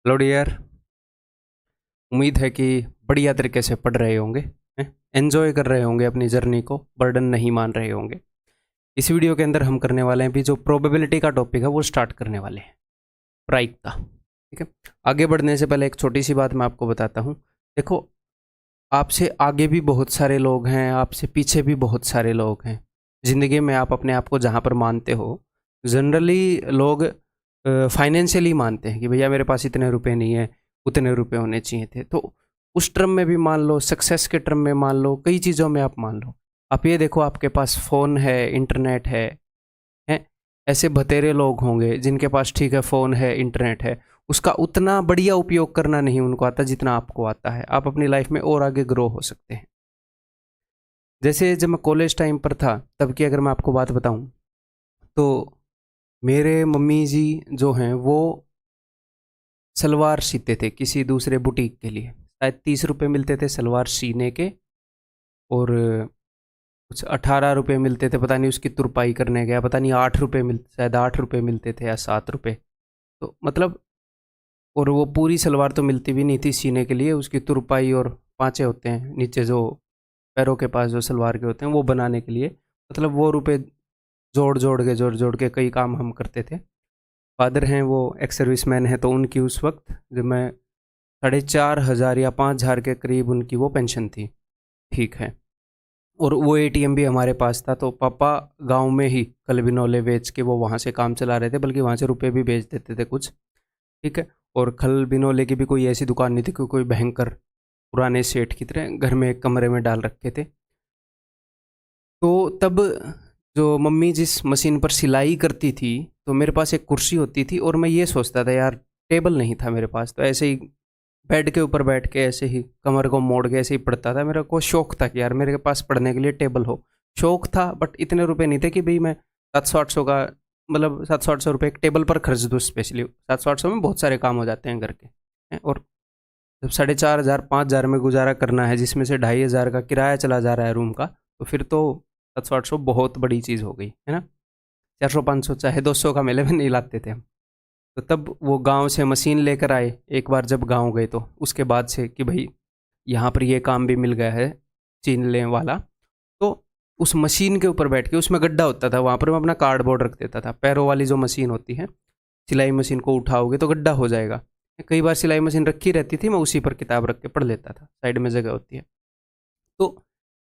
Hello dear. उम्मीद है कि बढ़िया तरीके से पढ़ रहे होंगे, एंजॉय कर रहे होंगे, अपनी जर्नी को बर्डन नहीं मान रहे होंगे। इस वीडियो के अंदर हम करने वाले हैं भी जो प्रोबेबिलिटी का टॉपिक है वो स्टार्ट करने वाले हैं, प्रायिकता। ठीक है, आगे बढ़ने से पहले एक छोटी सी बात मैं आपको बताता हूँ। देखो, आपसे आगे भी बहुत सारे लोग हैं, आपसे पीछे भी बहुत सारे लोग हैं। ज़िंदगी में आप अपने आप को जहाँ पर मानते हो, जनरली लोग फाइनेंशियली मानते हैं कि भैया मेरे पास इतने रुपए नहीं है, उतने रुपए होने चाहिए थे। तो उस टर्म में भी मान लो, सक्सेस के टर्म में मान लो, कई चीज़ों में आप मान लो। आप ये देखो, आपके पास फ़ोन है, इंटरनेट है। ऐसे बतेरे लोग होंगे जिनके पास ठीक है फ़ोन है, इंटरनेट है, उसका उतना बढ़िया उपयोग करना नहीं उनको आता जितना आपको आता है। आप अपनी लाइफ में और आगे ग्रो हो सकते हैं। जैसे जब मैं कॉलेज टाइम पर था तब की अगर मैं आपको बात बताऊं, तो मेरे मम्मी जी जो हैं वो सलवार सीते थे किसी दूसरे बुटीक के लिए। शायद 30 रुपये मिलते थे सलवार सीने के, और कुछ 18 रुपये मिलते थे, पता नहीं उसकी तुरपाई करने गया, पता नहीं 8 रुपये शायद 8 रुपये मिलते थे या 7 रुपये। तो मतलब, और वो पूरी सलवार तो मिलती भी नहीं थी सीने के लिए, उसकी तुरपाई और पाँचे होते हैं नीचे जो पैरों के पास जो सलवार के होते हैं वो बनाने के लिए, मतलब वो रुपए जोड़ जोड़ के कई काम हम करते थे। फादर हैं वो एक्स सर्विस मैन है, तो उनकी उस वक्त जब मैं 4,500 या 5,000 के करीब उनकी वो पेंशन थी। ठीक है, और वो एटीएम भी हमारे पास था, तो पापा गांव में ही कल बिनौले बेच के वो वहाँ से काम चला रहे थे, बल्कि वहाँ से रुपए भी बेच देते थे कुछ। ठीक है, और खल बिनौले की भी कोई ऐसी दुकान नहीं थी कि कोई भयंकर पुराने सेठ की तरह घर में एक कमरे में डाल रखे थे। तो तब जो मम्मी जिस मशीन पर सिलाई करती थी, तो मेरे पास एक कुर्सी होती थी, और मैं ये सोचता था यार, टेबल नहीं था मेरे पास, तो ऐसे ही बेड के ऊपर बैठ के ऐसे ही कमर को मोड़ के ऐसे ही पढ़ता था। मेरे को शौक था कि यार मेरे पास पढ़ने के लिए टेबल हो। शौक था, बट इतने रुपए नहीं थे कि भाई मैं 700-800 का, मतलब 700-800 रुपये एक टेबल पर खर्च दूँ। स्पेशली 700-800 में बहुत सारे काम हो जाते हैं घर के, और जब 4,500 5,000 में गुजारा करना है, जिसमें से 2,500 का किराया चला जा रहा है रूम का, तो फिर तो 700-800 बहुत बड़ी चीज़ हो गई है ना। 400-500 चाहे 200 का मेले में नहीं लाते थे हम। तो तब वो गांव से मशीन लेकर आए एक बार, जब गांव गए तो उसके बाद से कि भाई यहाँ पर ये काम भी मिल गया है चीनने वाला। तो उस मशीन के ऊपर बैठ के, उसमें गड्ढा होता था, वहाँ पर मैं अपना कार्डबोर्ड रख देता था। पैरों वाली जो मशीन होती है, सिलाई मशीन को उठाओगे तो गड्ढा हो जाएगा। कई बार सिलाई मशीन रखी रहती थी, मैं उसी पर किताब रख के पढ़ लेता था, साइड में जगह होती है। तो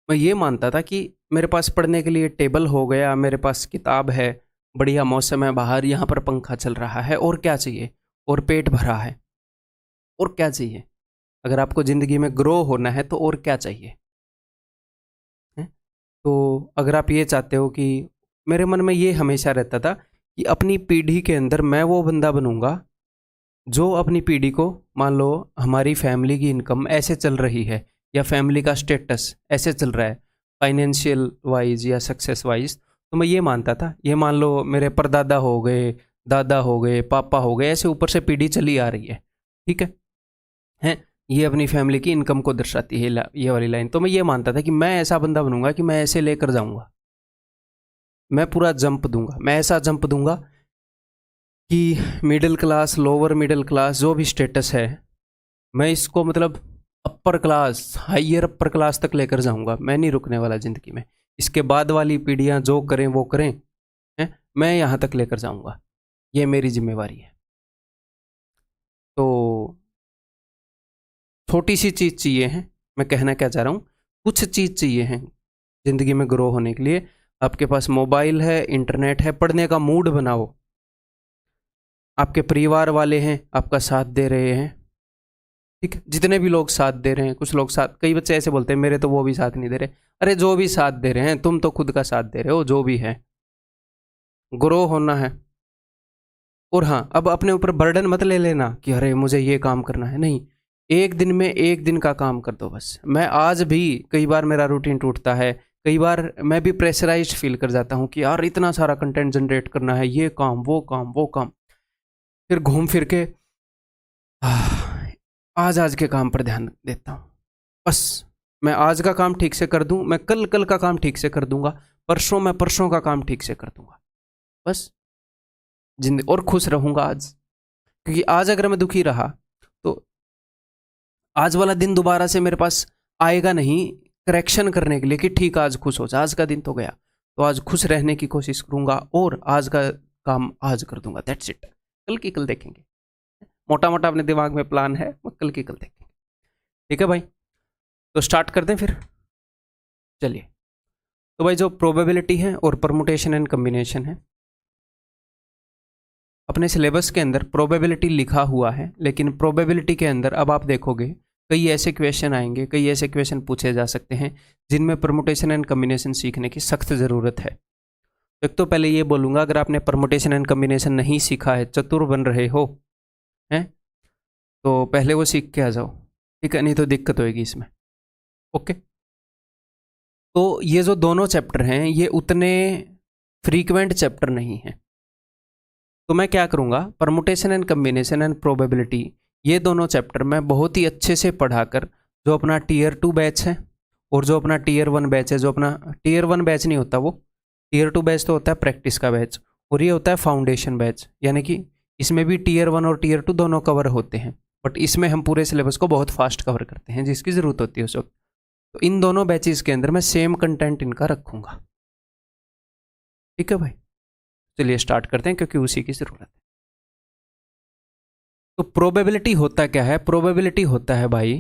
मैं ये मानता था कि मेरे पास पढ़ने के लिए टेबल हो गया, मेरे पास किताब है, बढ़िया मौसम है बाहर, यहाँ पर पंखा चल रहा है, और क्या चाहिए, और पेट भरा है, और क्या चाहिए। अगर आपको ज़िंदगी में ग्रो होना है तो और क्या चाहिए है? तो अगर आप ये चाहते हो कि, मेरे मन में ये हमेशा रहता था कि अपनी पीढ़ी के अंदर मैं वो बंदा बनूंगा जो अपनी पीढ़ी को, मान लो हमारी फैमिली की इनकम ऐसे चल रही है, या फैमिली का स्टेटस ऐसे चल रहा है फाइनेंशियल वाइज या सक्सेस वाइज, तो मैं ये मानता था, ये मान लो मेरे परदादा हो गए, दादा हो गए, पापा हो गए, ऐसे ऊपर से पीढ़ी चली आ रही है। ठीक है, ये अपनी फैमिली की इनकम को दर्शाती है ये वाली लाइन। तो मैं ये मानता था कि मैं ऐसा बंदा बनूंगा कि मैं ऐसे लेकर जाऊंगा, मैं पूरा जंप दूंगा, मैं ऐसा जंप दूंगा कि middle class, lower middle class, जो भी स्टेटस है, मैं इसको मतलब upper class, higher upper class तक लेकर जाऊंगा। मैं नहीं रुकने वाला ज़िंदगी में। इसके बाद वाली पीढ़ियां जो करें वो करें, हैं, मैं यहाँ तक लेकर जाऊंगा, ये मेरी जिम्मेवारी है। तो छोटी सी चीज़ चाहिए है, मैं कहना क्या चाह रहा हूँ, कुछ चीज़ चाहिए है ज़िंदगी में ग्रो होने के लिए। आपके पास मोबाइल है, इंटरनेट है, पढ़ने का मूड बनाओ, आपके परिवार वाले हैं आपका साथ दे रहे हैं। ठीक है, जितने भी लोग साथ दे रहे हैं, कुछ लोग साथ, कई बच्चे ऐसे बोलते हैं मेरे तो वो भी साथ नहीं दे रहे। अरे जो भी साथ दे रहे हैं, तुम तो खुद का साथ दे रहे हो, जो भी है, ग्रो होना है। और हाँ, अब अपने ऊपर बर्डन मत ले लेना कि अरे मुझे ये काम करना है, नहीं। एक दिन में एक दिन का काम कर दो बस। मैं आज भी, कई बार मेरा रूटीन टूटता है, कई बार मैं भी प्रेशराइज्ड फील कर जाता हूँ कि यार इतना सारा कंटेंट जनरेट करना है, ये काम वो काम वो काम, फिर घूम फिर के आज आज के काम पर ध्यान देता हूँ। बस मैं आज का काम ठीक से कर दूं, मैं कल कल का काम ठीक से कर दूंगा, परसों मैं परसों का काम ठीक से कर दूंगा, बस जिंदगी, और खुश रहूंगा आज। क्योंकि आज अगर मैं दुखी रहा आज वाला दिन दोबारा से मेरे पास आएगा नहीं करेक्शन करने के लिए कि ठीक आज खुश हो जा, आज का दिन तो गया, तो आज खुश रहने की कोशिश करूंगा और आज का काम आज कर दूंगा, दैट्स इट। कल की कल देखेंगे, मोटा मोटा अपने दिमाग में प्लान है, वो कल की कल देखेंगे। ठीक है भाई, तो स्टार्ट करते हैं फिर। चलिए, तो भाई जो प्रोबेबिलिटी है और परमुटेशन एंड कम्बिनेशन है, अपने सिलेबस के अंदर प्रोबेबिलिटी लिखा हुआ है, लेकिन प्रोबेबिलिटी के अंदर अब आप देखोगे कई ऐसे क्वेश्चन आएंगे, कई ऐसे क्वेश्चन पूछे जा सकते हैं जिनमें परमुटेशन एंड कम्बिनेशन सीखने की सख्त ज़रूरत है। एक तो पहले ये बोलूँगा, अगर आपने परमुटेशन एंड कम्बिनेशन नहीं सीखा है, चतुर बन रहे हो हैं, तो पहले वो सीख के आ जाओ, ठीक है, नहीं तो दिक्कत होएगी इसमें। ओके, तो ये जो दोनों चैप्टर हैं ये उतने फ्रीक्वेंट चैप्टर नहीं हैं, तो मैं क्या करूँगा, permutation and combination and probability ये दोनों चैप्टर मैं बहुत ही अच्छे से पढ़ाकर, जो अपना टीयर 2 बैच है और जो अपना टीयर 1 बैच है, जो अपना टीयर 1 बैच नहीं होता, वो टीयर 2 बैच तो होता है प्रैक्टिस का बैच, और ये होता है फाउंडेशन बैच, यानी कि इसमें भी टीयर 1 और टीयर 2 दोनों कवर होते हैं, बट इसमें हम पूरे सिलेबस को बहुत फास्ट कवर करते हैं जिसकी ज़रूरत होती है उस वक्त। तो इन दोनों बैचेस के अंदर मैं सेम कंटेंट इनका रखूँगा। ठीक है भाई, चलिए स्टार्ट करते हैं क्योंकि उसी की ज़रूरत है। तो प्रोबेबिलिटी होता क्या है? प्रोबेबिलिटी होता है भाई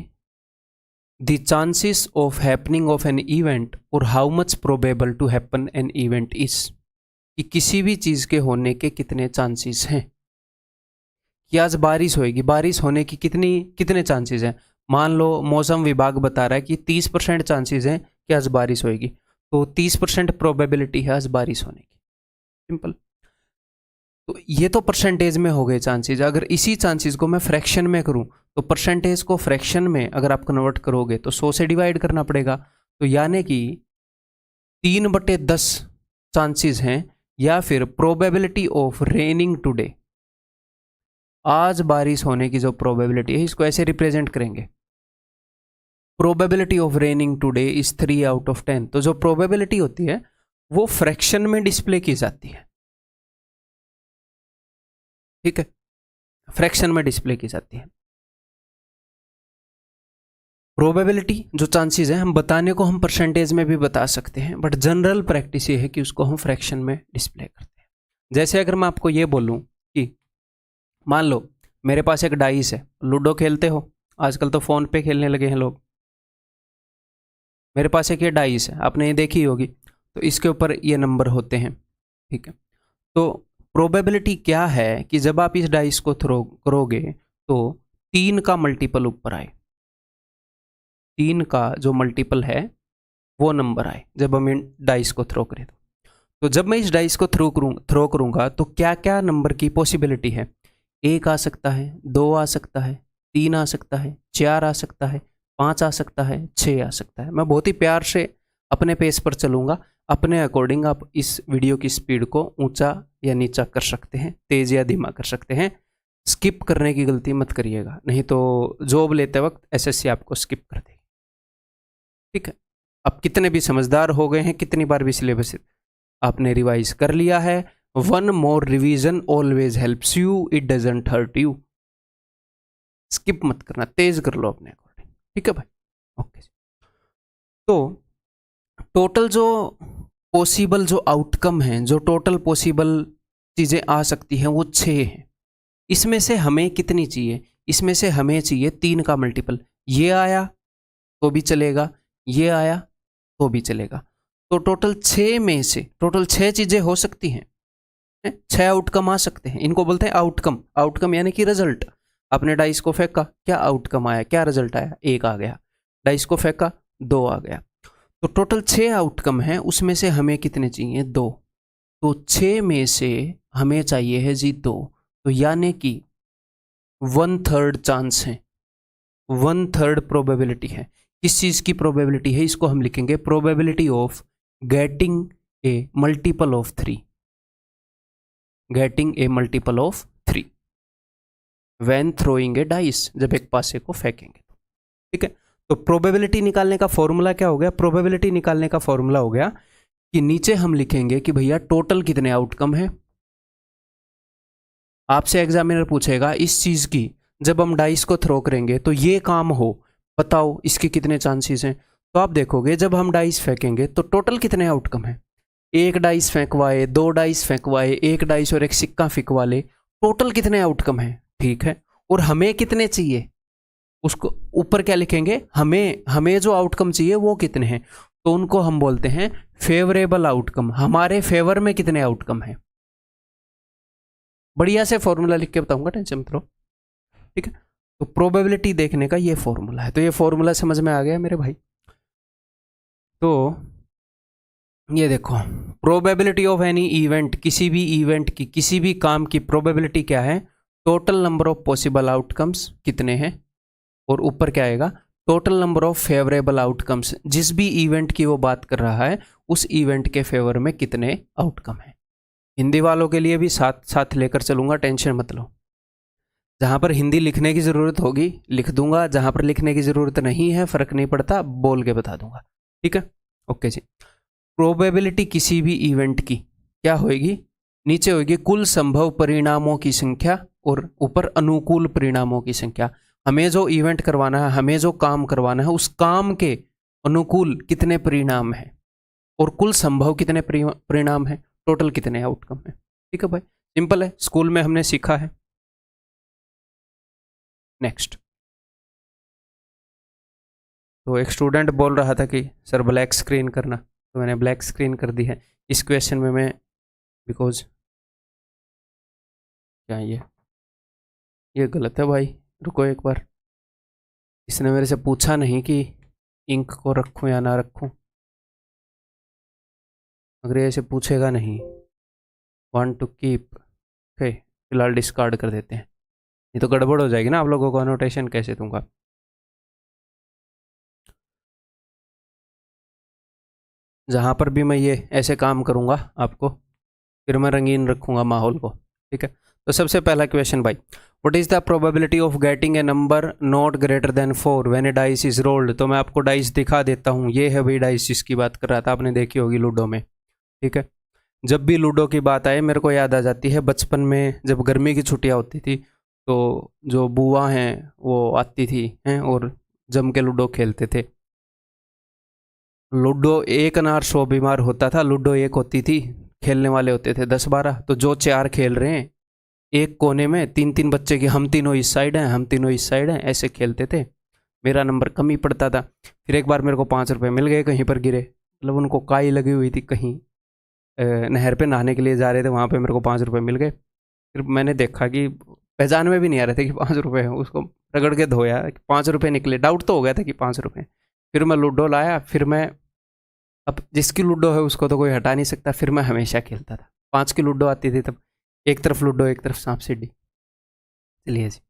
the chances of happening of an event और how much probable to happen an event is, कि किसी भी चीज़ के होने के कितने चांसेस हैं। कि आज बारिश होएगी, बारिश होने की कितने चांसेस हैं? मान लो मौसम विभाग बता रहा है कि 30% चांसेस हैं कि आज बारिश होएगी, तो 30% प्रोबेबिलिटी है आज बारिश होने की। सिंपल। तो ये तो परसेंटेज में हो गए चांसेस। अगर इसी चांसेस को मैं फ्रैक्शन में करूं, तो परसेंटेज को फ्रैक्शन में अगर आप कन्वर्ट करोगे तो 100 से डिवाइड करना पड़ेगा, तो यानी कि 3/10 चांसेस हैं, या फिर प्रोबेबिलिटी ऑफ रेनिंग टुडे, आज बारिश होने की जो प्रोबेबिलिटी है, इसको ऐसे रिप्रेजेंट करेंगे, probability of raining today is 3/10। तो जो प्रोबेबिलिटी होती है वो फ्रैक्शन में डिस्प्ले की जाती है, ठीक है, फ्रैक्शन में डिस्प्ले की जाती है। प्रोबेबिलिटी जो चांसेस है हम बताने को हम परसेंटेज में भी बता सकते हैं, बट जनरल प्रैक्टिस ये है कि उसको हम फ्रैक्शन में डिस्प्ले करते हैं। जैसे अगर मैं आपको ये बोलूं कि मान लो मेरे पास एक डाइस है, लूडो खेलते हो, आजकल तो फ़ोन पे खेलने लगे हैं लोग। मेरे पास एक ये डाइस है, आपने ये देखी होगी, तो इसके ऊपर ये नंबर होते हैं, ठीक है। तो प्रोबेबिलिटी क्या है कि जब आप इस डाइस को थ्रो करोगे तो 3 का मल्टीपल ऊपर आए, 3 का जो मल्टीपल है वो नंबर आए जब हम इन डाइस को थ्रो करें। तो जब मैं इस डाइस को थ्रो करूँगा तो क्या क्या नंबर की पॉसिबिलिटी है? 1 आ सकता है, 2 आ सकता है, 3 आ सकता है, 4 आ सकता है, 5 आ सकता है, 6 आ सकता है। मैं बहुत ही प्यार से अपने पेस पर चलूँगा, अपने अकॉर्डिंग आप इस वीडियो की स्पीड को ऊंचा या नीचा कर सकते हैं, तेज़ या धीमा कर सकते हैं। स्किप करने की गलती मत करिएगा, नहीं तो जॉब लेते वक्त एसएससी आपको स्किप कर देगी। ठीक है, अब कितने भी समझदार हो गए हैं, कितनी बार भी सिलेबस आपने रिवाइज कर लिया है, 1 more revision always helps you, it doesn't hurt you. स्किप मत करना, तेज कर लो अपने अकॉर्डिंग। ठीक है भाई, ओके। तो टोटल जो पॉसिबल जो आउटकम हैं, जो टोटल पॉसिबल चीज़ें आ सकती हैं वो 6 हैं। इसमें से हमें कितनी चाहिए? इसमें से हमें चाहिए 3 का मल्टीपल। ये आया तो भी चलेगा, ये आया तो भी चलेगा। तो टोटल 6 में से टोटल 6 चीज़ें हो सकती हैं, 6 आउटकम आ सकते हैं। इनको बोलते हैं आउटकम। आउटकम यानी कि रिजल्ट। आपने डाइस को फेंका, क्या आउटकम आया, क्या रिजल्ट आया? 1 आ गया। डाइस को फेंका, 2 आ गया। तो टोटल 6 आउटकम हैं, उसमें से हमें कितने चाहिए? 2। तो 6 में से हमें चाहिए है जी 2, तो यानी कि 1/3 चांस है, 1/3 प्रोबेबिलिटी है। किस चीज़ की प्रोबेबिलिटी है? इसको हम लिखेंगे probability of getting A multiple of 3, getting a multiple of 3 when throwing A dice, जब एक पासे को फेंकेंगे। ठीक है, तो प्रोबेबिलिटी निकालने का फॉर्मूला क्या हो गया? प्रोबेबिलिटी निकालने का फॉर्मूला हो गया कि नीचे हम लिखेंगे कि भैया टोटल कितने आउटकम है। आपसे एग्जामिनर पूछेगा इस चीज़ की, जब हम डाइस को थ्रो करेंगे तो ये काम हो, बताओ इसके कितने चांसेस हैं। तो आप देखोगे जब हम डाइस फेंकेंगे तो टोटल कितने आउटकम हैं। एक डाइस फेंकवाए, दो डाइस फेंकवाए, एक डाइस और एक सिक्का फेंकवा ले, टोटल कितने आउटकम हैं, ठीक है। और हमें कितने चाहिए, उसको ऊपर क्या लिखेंगे, हमें जो आउटकम चाहिए वो कितने हैं, तो उनको हम बोलते हैं फेवरेबल आउटकम। हमारे फेवर में कितने आउटकम हैं। बढ़िया से फॉर्मूला लिख के बताऊंगा, टेंशन मत लो, ठीक है। तो प्रोबेबिलिटी देखने का ये फॉर्मूला है। तो ये फॉर्मूला समझ में आ गया मेरे भाई। तो ये देखो, प्रोबेबिलिटी ऑफ एनी इवेंट, किसी भी इवेंट की, किसी भी काम की प्रोबेबिलिटी क्या है, total number of possible outcomes कितने हैं, और ऊपर क्या आएगा, total number of favourable outcomes. जिस भी इवेंट की वो बात कर रहा है उस इवेंट के फेवर में कितने आउटकम हैं। हिंदी वालों के लिए भी साथ साथ लेकर चलूंगा, टेंशन मत लो। जहाँ पर हिंदी लिखने की ज़रूरत होगी लिख दूंगा, जहाँ पर लिखने की ज़रूरत नहीं है, फ़र्क नहीं पड़ता, बोल के बता दूंगा, ठीक है। ओके जी। प्रोबेबिलिटी किसी भी इवेंट की क्या होएगी, नीचे होगी कुल संभव परिणामों की संख्या और ऊपर अनुकूल परिणामों की संख्या। हमें जो इवेंट करवाना है, हमें जो काम करवाना है, उस काम के अनुकूल कितने परिणाम हैं और कुल संभव कितने परिणाम हैं, टोटल कितने आउटकम हैं, ठीक है भाई। सिंपल है, स्कूल में हमने सीखा है। नेक्स्ट, तो एक स्टूडेंट बोल रहा था कि सर ब्लैक स्क्रीन करना, तो मैंने ब्लैक स्क्रीन कर दी है। इस क्वेश्चन में मैं बिकॉज क्या ये गलत है भाई, रुको एक बार। इसने मेरे से पूछा नहीं कि इंक को रखूं या ना रखूं। अगर ये ऐसे पूछेगा नहीं, वांट टू कीप, ओके, फिलहाल डिस्कार्ड कर देते हैं, ये तो गड़बड़ हो जाएगी ना, आप लोगों को अनोटेशन कैसे दूंगा। जहाँ पर भी मैं ये ऐसे काम करूँगा आपको, फिर मैं रंगीन रखूँगा माहौल को, ठीक है। तो सबसे पहला क्वेश्चन भाई, what is the probability of getting a number not greater than 4 when A dice is rolled. तो मैं आपको डाइस दिखा देता हूँ, ये है भाई डाइस जिसकी बात कर रहा था, आपने देखी होगी लूडो में, ठीक है। जब भी लूडो की बात आए मेरे को याद आ जाती है बचपन में जब गर्मी की छुट्टियाँ होती थी, तो जो बुआ हैं वो आती थी हैं और जम के लूडो खेलते थे। लूडो एक अनार 100 बीमार होता था, लूडो एक होती थी, खेलने वाले होते थे 10-12, तो जो 4 खेल रहे हैं एक कोने में, 3-3 बच्चे की, हम तीनों इस साइड हैं, हम तीनों इस साइड हैं, ऐसे खेलते थे। मेरा नंबर कम ही पड़ता था। फिर एक बार मेरे को 5 रुपये मिल गए, कहीं पर गिरे, मतलब उनको काई लगी हुई थी, कहीं नहर पे नहाने के लिए जा रहे थे, वहाँ पे मेरे को 5 रुपये मिल गए। फिर मैंने देखा कि पहचान में भी नहीं आ रहे थे कि 5 रुपये हैं, उसको रगड़ के धोया, 5 रुपये निकले, डाउट तो हो गया था कि 5 रुपये। फिर मैं लूडो लाया, फिर मैं, अब जिसकी लूडो है उसको तो कोई हटा नहीं सकता, फिर मैं हमेशा खेलता था। 5 की लूडो आती थी तब, एक तरफ लूडो एक तरफ सांप सीढ़ी। चलिए जी,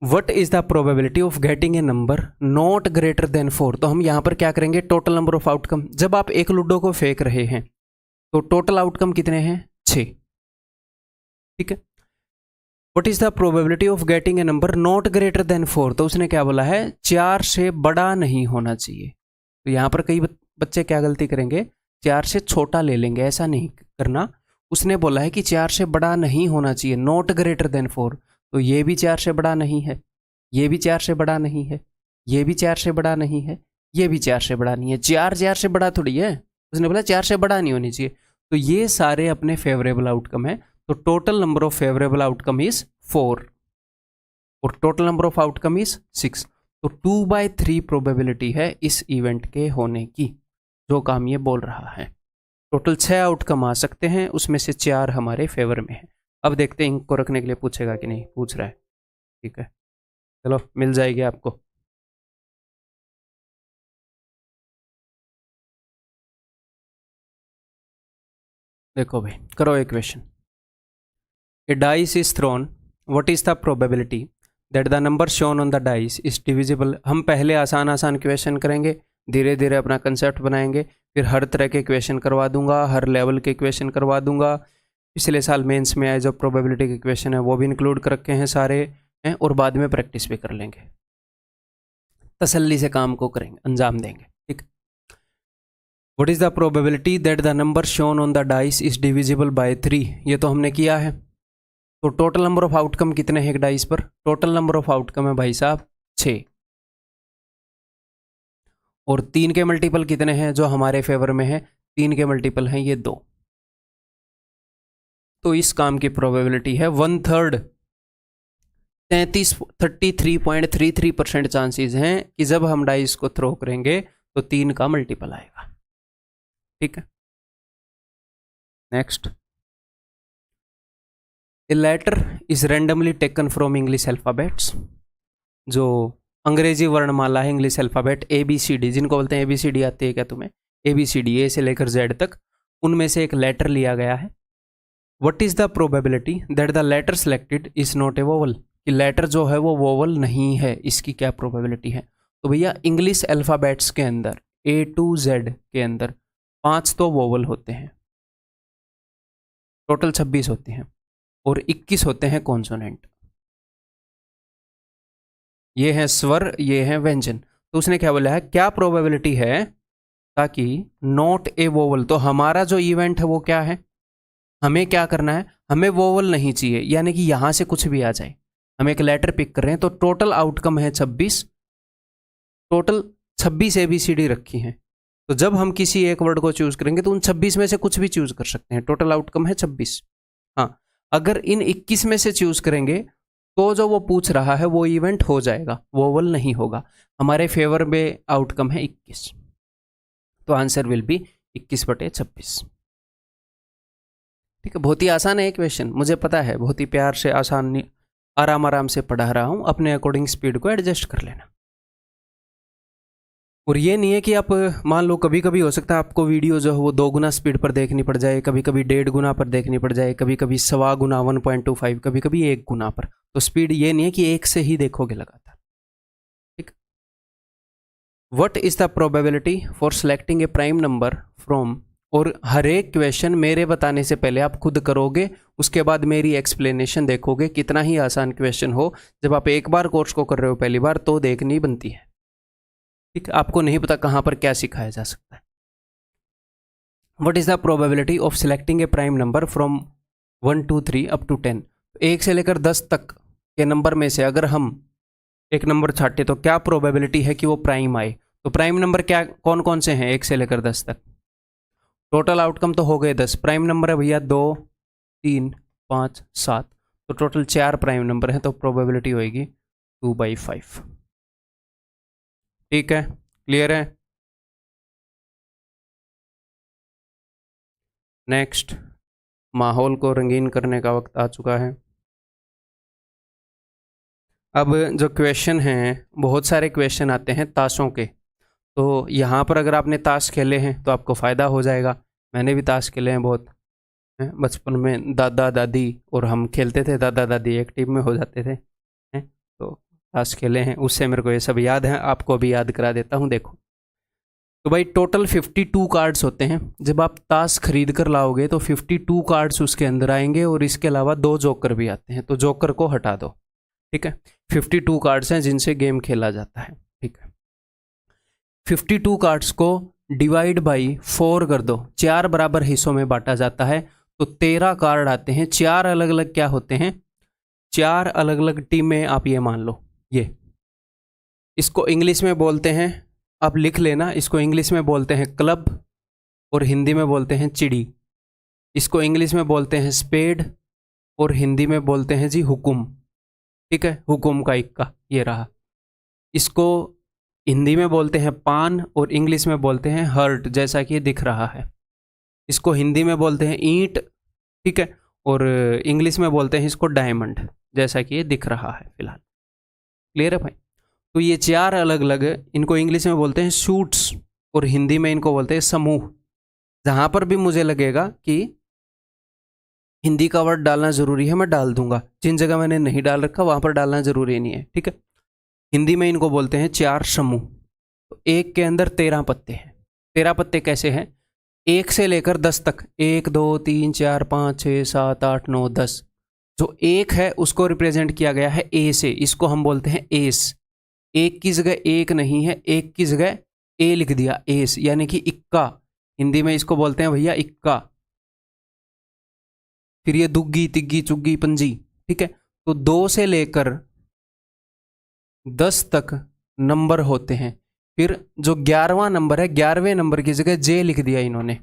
what is the probability of getting a number not greater than 4। तो हम यहाँ पर क्या करेंगे, टोटल नंबर ऑफ आउटकम। जब आप एक लूडो को फेंक रहे हैं तो टोटल आउटकम कितने हैं, 6, ठीक है। What is the probability of getting a number not greater than 4, तो उसने क्या बोला है, 4 से बड़ा नहीं होना चाहिए। तो यहाँ पर कई बच्चे क्या गलती करेंगे, 4 से छोटा ले लेंगे, ऐसा नहीं करना। उसने बोला है कि 4 से बड़ा नहीं होना चाहिए, नॉट ग्रेटर देन 4। तो ये भी 4 से बड़ा नहीं है, ये भी 4 से बड़ा नहीं है, ये भी 4 से बड़ा नहीं है, ये भी 4 से बड़ा नहीं है। 4 से बड़ा थोड़ी है, उसने बोला 4 से बड़ा नहीं होनी चाहिए। तो ये सारे अपने फेवरेबल आउटकम है। तो total number of favourable outcome is 4 और total number of outcome is 6। तो 2/3 प्रोबेबिलिटी है इस इवेंट के होने की, जो काम ये बोल रहा है। टोटल 6 आउटकम आ सकते हैं, उसमें से 4 हमारे फेवर में है। अब देखते हैं इनको रखने के लिए पूछेगा कि नहीं, पूछ रहा है, ठीक है। चलो मिल जाएगी आपको। देखो भाई, करो एक question. A dice is throne, what is the probability that the number shown on the dice is divisible. हम पहले आसान आसान क्वेश्चन करेंगे, धीरे धीरे अपना कंसेप्ट बनाएंगे, फिर हर तरह के क्वेश्चन करवा दूंगा, हर लेवल के क्वेश्चन करवा दूंगा। पिछले साल मेंस में आए जो प्रोबेबिलिटी के क्वेश्चन है वो भी इंक्लूड कर रखे हैं सारे हैं, और बाद में प्रैक्टिस भी कर लेंगे, तसल्ली से काम को करेंगे, अंजाम देंगे, ठीक। What is the probability that the number shown on the dice is divisible by 3, ये तो हमने किया है। तो टोटल नंबर ऑफ आउटकम कितने हैं एक डाइस पर, टोटल नंबर ऑफ आउटकम है भाई साहब 6, और 3 के मल्टीपल कितने हैं जो हमारे फेवर में है? 3 के मल्टीपल हैं ये 2। तो इस काम की प्रोबेबिलिटी है 1/3, 33.33% चांसेस हैं कि जब हम डाइस को थ्रो करेंगे तो 3 का मल्टीपल आएगा। ठीक है, next, a letter is randomly taken from English alphabets. जो अंग्रेजी वर्णमाला है, इंग्लिश अल्फाबेट ABCD, जिनको बोलते हैं ABCD आती है क्या तुम्हें? ABCD ए से लेकर Z तक, उनमें से एक लेटर लिया गया है। What is the probability that the letter selected is not a vowel? कि लेटर जो है वो वोवल नहीं है, इसकी क्या प्रोबेबिलिटी है? तो भैया इंग्लिश अल्फाबेट्स के अंदर A to Z के अंदर 5 तो वोवल होते हैं, टोटल 26 होते हैं, और 21 होते हैं कॉन्सोनेंट। ये है स्वर, ये है व्यंजन। तो उसने क्या बोला है, क्या प्रोबेबिलिटी है ताकि नॉट ए वोवल? तो हमारा जो इवेंट है वो क्या है, हमें क्या करना है, हमें वोवल नहीं चाहिए, यानी कि यहां से कुछ भी आ जाए। हम एक लेटर पिक कर रहे हैं, तो टोटल आउटकम है 26, टोटल 26 ABCD रखी हैं। तो जब हम किसी एक वर्ड को चूज करेंगे तो उन 26 में से कुछ भी चूज कर सकते हैं, टोटल आउटकम है 26। हाँ, अगर इन 21 में से चूज करेंगे तो जो वो पूछ रहा है वो इवेंट हो जाएगा, वोवल नहीं होगा। हमारे फेवर में आउटकम है 21, तो आंसर विल बी 21/26। ठीक है, बहुत ही आसान है क्वेश्चन, मुझे पता है, बहुत ही प्यार से आसान आराम आराम से पढ़ा रहा हूं, अपने अकॉर्डिंग स्पीड को एडजस्ट कर लेना। और ये नहीं है कि आप मान लो कभी कभी हो सकता है आपको वीडियो जो है वो 2 गुना स्पीड पर देखनी पड़ जाए, कभी कभी 1.5 गुना पर देखनी पड़ जाए, कभी कभी 1.25 गुना 1.25, कभी कभी 1 गुना पर। तो स्पीड ये नहीं है कि 1 से ही देखोगे लगातार। ठीक, what is the probability for selecting A prime number from? और हर एक क्वेश्चन मेरे बताने से पहले आप खुद करोगे, उसके बाद मेरी एक्सप्लेनेशन देखोगे। कितना ही आसान क्वेश्चन हो, जब आप एक बार कोर्स को कर रहे हो पहली बार तो देखनी बनती है। ठीक, आपको नहीं पता कहां पर क्या सिखाया जा सकता है। What is the probability of selecting a prime number from 1 2 3 up to 10? 1 से लेकर 10 तक के नंबर में से अगर हम एक नंबर छाटे तो क्या प्रोबेबिलिटी है कि वो प्राइम आए? तो प्राइम नंबर क्या कौन कौन से हैं 1 से लेकर 10 तक? टोटल आउटकम तो हो गए 10, प्राइम नंबर है भैया 2 3 5 7, तो टोटल 4 प्राइम नंबर हैं, तो प्रोबेबिलिटी होगी 2/5। ठीक है, क्लियर है? नेक्स्ट, माहौल को रंगीन करने का वक्त आ चुका है। अब जो क्वेश्चन हैं, बहुत सारे क्वेश्चन आते हैं ताशों के, तो यहाँ पर अगर आपने ताश खेले हैं तो आपको फ़ायदा हो जाएगा। मैंने भी ताश खेले हैं बहुत, बचपन में दादा दादी और हम खेलते थे, दादा दादी एक टीम में हो जाते थे, तो ताश खेले हैं, उससे मेरे को ये सब याद है, आपको भी याद करा देता हूँ। देखो तो भाई टोटल 52 कार्ड्स होते हैं। जब आप ताश खरीद कर लाओगे तो 52 कार्ड्स उसके अंदर आएंगे, और इसके अलावा 2 जोकर भी आते हैं, तो जोकर को हटा दो। ठीक है, 52 कार्ड्स हैं जिनसे गेम खेला जाता है। ठीक है, 52 कार्ड्स को डिवाइड बाई 4 कर दो, 4 बराबर हिस्सों में बांटा जाता है, तो 13 कार्ड आते हैं। 4 अलग अलग क्या होते हैं, 4 अलग अलग टीमें, आप ये मान लो। ये इसको इंग्लिश में बोलते हैं, आप लिख लेना, इसको इंग्लिश में बोलते हैं क्लब और हिंदी में बोलते हैं चिड़ी। इसको इंग्लिश में बोलते हैं स्पेड और हिंदी में बोलते हैं जी हुकुम। ठीक है, हुकुम का इक्का ये रहा। इसको हिंदी में बोलते हैं पान और इंग्लिश में बोलते हैं हर्ट, जैसा कि दिख रहा है। इसको हिंदी में बोलते हैं ईंट, ठीक है, और इंग्लिश में बोलते हैं इसको डायमंड, जैसा कि ये दिख रहा है फिलहाल। क्लियर है भाई? तो ये 4 अलग अलग, इनको इंग्लिश में बोलते हैं शूट्स और हिंदी में इनको बोलते हैं समूह। जहां पर भी मुझे लगेगा कि हिंदी का वर्ड डालना जरूरी है मैं डाल दूंगा, जिन जगह मैंने नहीं डाल रखा वहां पर डालना जरूरी नहीं है। ठीक है, हिंदी में इनको बोलते हैं 4 समूह। तो एक के अंदर 13 पत्ते हैं। 13 पत्ते कैसे हैं, 1 से लेकर 10 तक, 1 2 3 4 5 6 7 8 9 10। जो 1 है उसको रिप्रेजेंट किया गया है ए से, इसको हम बोलते हैं एस। 1 की जगह 1 नहीं है, 1 की जगह ए लिख दिया, एस, यानी कि इक्का। हिंदी में इसको बोलते हैं भैया इक्का। फिर ये दुग्गी तिग्गी चुग्गी पंजी। ठीक है, तो 2 से लेकर 10 तक नंबर होते हैं। फिर जो 11वां नंबर है, 11वें नंबर की जगह जे लिख दिया इन्होंने,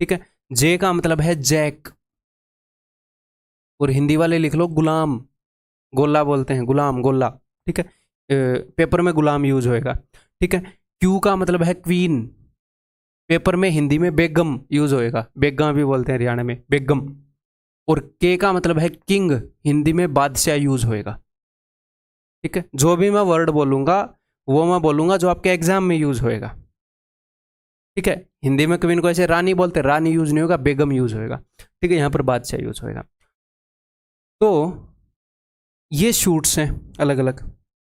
ठीक है। जे का मतलब है जैक, और हिंदी वाले लिख लो गुलाम, गोला बोलते हैं, गुलाम, गोला, ठीक है। पेपर में गुलाम यूज होएगा, ठीक है। क्यू का मतलब है क्वीन, पेपर में हिंदी में बेगम यूज होएगा, बेगा भी बोलते हैं हरियाणा में, बेगम। और के का मतलब है किंग, हिंदी में बादशाह यूज होएगा, ठीक है। जो भी मैं वर्ड बोलूंगा वो मैं बोलूंगा जो आपके एग्जाम में यूज होएगा, ठीक है। हिंदी में क्वीन को ऐसे रानी बोलते हैं, रानी यूज नहीं होगा, बेगम यूज होएगा, ठीक है। यहां पर बादशाह यूज होएगा। तो ये शूट्स हैं, अलग अलग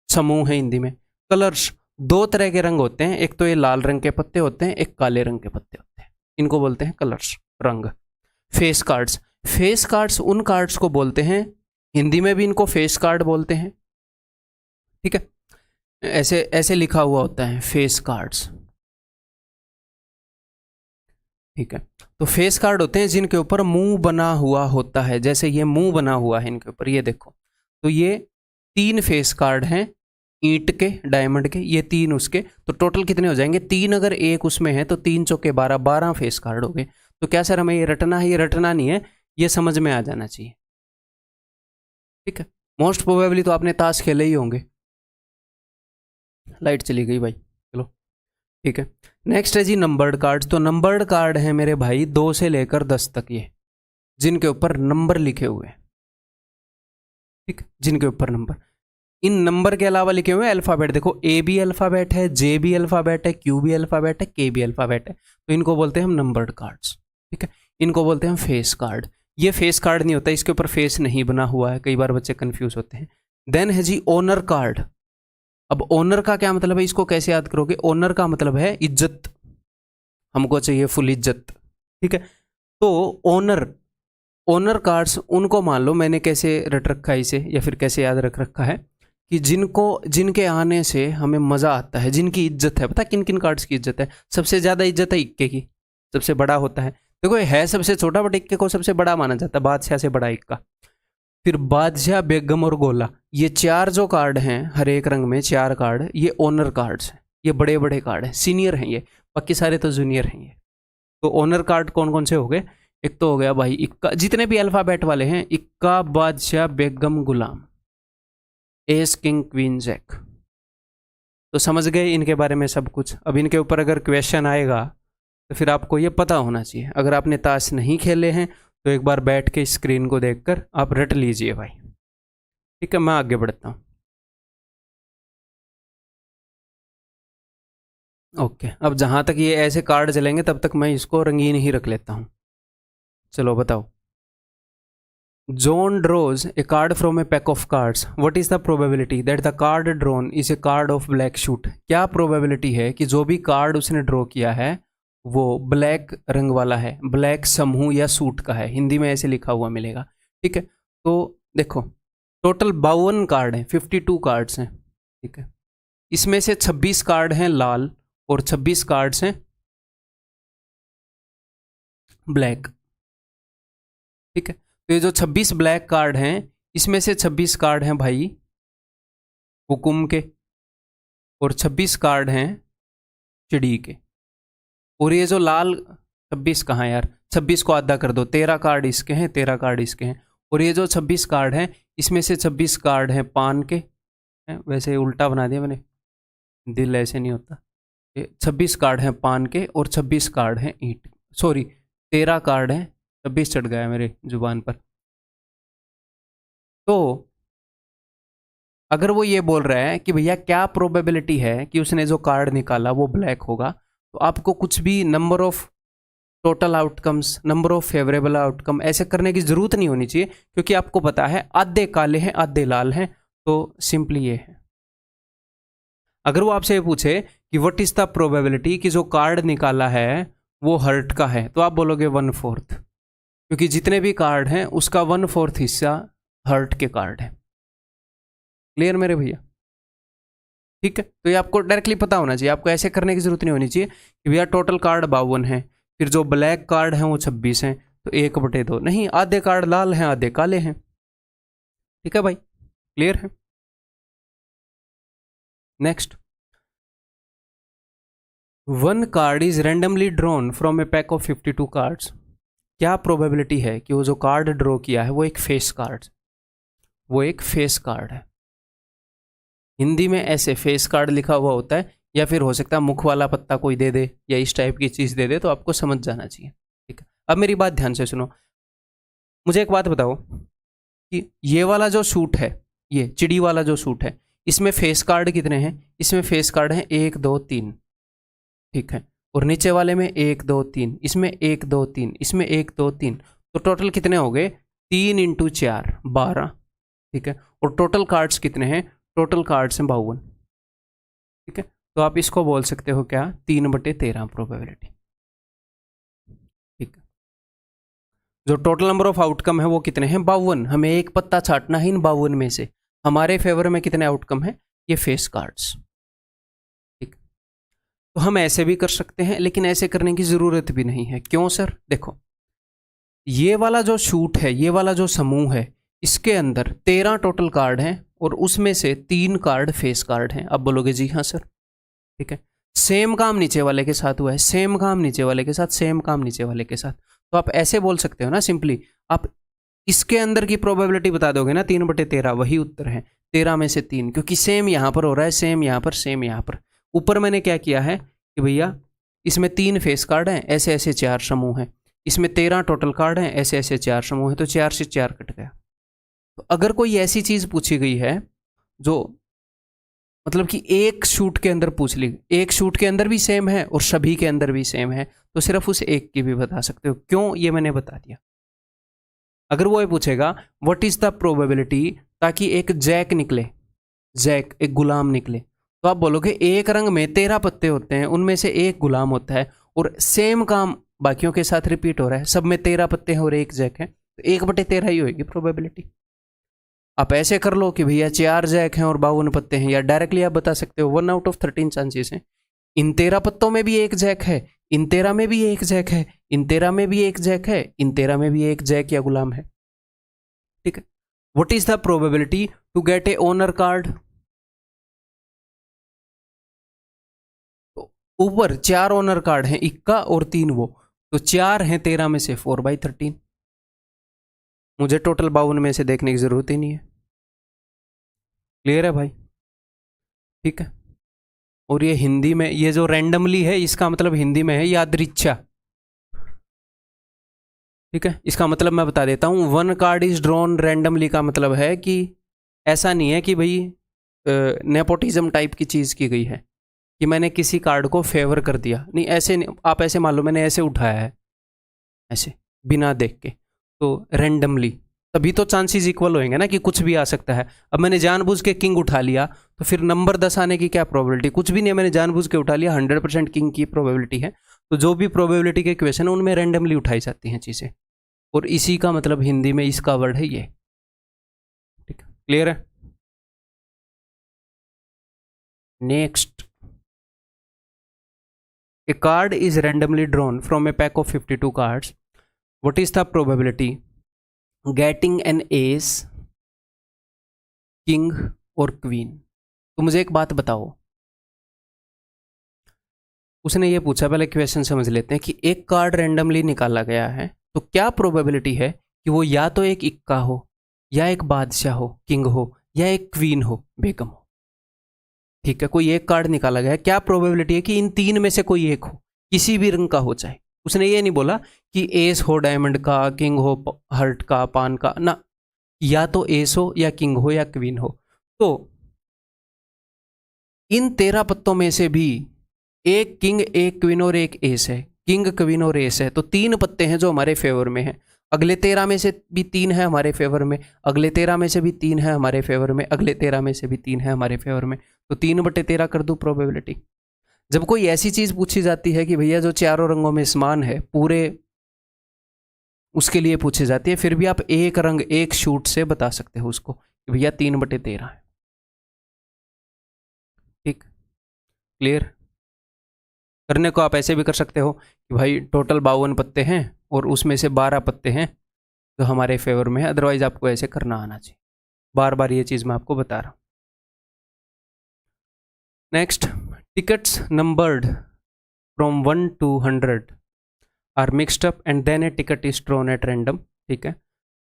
समूह है हिंदी में। कलर्स, 2 तरह के रंग होते हैं, एक तो ये लाल रंग के पत्ते होते हैं, एक काले रंग के पत्ते होते हैं, इनको बोलते हैं कलर्स, रंग। फेस कार्ड्स, फेस कार्ड्स उन कार्ड्स को बोलते हैं, हिंदी में भी इनको फेस कार्ड बोलते हैं, ठीक है। ऐसे ऐसे लिखा हुआ होता है फेस कार्ड्स, ठीक है। तो फेस कार्ड होते हैं जिनके ऊपर मुंह बना हुआ होता है, जैसे ये मुंह बना हुआ है इनके ऊपर, ये देखो। तो ये 3 फेस कार्ड हैं, ईंट के, डायमंड के, ये 3 उसके। तो टोटल कितने हो जाएंगे? 3 अगर एक उसमें है तो 3 चौके 12, 12 फेस कार्ड हो गए। तो क्या सर हमें ये रटना है? ये रटना नहीं है, ये समझ में आ जाना चाहिए, ठीक है। मोस्ट प्रोबेबली तो आपने ताश खेले ही होंगे। लाइट चली गई भाई, चलो ठीक है। नेक्स्ट है जी नंबर्ड कार्ड्स। तो नंबर्ड कार्ड है मेरे भाई 2 से लेकर 10 तक, ये जिनके ऊपर नंबर लिखे हुए हैं, ठीक, जिनके ऊपर नंबर। इन नंबर के अलावा लिखे हुए अल्फाबेट, देखो ए भी अल्फाबेट है, जे भी अल्फाबेट है, क्यू भी अल्फाबेट है, के भी अल्फाबेट है। तो इनको बोलते हैं हम नंबर्ड कार्ड्स, ठीक है। इनको बोलते हैं हम फेस कार्ड। ये फेस कार्ड नहीं होता, इसके ऊपर फेस नहीं बना हुआ है, कई बार बच्चे कंफ्यूज होते हैं। देन है जी ओनर कार्ड। अब ओनर का क्या मतलब है, इसको कैसे याद करोगे? ओनर का मतलब है इज्जत, हमको चाहिए फुल इज्जत, ठीक है। तो ओनर, ओनर कार्ड्स उनको मान लो, मैंने कैसे रट रखा है इसे, या फिर कैसे याद रख रखा है कि जिनको, जिनके आने से हमें मजा आता है, जिनकी इज्जत है। पता किन किन कार्ड्स की इज्जत है? सबसे ज्यादा इज्जत है इक्के की, सबसे बड़ा होता है। देखो ये है सबसे छोटा, बट इक्के को सबसे बड़ा माना जाता है, बादशाह से बड़ा इक्का। फिर बादशाह, बेगम और गोला, ये 4 जो कार्ड हैं, हर एक रंग में 4 कार्ड, ये ओनर कार्ड्स हैं, ये बड़े बड़े कार्ड हैं, सीनियर हैं ये, बाकी सारे तो जूनियर हैं ये। तो ओनर कार्ड कौन कौन से हो गए? एक तो हो गया भाई इक्का, जितने भी अल्फाबेट वाले हैं, इक्का, बादशाह, बेगम, गुलाम, एस, किंग, क्वीन, जैक। तो समझ गए इनके बारे में सब कुछ। अब इनके ऊपर अगर क्वेश्चन आएगा तो फिर आपको ये पता होना चाहिए। अगर आपने ताश नहीं खेले हैं तो एक बार बैठ के स्क्रीन को देखकर आप रट लीजिए भाई, ठीक है। मैं आगे बढ़ता हूँ। ओके, अब जहाँ तक ये ऐसे कार्ड चलेंगे तब तक मैं इसको रंगीन ही रख लेता हूँ। चलो बताओ। John draws a card from a pack of cards. What is the probability that the card drawn is a card of black suit? क्या प्रोबेबिलिटी है कि जो भी कार्ड उसने ड्रॉ किया है वो ब्लैक रंग वाला है, ब्लैक समूह या सूट का है। हिंदी में ऐसे लिखा हुआ मिलेगा, ठीक है। तो देखो टोटल 52 कार्ड हैं, 52 कार्ड्स हैं, ठीक है। इसमें से 26 कार्ड हैं लाल और 26 कार्ड्स हैं ब्लैक, ठीक है। तो ये जो 26 ब्लैक कार्ड हैं, इसमें से 26 कार्ड हैं भाई हुकुम के, और 26 कार्ड हैं चिड़ी के। और ये जो लाल 26 कहाँ यार, 26 को आधा कर दो, 13 कार्ड इसके हैं, 13 कार्ड इसके हैं। और ये जो 26 कार्ड हैं, इसमें से 26 कार्ड हैं पान के, हैं वैसे उल्टा बना दिया मैंने, दिल ऐसे नहीं होता। 26 कार्ड हैं पान के और 26 कार्ड हैं ईंट, सॉरी 13 कार्ड हैं, 26 चढ़ गया मेरे जुबान पर। तो अगर वो ये बोल रहा है कि भैया क्या प्रोबेबिलिटी है कि उसने जो कार्ड निकाला वो ब्लैक होगा, तो आपको कुछ भी number of total outcomes, number of favourable outcome ऐसे करने की जरूरत नहीं होनी चाहिए, क्योंकि आपको पता है आधे काले हैं आधे लाल हैं। तो सिंपली ये है। अगर वो आपसे ये पूछे कि व्हाट इज द प्रोबेबिलिटी कि जो कार्ड निकाला है वो हर्ट का है, तो आप बोलोगे 1/4, क्योंकि जितने भी कार्ड हैं उसका 1/4 हिस्सा हर्ट के कार्ड है। क्लियर मेरे भैया? ठीक है। तो ये आपको डायरेक्टली पता होना चाहिए, आपको ऐसे करने की जरूरत नहीं होनी चाहिए कि भैया टोटल कार्ड 52 है, फिर जो ब्लैक कार्ड हैं वो 26 हैं, तो 1/2 नहीं, आधे कार्ड लाल हैं आधे काले हैं, ठीक है भाई। क्लियर है? Next, one card is randomly drawn from A pack of 52 cards. क्या प्रोबेबिलिटी है कि वो जो कार्ड ड्रॉ किया है वो एक फेस कार्ड है। हिंदी में ऐसे फेस कार्ड लिखा हुआ होता है, या फिर हो सकता है मुख वाला पत्ता कोई दे दे या इस टाइप की चीज़ दे दे, तो आपको समझ जाना चाहिए। ठीक है, अब मेरी बात ध्यान से सुनो। मुझे एक बात बताओ कि ये वाला जो सूट है, ये चिड़ी वाला जो सूट है, इसमें फेस कार्ड कितने हैं? इसमें फेस कार्ड हैं 1 2 3। ठीक है, और नीचे वाले में 1 2 3, इसमें 1 2 3, इसमें 1 2 3, तो टोटल कितने हो गए? 3 × 4 12। ठीक है, और टोटल कार्ड्स कितने हैं? टोटल कार्ड्स हैं 52। ठीक है, तो आप इसको बोल सकते हो क्या? 3/13 प्रोबेबिलिटी। ठीक है, जो टोटल नंबर ऑफ आउटकम है वो कितने हैं? 52। हमें एक पत्ता छाटना है इन 52 में से। हमारे फेवर में कितने आउटकम है? ये फेस कार्ड्स। ठीक, तो हम ऐसे भी कर सकते हैं, लेकिन ऐसे करने की जरूरत भी नहीं है। क्यों सर? देखो, ये वाला जो शूट है, ये वाला जो समूह है, इसके अंदर 13 टोटल कार्ड हैं और उसमें से 3 कार्ड फेस कार्ड हैं। अब बोलोगे जी हाँ सर। ठीक है, सेम काम नीचे वाले के साथ हुआ है, सेम काम नीचे वाले के साथ, सेम काम नीचे वाले के साथ। तो आप ऐसे बोल सकते हो ना सिंपली, आप इसके अंदर की प्रोबेबिलिटी बता दोगे ना, 3/13 वही उत्तर है। 13 में से 3, क्योंकि सेम यहाँ पर हो रहा है, सेम यहाँ पर, सेम यहाँ पर। ऊपर मैंने क्या किया है कि भैया इसमें 3 फेस कार्ड हैं, ऐसे ऐसे 4 समूह हैं। इसमें 13 टोटल कार्ड हैं, ऐसे ऐसे 4 समूह हैं, तो 4 से 4 कट गया। तो अगर कोई ऐसी चीज़ पूछी गई है जो मतलब कि एक शूट के अंदर पूछ ली, एक शूट के अंदर भी सेम है और सभी के अंदर भी सेम है, तो सिर्फ उस एक की भी बता सकते हो। क्यों? ये मैंने बता दिया। अगर वो ये पूछेगा व्हाट इज द प्रोबेबिलिटी, ताकि एक जैक निकले, जैक एक गुलाम निकले, तो आप बोलोगे एक रंग में 13 पत्ते होते हैं, उनमें से एक गुलाम होता है और सेम काम बाकियों के साथ रिपीट हो रहा है, सब में 13 पत्ते हैं और एक जैक है, तो 1/13 ही होगी प्रोबेबिलिटी। आप ऐसे कर लो कि भैया 4 जैक हैं और 52 पत्ते हैं, या डायरेक्टली आप बता सकते हो 1 आउट ऑफ 13 चांसेस हैं। इन 13 पत्तों में भी एक जैक है, इन 13 में भी एक जैक है, इन 13 में भी एक जैक है, इन 13 में भी एक जैक या गुलाम है। ठीक है, what is the probability to get a honour card? ऊपर 4 ओनर कार्ड हैं, इक्का और 3 वो, तो 4 हैं 13 में से, 4/13। मुझे टोटल 52 में से देखने की जरूरत ही नहीं है। क्लियर है भाई? ठीक है, और ये हिंदी में, ये जो रैंडमली है इसका मतलब हिंदी में है यादृच्छा। ठीक है, इसका मतलब मैं बता देता हूँ, 1 कार्ड इज ड्रॉन रैंडमली का मतलब है कि ऐसा नहीं है कि भाई नेपोटिज्म टाइप की चीज़ की गई है कि मैंने किसी कार्ड को फेवर कर दिया, नहीं ऐसे नहीं। आप ऐसे मान लो मैंने ऐसे उठाया है, ऐसे बिना देख के, तो रैंडमली, तभी तो चांसेस इक्वल होंगे ना कि कुछ भी आ सकता है। अब मैंने जानबूझ के किंग उठा लिया, तो फिर नंबर 10 आने की क्या प्रोबेबिलिटी? कुछ भी नहीं है, मैंने जानबूझ के उठा लिया, 100% किंग की प्रोबेबिलिटी है। तो जो भी प्रोबेबिलिटी के क्वेश्चन है उनमें रैंडमली उठाई जाती हैं चीज़ें, और इसी का मतलब हिंदी में इसका वर्ड है ये। ठीक है, क्लियर है? Next, a card is randomly drawn from a pack of 52 cards. What is the probability getting an ace, king और queen? तो मुझे एक बात बताओ, उसने ये पूछा, पहले क्वेश्चन समझ लेते हैं कि एक कार्ड रैंडमली निकाला गया है, तो क्या प्रोबेबिलिटी है कि वो या तो एक इक्का हो, या एक बादशाह हो, किंग हो, या एक क्वीन हो, बेगम हो। ठीक है, कोई एक कार्ड निकाला गया है, क्या प्रोबेबिलिटी है कि इन 3 में से कोई एक हो, किसी भी रंग का हो चाहे। उसने ये नहीं बोला कि एस हो डायमंड का, किंग हो हर्ट का, पान का, ना, या तो एस हो या किंग हो या क्वीन हो। तो इन 13 पत्तों में से भी एक किंग, एक क्वीन और एक एस है, किंग क्वीन और एस है, तो 3 पत्ते हैं जो हमारे फेवर में हैं। अगले 13 में से भी 3 है हमारे फेवर में, अगले 13 में से भी 3 है हमारे फेवर में, अगले 13 में से भी 3 है हमारे फेवर में, तो 3/13 कर दूं प्रोबेबिलिटी। जब कोई ऐसी चीज पूछी जाती है कि भैया जो चारों रंगों में समान है पूरे, उसके लिए पूछी जाती है, फिर भी आप एक रंग एक शूट से बता सकते हो उसको कि भैया 3/13 है। ठीक, क्लियर? करने को आप ऐसे भी कर सकते हो कि भाई टोटल 52 पत्ते हैं और उसमें से 12 पत्ते हैं तो हमारे फेवर में है, अदरवाइज आपको ऐसे करना आना चाहिए। बार बार ये चीज़ मैं आपको बता रहा हूँ। Next, tickets numbered from 1 to 100 are mixed up and then a ticket is drawn at random, ठीक है,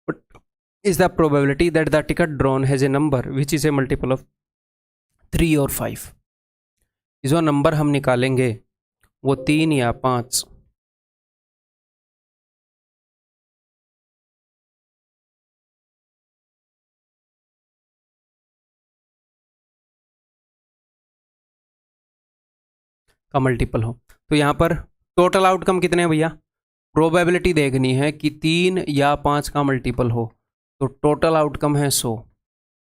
but is the probability that the ticket drawn has a number which is a multiple of 3 और 5। जो number हम निकालेंगे वो 3 या 5, का multiple हो। तो यहाँ पर टोटल आउटकम कितने हैं भैया, प्रोबेबिलिटी देखनी है कि 3 या 5 का मल्टीपल हो, तो टोटल आउटकम है 100।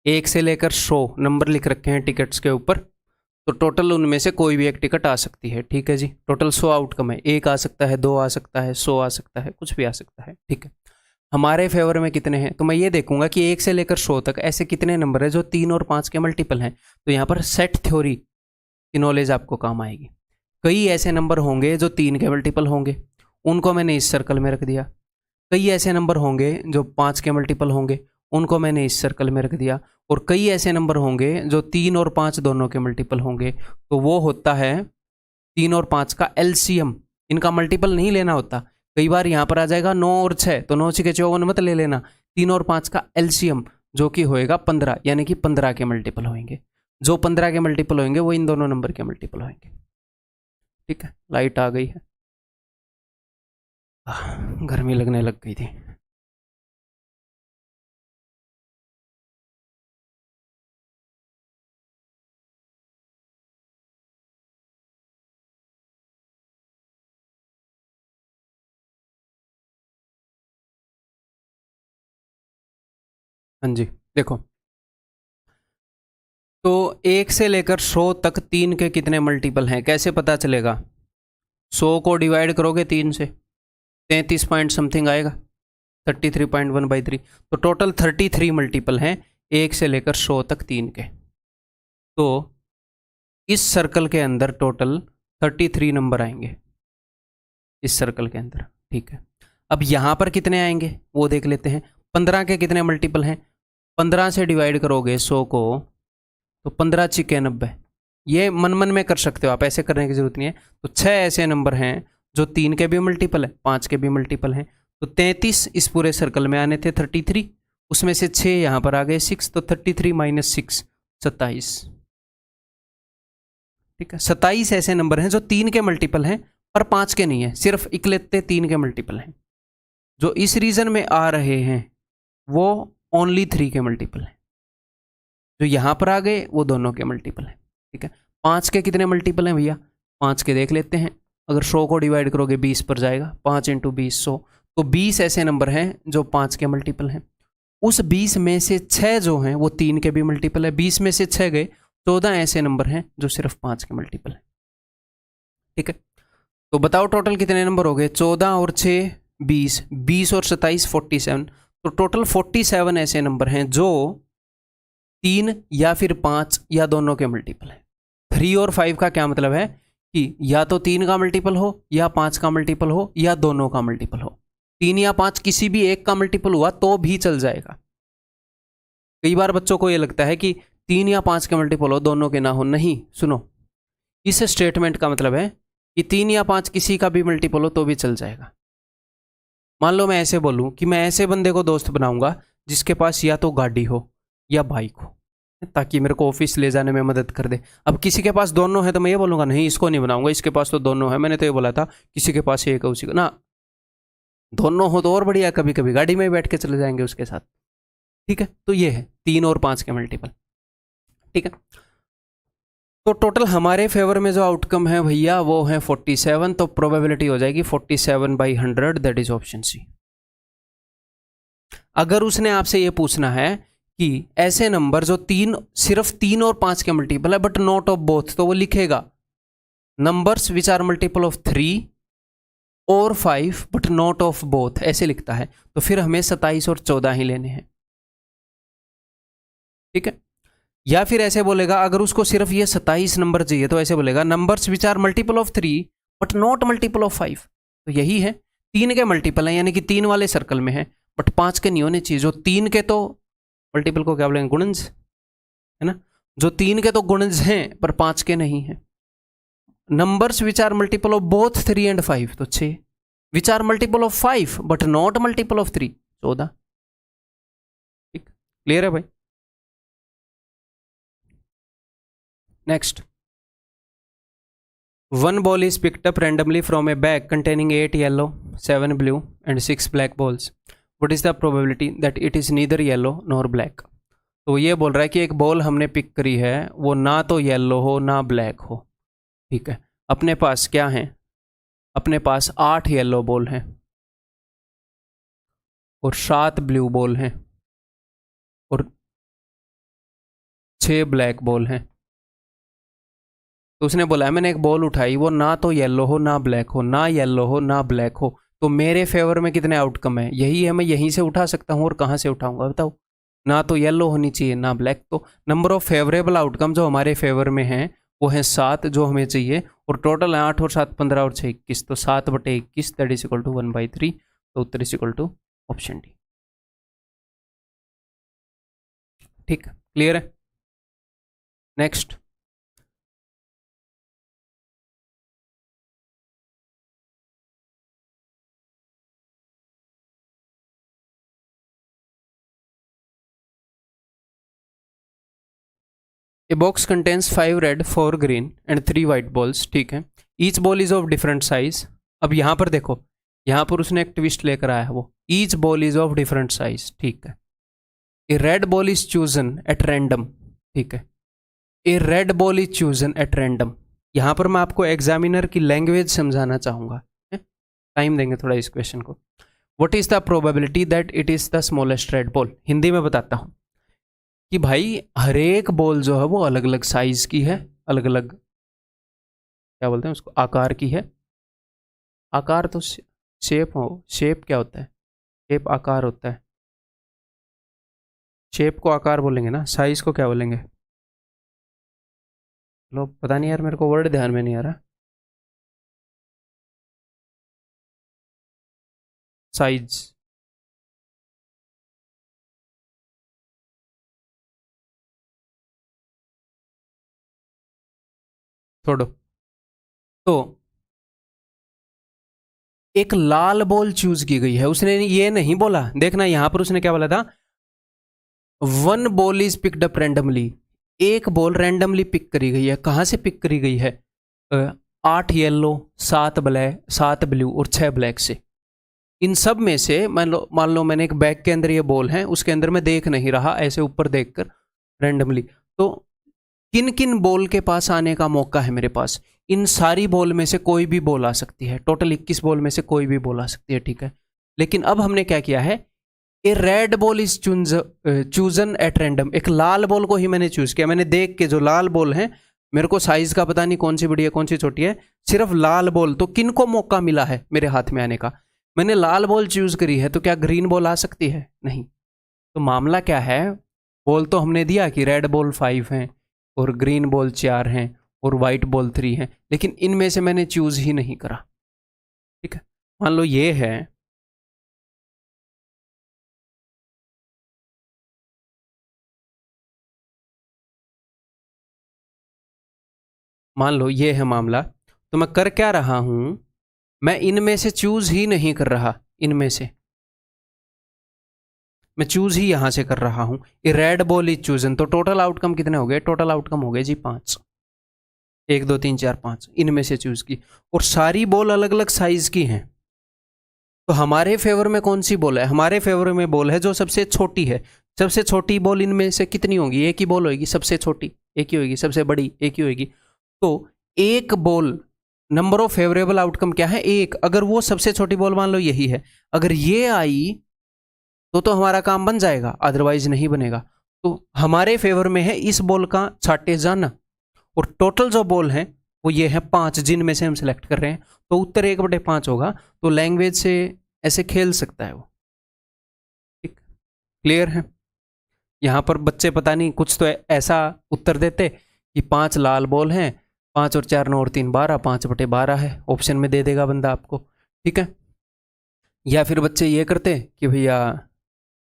1 से लेकर 100 नंबर लिख रखे हैं टिकट्स के ऊपर, तो टोटल उनमें से कोई भी एक टिकट आ सकती है, ठीक है जी। टोटल 100 आउटकम है, 1 आ सकता है, 2 आ सकता है, 100 आ सकता है, कुछ भी आ सकता है, ठीक है। हमारे फेवर में कितने हैं, तो मैं ये देखूंगा कि 1 से लेकर 100 तक ऐसे कितने नंबर है जो 3 और 5 के मल्टीपल हैं। तो यहाँ पर सेट थ्योरी की नॉलेज आपको काम आएगी। कई ऐसे नंबर होंगे जो 3 के मल्टीपल होंगे, उनको मैंने इस सर्कल में रख दिया। कई ऐसे नंबर होंगे जो 5 के मल्टीपल होंगे, उनको मैंने इस सर्कल में रख दिया। और कई ऐसे नंबर होंगे जो 3 और 5 दोनों के मल्टीपल होंगे, तो वो होता है 3 और 5 का एलसीएम। इनका मल्टीपल नहीं लेना होता। कई बार यहाँ पर आ जाएगा 9 और 6, तो 9 6 54 मत ले लेना। 3 और 5 का एलसीएम जो कि होएगा 15, यानी कि 15 के मल्टीपल होंगे। जो 15 के मल्टीपल होंगे वो इन दोनों नंबर के मल्टीपल होंगे, ठीक है। लाइट आ गई है, गर्मी लगने लग गई थी। हाँ जी, देखो, तो 1 से लेकर 100 तक 3 के कितने मल्टीपल हैं कैसे पता चलेगा। 100 को डिवाइड करोगे 3 से, 33 पॉइंट समथिंग आएगा, 33.1/3। तो टोटल 33 मल्टीपल हैं 1 से लेकर 100 तक 3 के। तो इस सर्कल के अंदर टोटल 33 नंबर आएंगे, इस सर्कल के अंदर, ठीक है। अब यहाँ पर कितने आएंगे वो देख लेते हैं। 15 के कितने मल्टीपल हैं, 15 से डिवाइड करोगे 100 को, तो 15 छिके 90। ये मन मन में कर सकते हो आप, ऐसे करने की जरूरत नहीं है। तो 6 ऐसे नंबर हैं जो 3 के भी मल्टीपल है, 5 के भी मल्टीपल हैं। तो 33 इस पूरे सर्कल में आने थे 33, उसमें से 6 यहाँ पर आ गए 6, तो 33 - 6 27, ठीक है। 27 ऐसे नंबर हैं जो 3 के मल्टीपल हैं पर 5 के नहीं है, सिर्फ इकलौते 3 के मल्टीपल हैं। जो इस रीजन में आ रहे हैं वो ओनली 3 के मल्टीपल हैं। जो यहाँ पर आ गए वो दोनों के मल्टीपल हैं, ठीक है। 5 के कितने मल्टीपल हैं भैया, 5 के देख लेते हैं। अगर 100 को डिवाइड करोगे 20 पर जाएगा, 5 × 20 100। तो 20 ऐसे नंबर हैं जो 5 के मल्टीपल हैं। उस 20 में से 6 जो हैं वो 3 के भी मल्टीपल है। 20 में से 6 गए, 14 ऐसे नंबर हैं जो सिर्फ 5 के मल्टीपल हैं, ठीक है। तो बताओ टोटल कितने नंबर हो गए, 14 और 6 20, 20 और 27 47। तो टोटल 47 ऐसे नंबर हैं जो 3 या फिर 5 या दोनों के मल्टीपल है। 3 और 5 का क्या मतलब है कि या तो 3 का मल्टीपल हो, या 5 का मल्टीपल हो, या दोनों का मल्टीपल हो। 3 या 5 किसी भी एक का मल्टीपल हुआ तो भी चल जाएगा। कई बार बच्चों को ये लगता है कि 3 या 5 के मल्टीपल हो, दोनों के ना हो। नहीं, सुनो, इस स्टेटमेंट का मतलब है कि 3 या 5 किसी का भी मल्टीपल हो तो भी चल जाएगा। मान लो मैं ऐसे बोलूं कि मैं ऐसे बंदे को दोस्त बनाऊंगा जिसके पास या तो गाड़ी हो या बाइक हो, ताकि मेरे को ऑफिस ले जाने में मदद कर दे। अब किसी के पास दोनों है तो मैं ये बोलूंगा नहीं, इसको नहीं बनाऊंगा, इसके पास तो दोनों है। मैंने तो ये बोला था किसी के पास एक है उसी को ना, दोनों हो तो और बढ़िया, कभी कभी गाड़ी में बैठ के चले जाएंगे उसके साथ, ठीक है। तो ये है 3 और 5 के मल्टीपल, ठीक है। तो टोटल हमारे फेवर में जो आउटकम है भैया वो है 47। तो प्रोबेबिलिटी हो जाएगी 47/100, दैट इज ऑप्शन सी। अगर उसने आपसे ये पूछना है कि ऐसे नंबर जो सिर्फ 3 और 5 के मल्टीपल है बट नॉट ऑफ बोथ, तो वो लिखेगा numbers which are multiple of 3 और 5 बट नॉट ऑफ बोथ, ऐसे लिखता है। तो फिर हमें 27 और 14 ही लेने हैं, ठीक है। या फिर ऐसे बोलेगा, अगर उसको सिर्फ ये 27 नंबर चाहिए तो ऐसे बोलेगा numbers which are multiple of 3 but not multiple of 5। तो यही है, 3 के मल्टीपल हैं, यानी कि 3 वाले सर्कल में है बट 5 के नहीं होने चाहिए। जो 3 के तो मल्टीपल को क्या बोलेंगे, गुणज, है ना। जो 3 के तो गुणज हैं पर 5 के नहीं हैं। Numbers which are multiple of both 3 and 5 तो 6, which are multiple of 5 but not multiple of 3 14। ठीक, क्लियर है भाई। Next, one ball is picked up randomly from a bag containing 8 yellow, 7 blue and 6 black balls. What is the probability that it is neither yellow nor black? तो ये बोल रहा है कि एक बॉल हमने पिक करी है, वो ना तो येलो हो ना ब्लैक हो। ठीक है, अपने पास क्या है, अपने पास 8 येलो बॉल हैं और 7 ब्लू बॉल हैं और 6 ब्लैक बॉल हैं। तो उसने बोला है मैंने एक बॉल उठाई, वो ना तो येलो हो ना ब्लैक हो, ना येलो हो ना ब्लैक हो, तो मेरे फेवर में कितने आउटकम है, यही है, मैं यहीं से उठा सकता हूँ और कहाँ से उठाऊंगा बताओ। ना तो येलो होनी चाहिए ना ब्लैक, तो नंबर ऑफ फेवरेबल आउटकम जो हमारे फेवर में हैं वो है 7 जो हमें चाहिए, और टोटल है 8 और 7 15 और 6 21, तो 7/21 दैट इज इक्वल टू 1/3, तो उत्तर is equal to option D. ठीक, क्लियर है। Next, a box contains 5 red 4 green and 3 white balls. ठीक है, each ball is of different size. अब यहाँ पर देखो, यहाँ पर उसने एक ट्विस्ट लेकर आया है, वो each ball is of different size. ठीक है, a red ball is chosen at random. ठीक है, a red ball is chosen at random. यहाँ पर मैं आपको एग्जामिनर की लैंग्वेज समझाना चाहूँगा, टाइम देंगे थोड़ा इस क्वेश्चन को। What is the probability that it is the smallest red ball. Hindi में बताता हूँ कि भाई हर एक बॉल जो है वो अलग अलग साइज की है, अलग अलग क्या बोलते हैं उसको, आकार की है। आकार तो शेप हो, शेप क्या होता है, शेप आकार होता है, शेप को आकार बोलेंगे ना, साइज को क्या बोलेंगे, लो पता नहीं यार, मेरे को वर्ड ध्यान में नहीं आ रहा। साइज, छोड़ो। तो एक लाल बॉल चूज की गई है, उसने ये नहीं बोला, देखना यहां पर उसने क्या बोला था, 1 ball is picked up randomly. एक बॉल रैंडमली पिक करी गई है, कहां से पिक करी गई है, 8 येलो 7 ब्लैक 7 ब्लू और 6 ब्लैक से। इन सब में से मान लो मैंने एक बैग के अंदर ये बॉल है, उसके अंदर मैं देख नहीं रहा, ऐसे ऊपर देखकर रैंडमली, तो किन किन बॉल के पास आने का मौका है मेरे पास, इन सारी बॉल में से कोई भी बॉल आ सकती है, टोटल 21 बॉल में से कोई भी बॉल आ सकती है। ठीक है, लेकिन अब हमने क्या किया है, a red ball is chosen at random. एक लाल बॉल को ही मैंने चूज किया, मैंने देख के जो लाल बॉल है, मेरे को साइज का पता नहीं कौन सी बड़ी है कौन सी छोटी है, सिर्फ लाल बॉल, तो किन को मौका मिला है मेरे हाथ में आने का, मैंने लाल बॉल चूज करी है, तो क्या ग्रीन बॉल आ सकती है, नहीं। तो मामला क्या है, बॉल तो हमने दिया कि रेड बॉल 5 हैं और ग्रीन बॉल 4 हैं और वाइट बॉल 3 हैं, लेकिन इनमें से मैंने चूज ही नहीं करा। ठीक है, मान लो ये है, मान लो ये है मामला, तो मैं कर क्या रहा हूं, मैं इनमें से चूज ही नहीं कर रहा, इनमें से मैं चूज ही यहां से कर रहा हूं, ये रेड बॉल इज चूजन, तो टोटल आउटकम कितने हो गए, टोटल आउटकम हो गए जी 5, 1 2 3 4 5, इनमें से चूज की, और सारी बॉल अलग अलग साइज की हैं। तो हमारे फेवर में कौन सी बॉल है, हमारे फेवर में बॉल है जो सबसे छोटी है। सबसे छोटी बॉल इनमें से कितनी होगी, एक ही बॉल होगी, सबसे छोटी एक ही होगी, सबसे बड़ी एक ही होगी। तो एक ball, number of favourable outcome क्या है, एक, अगर वो सबसे छोटी बॉल मान लो यही है, अगर ये आई तो हमारा काम बन जाएगा, अदरवाइज नहीं बनेगा। तो हमारे फेवर में है इस बॉल का छाटे जाना, और टोटल जो बॉल है वो ये है 5 जिनमें से हम सिलेक्ट कर रहे हैं, तो उत्तर 1/5 होगा। तो लैंग्वेज से ऐसे खेल सकता है वो। ठीक, क्लियर है। यहाँ पर बच्चे पता नहीं कुछ तो ऐसा उत्तर देते कि 5 लाल बॉल हैं, 5 और 4 9 और 3 12, 5/12 है, ऑप्शन में दे देगा बंदा आपको। ठीक है, या फिर बच्चे ये करते कि भैया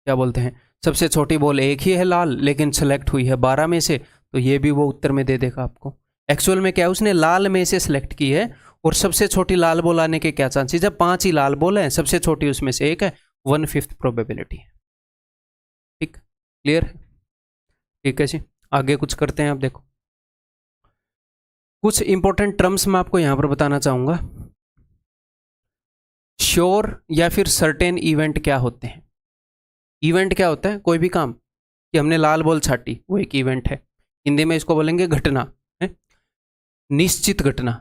क्या बोलते हैं, सबसे छोटी बॉल एक ही है लाल, लेकिन सेलेक्ट हुई है 12 में से, तो ये भी वो उत्तर में दे देगा आपको। एक्चुअल में क्या है, उसने लाल में से सिलेक्ट की है और सबसे छोटी लाल बॉल आने के क्या चांसेस, जब 5 ही लाल बॉल है, सबसे छोटी उसमें से एक है, 1/5 प्रोबेबिलिटी है। ठीक, क्लियर है? ठीक है जी, आगे कुछ करते हैं। आप देखो, कुछ इंपॉर्टेंट टर्म्स मैं आपको यहां पर बताना चाहूंगा। श्योर या फिर सर्टेन इवेंट क्या होते हैं? इवेंट क्या होता है? कोई भी काम, कि हमने लाल बॉल छाटी, वो एक इवेंट है। हिंदी में इसको बोलेंगे घटना है, निश्चित घटना।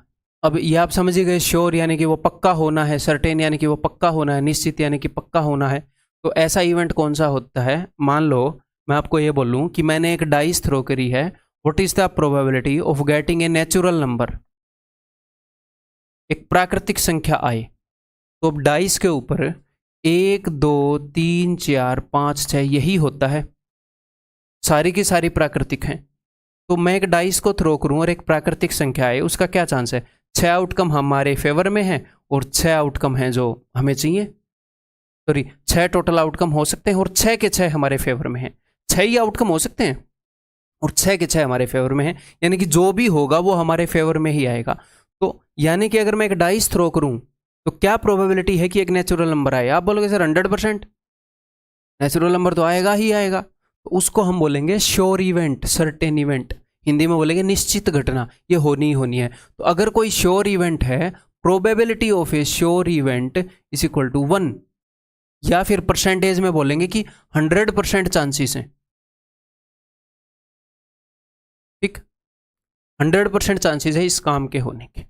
अब ये आप समझ गए, श्योर यानी कि वो पक्का होना है, सर्टेन यानी कि वो पक्का होना है, निश्चित यानी कि पक्का होना है। तो ऐसा इवेंट कौन सा होता है? मान लो मैं आपको ये बोलूं कि मैंने एक डाइस थ्रो करी है, what is the probability of getting a natural number, एक प्राकृतिक संख्या आए। तो अब डाइस के ऊपर 1 2 3 4 5 6 यही होता है, सारी की सारी प्राकृतिक हैं। तो मैं एक डाइस को थ्रो करूं और एक प्राकृतिक संख्या आए, उसका क्या चांस है? 6 आउटकम हमारे फेवर में है और 6 आउटकम हैं जो हमें चाहिए। सॉरी, 6 टोटल आउटकम हो सकते हैं और 6 के 6 हमारे फेवर में हैं। 6 ही आउटकम हो सकते हैं और 6 के 6 हमारे फेवर में हैं, यानी कि जो भी होगा वो हमारे फेवर में ही आएगा। तो यानी कि अगर मैं एक डाइस थ्रो करूं तो क्या प्रोबेबिलिटी है कि एक नेचुरल नंबर आए? आप बोलोगे सर 100%, नेचुरल नंबर तो आएगा ही आएगा। तो उसको हम बोलेंगे sure event, certain event, Hindi में बोलेंगे निश्चित घटना, ये होनी ही होनी है। तो अगर कोई श्योर इवेंट है, probability of a sure event is equal to 1, या फिर परसेंटेज में बोलेंगे कि 100% चांसेस हैं। ठीक, 100% चांसेस है इस काम के होने के।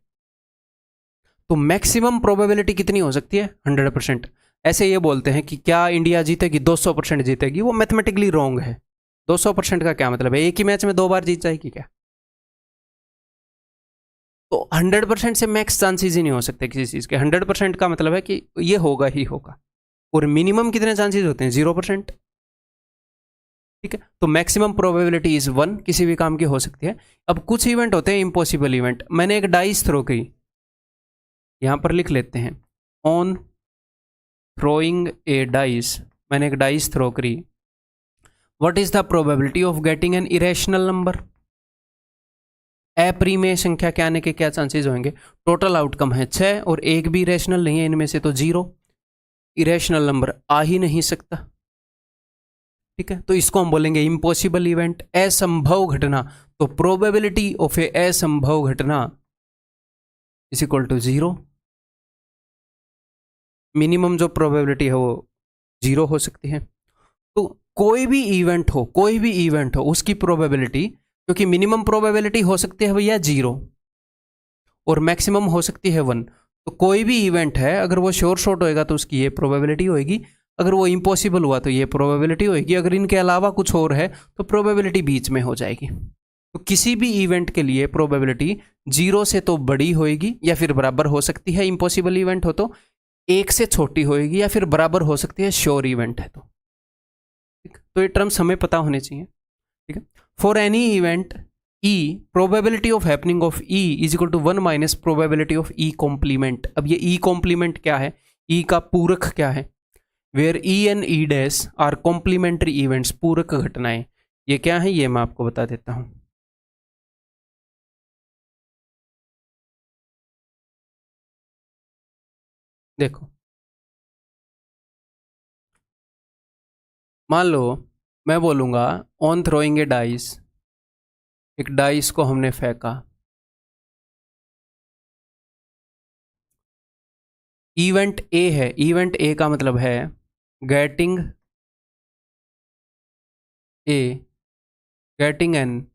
तो मैक्सिमम प्रोबेबिलिटी कितनी हो सकती है? 100%। ऐसे ये बोलते हैं कि क्या इंडिया जीतेगी? 200% जीतेगी, वो मैथमेटिकली रॉन्ग है। 200% का क्या मतलब है? एक ही मैच में 2 बार जीत जाएगी क्या? तो 100% से मैक्स चांसेस ही नहीं हो सकते किसी चीज के। 100% का मतलब है कि ये होगा ही होगा। और मिनिमम कितने चांसेस होते हैं? 0%। ठीक है, तो मैक्सिमम प्रोबेबिलिटी इज 1, किसी भी काम की हो सकती है। अब कुछ इवेंट होते हैं इम्पॉसिबल इवेंट। मैंने एक डाइस थ्रो की, यहां पर लिख लेते हैं, ऑन थ्रोइंग ए डाइस, मैंने एक डाइस थ्रो करी, what is the probability of getting an irrational number? अपरिमेय संख्या के आने के क्या चांसेस होंगे? टोटल आउटकम है 6 और एक भी इरेशनल नहीं है इनमें से, तो 0, इरेशनल नंबर आ ही नहीं सकता। ठीक है, तो इसको हम बोलेंगे इम्पॉसिबल इवेंट, असंभव घटना। तो प्रोबेबिलिटी ऑफ ए असंभव घटना इज इक्वल टू 0। मिनिमम जो प्रोबेबिलिटी है वो 0 हो सकती है। तो कोई भी इवेंट हो, कोई भी इवेंट हो, उसकी प्रोबेबिलिटी, क्योंकि मिनिमम प्रोबेबिलिटी हो सकती है भैया 0 और मैक्सिमम हो सकती है 1। तो कोई भी इवेंट है, अगर वो श्योर शॉट होएगा तो उसकी ये प्रोबेबिलिटी होएगी, अगर वो इम्पॉसिबल हुआ तो ये प्रोबेबिलिटी होएगी, अगर इनके अलावा कुछ और है तो प्रोबेबिलिटी बीच में हो जाएगी। तो किसी भी इवेंट के लिए प्रोबेबिलिटी 0 से तो बड़ी होएगी या फिर बराबर हो सकती है, इम्पॉसिबल इवेंट हो तो 1 से छोटी होएगी या फिर बराबर हो सकती है श्योर इवेंट है तो। ठीक, तो ये टर्म्स हमें पता होने चाहिए। ठीक है, for any event E, probability of happening of E is equal to 1 minus probability of E complement. अब ये E कॉम्प्लीमेंट क्या है? E का पूरक क्या है? Where E and E dash are complementary events, पूरक घटनाएं। ये क्या है ये मैं आपको बता देता हूं। देखो, मान लो मैं बोलूंगा ऑन थ्रोइंग ए डाइस, एक डाइस को हमने फेंका, इवेंट ए है, इवेंट ए का मतलब है getting A, getting an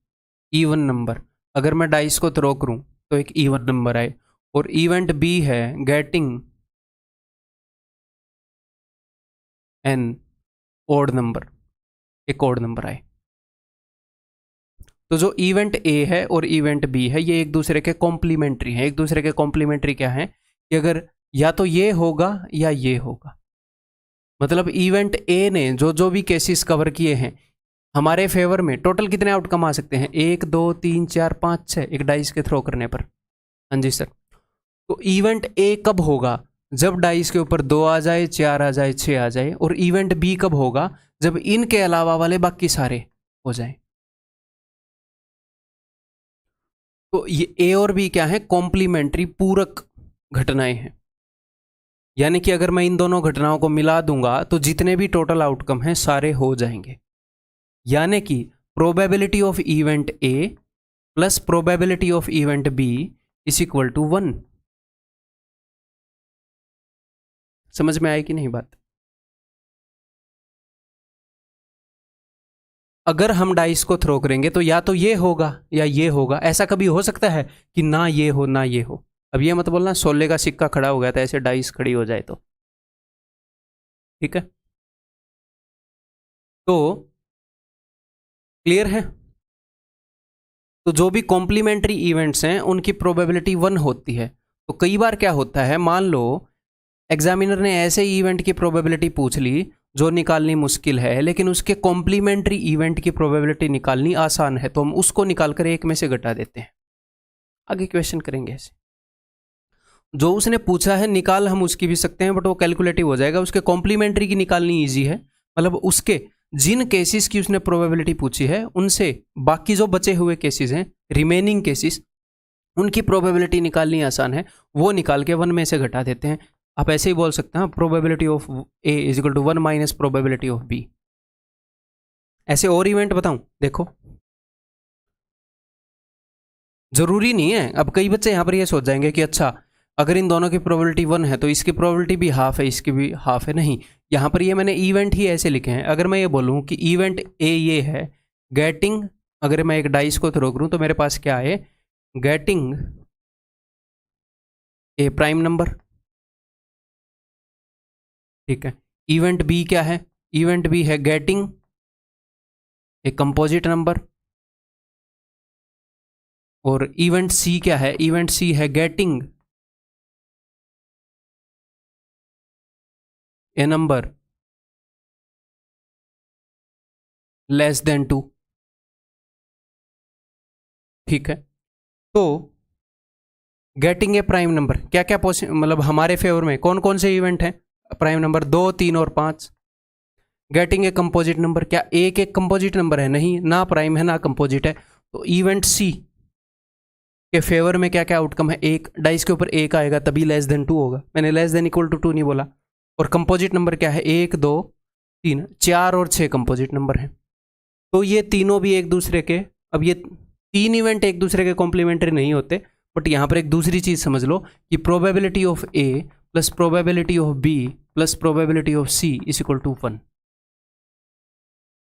even number. अगर मैं डाइस को थ्रो करूं तो एक इवन नंबर आए, और इवेंट बी है गेटिंग एन ओड नंबर, एक ओड नंबर आए। तो जो इवेंट ए है और इवेंट बी है ये एक दूसरे के कॉम्प्लीमेंट्री हैं। एक दूसरे के कॉम्प्लीमेंट्री क्या है कि अगर या तो ये होगा या ये होगा, मतलब इवेंट ए ने जो जो भी केसेस कवर किए हैं हमारे फेवर में, टोटल कितने आउटकम आ सकते हैं? 1 2 3 4 5 6, एक डाइस के थ्रो करने पर। हाँ जी सर। तो इवेंट ए कब होगा? जब डाइस के ऊपर 2 आ जाए, 4 आ जाए, 6 आ जाए। और इवेंट बी कब होगा? जब इनके अलावा वाले बाकी सारे हो जाए। तो ये ए और बी क्या है, कॉम्प्लीमेंट्री पूरक घटनाएं हैं। यानी कि अगर मैं इन दोनों घटनाओं को मिला दूंगा तो जितने भी टोटल आउटकम हैं सारे हो जाएंगे। यानी कि probability of event A plus probability of event B is equal to 1। समझ में आई कि नहीं बात? अगर हम डाइस को थ्रो करेंगे तो या तो ये होगा या ये होगा। ऐसा कभी हो सकता है कि ना ये हो ना ये हो? अब ये मत बोलना 16 का सिक्का खड़ा हो गया था, ऐसे डाइस खड़ी हो जाए तो। ठीक है, तो क्लियर है? तो जो भी कॉम्प्लीमेंट्री इवेंट्स हैं उनकी प्रोबेबिलिटी 1 होती है। तो कई बार क्या होता है, मान लो एग्जामिनर ने ऐसे इवेंट की प्रोबेबिलिटी पूछ ली जो निकालनी मुश्किल है, लेकिन उसके कॉम्प्लीमेंट्री इवेंट की प्रोबेबिलिटी निकालनी आसान है, तो हम उसको निकालकर एक में से घटा देते हैं। आगे क्वेश्चन करेंगे ऐसे। जो उसने पूछा है निकाल हम उसकी भी सकते हैं, बट वो कैलकुलेटिव हो जाएगा। उसके कॉम्प्लीमेंट्री की निकालनी ईजी है, मतलब उसके जिन केसेस की उसने प्रोबेबिलिटी पूछी है उनसे बाकी जो बचे हुए केसेस हैं, रिमेनिंग केसेस, उनकी प्रोबेबिलिटी निकालनी आसान है। वो निकाल के 1 में से घटा देते हैं। आप ऐसे ही बोल सकते हैं probability of A is equal to 1 minus probability of B. ऐसे और इवेंट बताऊं, देखो जरूरी नहीं है। अब कई बच्चे यहां पर ये सोच जाएंगे कि अच्छा अगर इन दोनों की प्रोबेबिलिटी 1 है तो इसकी प्रोबेबिलिटी भी हाफ है, इसकी भी हाफ है। नहीं, यहां पर ये मैंने इवेंट ही ऐसे लिखे हैं। अगर मैं ये बोलूं कि इवेंट ए ये है, गेटिंग, अगर मैं एक डाइस को थ्रो करूं तो मेरे पास क्या है, गेटिंग ए प्राइम नंबर। ठीक है, इवेंट बी क्या है, इवेंट बी है गेटिंग ए कंपोजिट नंबर। और इवेंट सी क्या है, इवेंट सी है getting a number less than 2। ठीक है, तो गेटिंग ए प्राइम नंबर क्या क्या मतलब हमारे फेवर में कौन कौन से इवेंट हैं, प्राइम नंबर 2, 3 और 5। गेटिंग ए कंपोजिट नंबर, क्या एक एक कंपोजिट नंबर है? नहीं, ना प्राइम है ना कंपोजिट है। तो इवेंट सी के फेवर में क्या क्या आउटकम है, एक डाइस के ऊपर एक आएगा तभी लेस देन 2 होगा। मैंने लेस देन इक्वल टू 2 नहीं बोला। और कंपोजिट नंबर क्या है, 1, 2, 3, 4 और 6 कंपोजिट नंबर हैं। तो ये तीनों भी एक दूसरे के, अब ये 3 इवेंट एक दूसरे के कॉम्प्लीमेंट्री नहीं होते, बट यहां पर एक दूसरी चीज समझ लो कि probability of A plus probability of B plus probability of C is equal to 1।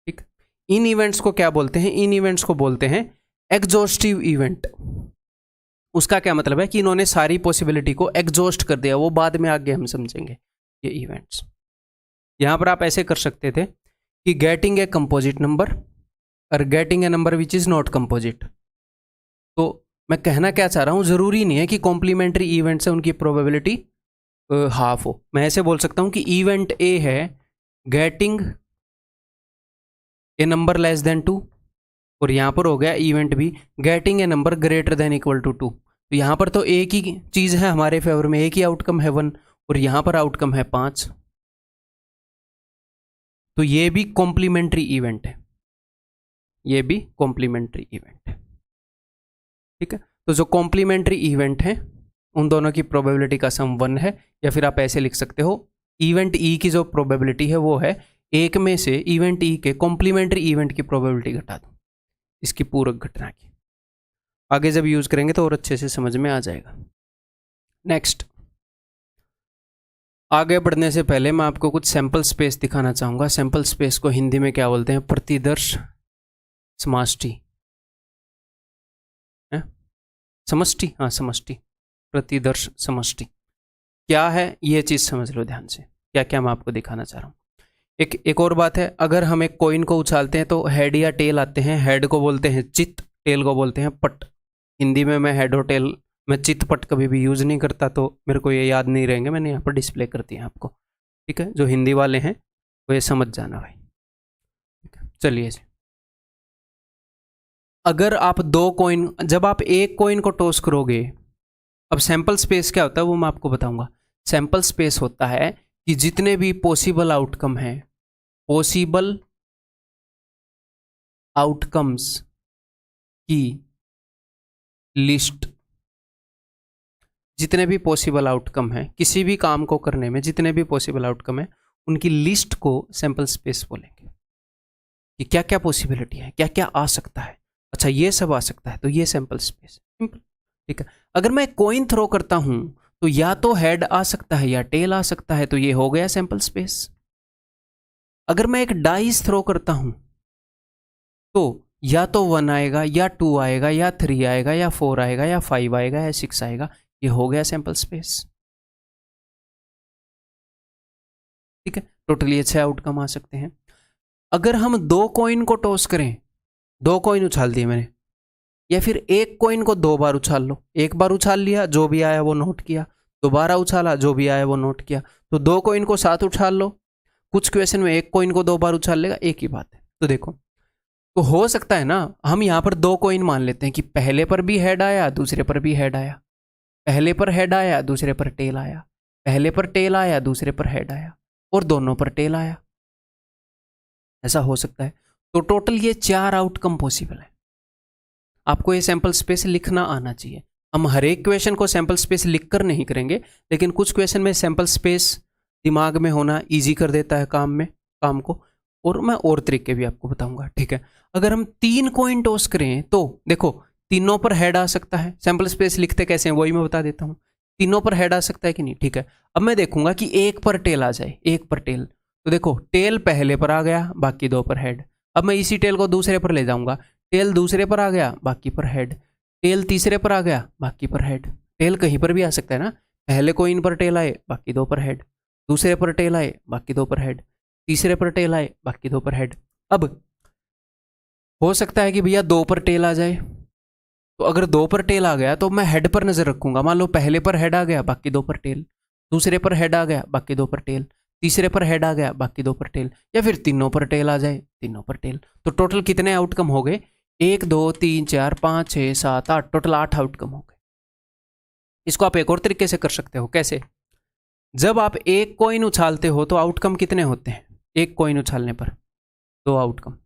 ठीक, इन इवेंट्स को क्या बोलते हैं, इन इवेंट्स को बोलते हैं एग्जॉस्टिव इवेंट। उसका क्या मतलब है कि इन्होंने सारी पॉसिबिलिटी को एग्जॉस्ट कर दिया, वो बाद में आगे हम समझेंगे ये इवेंट्स। यहां पर आप ऐसे कर सकते थे कि गेटिंग ए कंपोजिट नंबर और getting a number which is not composite. तो मैं कहना क्या चाह रहा हूं, जरूरी नहीं है कि कॉम्प्लीमेंट्री इवेंट से उनकी प्रोबेबिलिटी हाफ हो। मैं ऐसे बोल सकता हूं कि इवेंट ए है getting a number less than 2, और यहां पर हो गया event B getting a number greater than equal to 2। तो यहां पर तो एक ही चीज है हमारे फेवर में, एक ही आउटकम है 1, और यहां पर आउटकम है 5। तो ये भी कॉम्प्लीमेंट्री इवेंट है, ये भी कॉम्प्लीमेंट्री इवेंट है। ठीक है, तो जो कॉम्प्लीमेंट्री इवेंट है उन दोनों की प्रोबेबिलिटी का सम 1 है, या फिर आप ऐसे लिख सकते हो इवेंट ई की जो प्रोबेबिलिटी है वो है एक में से इवेंट ई के कॉम्प्लीमेंट्री इवेंट की प्रोबेबिलिटी घटा दो इसकी पूरक घटना की। आगे जब यूज करेंगे तो और अच्छे से समझ में आ जाएगा। नेक्स्ट, आगे बढ़ने से पहले मैं आपको कुछ सैंपल स्पेस दिखाना चाहूंगा। सैंपल स्पेस को हिंदी में क्या बोलते हैं, प्रतिदर्श समष्टि है, समष्टि, हाँ समष्टि, प्रतिदर्श समष्टि क्या है ये चीज समझ लो ध्यान से, क्या क्या मैं आपको दिखाना चाह रहा हूँ। एक और बात है, अगर हम एक कॉइन को उछालते हैं तो हेड या टेल आते हैं। हेड को बोलते हैं चित, टेल को बोलते हैं पट। हिंदी में मैं हेड और टेल, मैं चित पट कभी भी यूज़ नहीं करता, तो मेरे को ये याद नहीं रहेंगे, मैंने यहाँ पर डिस्प्ले कर दिया आपको। ठीक है, जो हिंदी वाले हैं वो ये समझ जाना भाई। ठीक है, चलिए जी। अगर आप दो कॉइन, जब आप एक कॉइन को टॉस करोगे, अब सैंपल स्पेस क्या होता है वो मैं आपको बताऊंगा। सैंपल स्पेस होता है कि जितने भी पॉसिबल आउटकम हैं, पॉसिबल आउटकम्स की लिस्ट, जितने भी पॉसिबल आउटकम हैं किसी भी काम को करने में, जितने भी पॉसिबल आउटकम है उनकी लिस्ट को सैंपल स्पेस बोलेंगे कि क्या क्या पॉसिबिलिटी है, क्या क्या आ सकता है। अच्छा ये सब आ सकता है तो ये सैंपल स्पेस, सिंपल, ठीक है। अगर मैं कॉइन थ्रो करता हूं तो या तो हेड आ सकता है या टेल आ सकता है, तो ये हो गया सैंपल स्पेस। अगर मैं एक डाइस थ्रो करता हूं तो या तो 1 आएगा या 2 आएगा या 3 आएगा या 4 आएगा या 5 आएगा या 6 आएगा, ये हो गया सैंपल स्पेस, ठीक है। टोटली 6 आउटकम आ सकते हैं। अगर हम 2 कॉइन को टॉस करें, 2 कॉइन उछाल दिए मैंने, या फिर एक कॉइन को 2 बार उछाल लो, एक बार उछाल लिया जो भी आया वो नोट किया, दोबारा उछाला जो भी आया वो नोट किया, तो 2 कॉइन को साथ उछाल लो। कुछ क्वेश्चन में एक कॉइन को 2 बार उछाल लेगा, एक ही बात है। तो देखो, तो हो सकता है ना हम यहाँ पर 2 कॉइन मान लेते हैं कि पहले पर भी हेड आया दूसरे पर भी हेड आया, पहले पर हेड आया दूसरे पर टेल आया, पहले पर टेल आया दूसरे पर हेड आया, और दोनों पर टेल आया, ऐसा हो सकता है। तो टोटल ये 4 आउटकम पॉसिबल है। आपको ये सैंपल स्पेस लिखना आना चाहिए। हम हर एक क्वेश्चन को सैंपल स्पेस लिख कर नहीं करेंगे, लेकिन कुछ क्वेश्चन में सैंपल स्पेस दिमाग में होना ईजी कर देता है काम को, और मैं और तरीके भी आपको बताऊंगा, ठीक है। अगर हम 3 कॉइन टॉस करें तो देखो तीनों पर हेड आ सकता है। सैंपल स्पेस लिखते कैसे हैं वही मैं बता देता हूँ। तीनों पर हेड आ सकता है कि नहीं, ठीक है। अब मैं देखूंगा कि एक पर टेल आ जाए, एक पर टेल, तो देखो टेल पहले पर आ गया, बाकी 2 पर हेड। अब मैं इसी टेल को दूसरे पर ले जाऊंगा, टेल दूसरे पर आ गया, बाकी पर हेड, टेल तीसरे पर आ गया, बाकी पर हेड। टेल कहीं पर भी आ सकता है ना, पहले कॉइन पर टेल आए, बाकी 2 पर हेड, दूसरे पर टेल आए, बाकी 2 पर हेड, तीसरे पर टेल आए, बाकी 2 पर हेड। अब हो सकता है कि भैया 2 पर टेल आ जाए, तो अगर 2 पर टेल आ गया तो मैं हेड पर नजर रखूंगा। मान लो पहले पर हेड आ गया, बाकी 2 पर टेल, दूसरे पर हेड आ गया, बाकी 2 पर टेल, तीसरे पर हेड आ गया, बाकी 2 पर टेल, या फिर तीनों पर टेल आ जाए, तीनों पर टेल। तो टोटल कितने आउटकम हो गए? 1 2 3 4 5 6 7 8, टोटल 8 आउटकम हो गए। इसको आप एक और तरीके से कर सकते हो। कैसे? जब आप एक कॉइन उछालते हो तो आउटकम कितने होते हैं? एक कॉइन उछालने पर 2 आउटकम।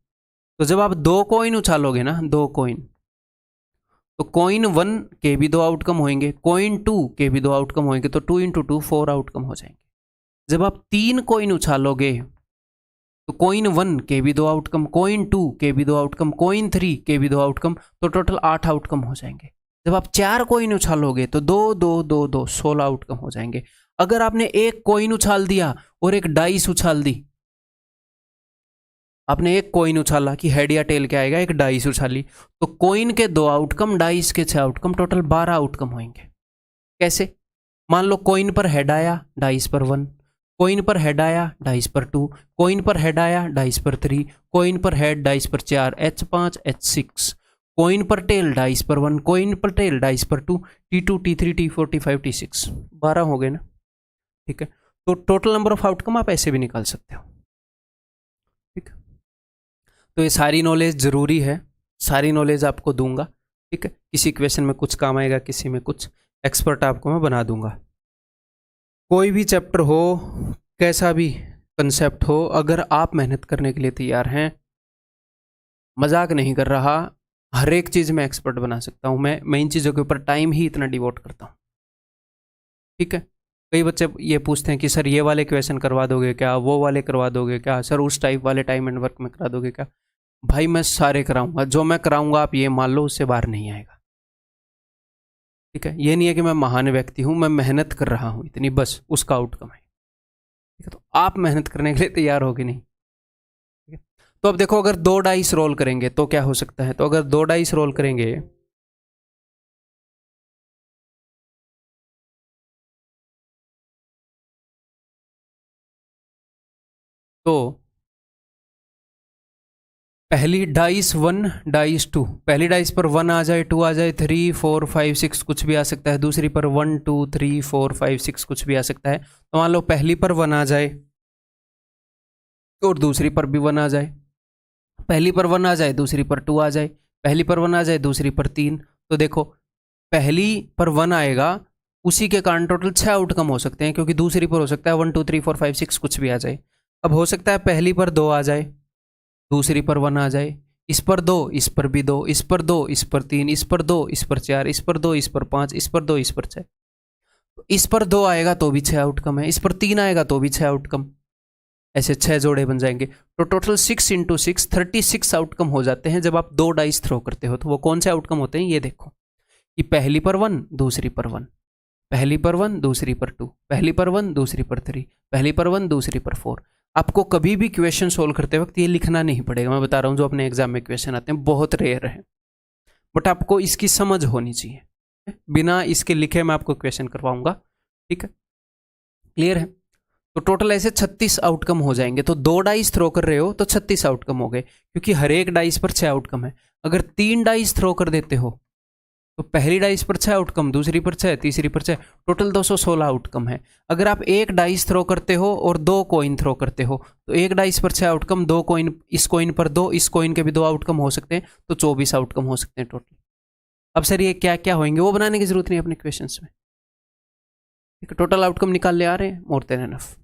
तो जब आप 2 कॉइन उछालोगे ना, 2 कॉइन, तो कॉइन 1 के भी 2 आउटकम होंगे, कॉइन 2 के भी 2 आउटकम होंगे, तो 2 × 2 4 आउटकम हो जाएंगे। जब आप 3 कॉइन उछालोगे तो कॉइन 1 के भी 2 आउटकम, कॉइन 2 के भी 2 आउटकम, कॉइन 3 के भी 2 आउटकम, तो टोटल 8 आउटकम हो जाएंगे। जब आप 4 कॉइन उछालोगे तो 2 2 2 2 16 आउटकम हो जाएंगे। अगर आपने एक कॉइन उछाल दिया और एक डाइस उछाल दी, आपने एक कॉइन उछाला कि हेड या टेल क्या आएगा, एक डाइस उछाली, तो कॉइन के 2 आउटकम, डाइस के 6 आउटकम, टोटल 12 आउटकम होंगे। कैसे? मान लो कॉइन पर हेड आया, डाइस पर 1, कॉइन पर हेड आया, डाइस पर 2, कॉइन पर हेड आया, डाइस पर 3, कॉइन पर हेड, डाइस पर 4, H5 H6, कॉइन पर टेल, डाइस पर 1, कॉइन पर टेल, डाइस पर 2, T2 T3 T4 T5 T6, 12 हो गए ना, ठीक है। तो टोटल नंबर ऑफ आउटकम आप ऐसे भी निकाल सकते हो, ठीक है। तो ये सारी नॉलेज जरूरी है, सारी नॉलेज आपको दूंगा, ठीक है। किसी क्वेश्चन में कुछ काम आएगा, किसी में कुछ, एक्सपर्ट आपको मैं बना दूंगा। कोई भी चैप्टर हो, कैसा भी कंसेप्ट हो, अगर आप मेहनत करने के लिए तैयार हैं, मजाक नहीं कर रहा, हर एक चीज़ में एक्सपर्ट बना सकता हूँ मैं इन चीज़ों के ऊपर टाइम ही इतना डिवोट करता हूँ, ठीक है। कई बच्चे ये पूछते हैं कि सर ये वाले क्वेश्चन करवा दोगे क्या, वो वाले करवा दोगे क्या, सर उस टाइप वाले टाइम एंड वर्क में करा दोगे क्या? भाई मैं सारे कराऊंगा, जो मैं कराऊंगा आप ये मान लो उससे बाहर नहीं आएगा, ठीक है। ये नहीं है कि मैं महान व्यक्ति हूं, मैं मेहनत कर रहा हूं इतनी, बस उसका आउटकम है, ठीक है। तो आप मेहनत करने के लिए तैयार हो कि नहीं, ठीक है। तो अब देखो, अगर 2 डाइस रोल करेंगे तो क्या हो सकता है? तो अगर 2 डाइस रोल करेंगे तो पहली डाइस 1, डाइस 2, पहली डाइस पर 1 आ जाए, 2 आ जाए, 3 4 5 6 कुछ भी आ सकता है, दूसरी पर 1 2 3 4 5 6 कुछ भी आ सकता है। तो मान लो पहली पर 1 आ जाए और दूसरी पर भी 1 आ जाए, पहली पर 1 आ जाए, दूसरी पर 2 आ जाए, पहली पर 1 आ जाए, दूसरी पर 3, तो देखो पहली पर 1 आएगा, उसी के कारण टोटल 6 आउटकम हो सकते हैं, क्योंकि दूसरी पर हो सकता है 1 2 3 4 5 6 कुछ भी आ जाए। अब हो सकता है पहली पर 2 आ जाए, दूसरी पर 1 आ जाए, इस पर 2, इस पर भी 2, इस पर 2, इस पर 3, इस पर 2, इस पर 4, इस पर 2, इस पर 5, इस पर 2, इस पर 6। इस पर 2 आएगा तो भी 6 आउटकम है, इस पर 3 आएगा तो भी 6 आउटकम, ऐसे 6 जोड़े बन जाएंगे। तो टोटल 6 × 6 36 आउटकम हो जाते हैं जब आप 2 डाइस थ्रो करते हो। तो वो कौन से आउटकम होते हैं ये देखो, कि पहली पर 1, दूसरी पर 1, पहली पर 1, दूसरी पर 2, पहली पर 1, दूसरी पर 3, पहली पर 1, दूसरी पर 4। आपको कभी भी क्वेश्चन सोल्व करते वक्त ये लिखना नहीं पड़ेगा, मैं बता रहा हूँ। जो अपने एग्जाम में क्वेश्चन आते हैं बहुत रेयर है, बट आपको इसकी समझ होनी चाहिए। बिना इसके लिखे मैं आपको क्वेश्चन करवाऊंगा, ठीक है, क्लियर है। तो टोटल ऐसे 36 आउटकम हो जाएंगे। तो 2 डाइस थ्रो कर रहे हो तो 36 आउटकम हो गए, क्योंकि हर एक डाइस पर 6 आउटकम है। अगर 3 डाइस थ्रो कर देते हो तो पहली डाइस पर 6 आउटकम, दूसरी पर 6, तीसरी पर 6, टोटल 216 आउटकम है। अगर आप एक डाइस थ्रो करते हो और 2 कॉइन थ्रो करते हो तो एक डाइस पर 6 आउटकम, 2 कॉइन, इस कॉइन पर 2, इस कॉइन के भी 2 आउटकम हो सकते हैं, तो 24 आउटकम हो सकते हैं टोटल। अब सर ये क्या क्या होंगे वो बनाने की जरूरत नहीं अपने क्वेश्चन में, ठीक है। टोटल आउटकम निकाल ले आ रहे हैं, मोर देन एनफ।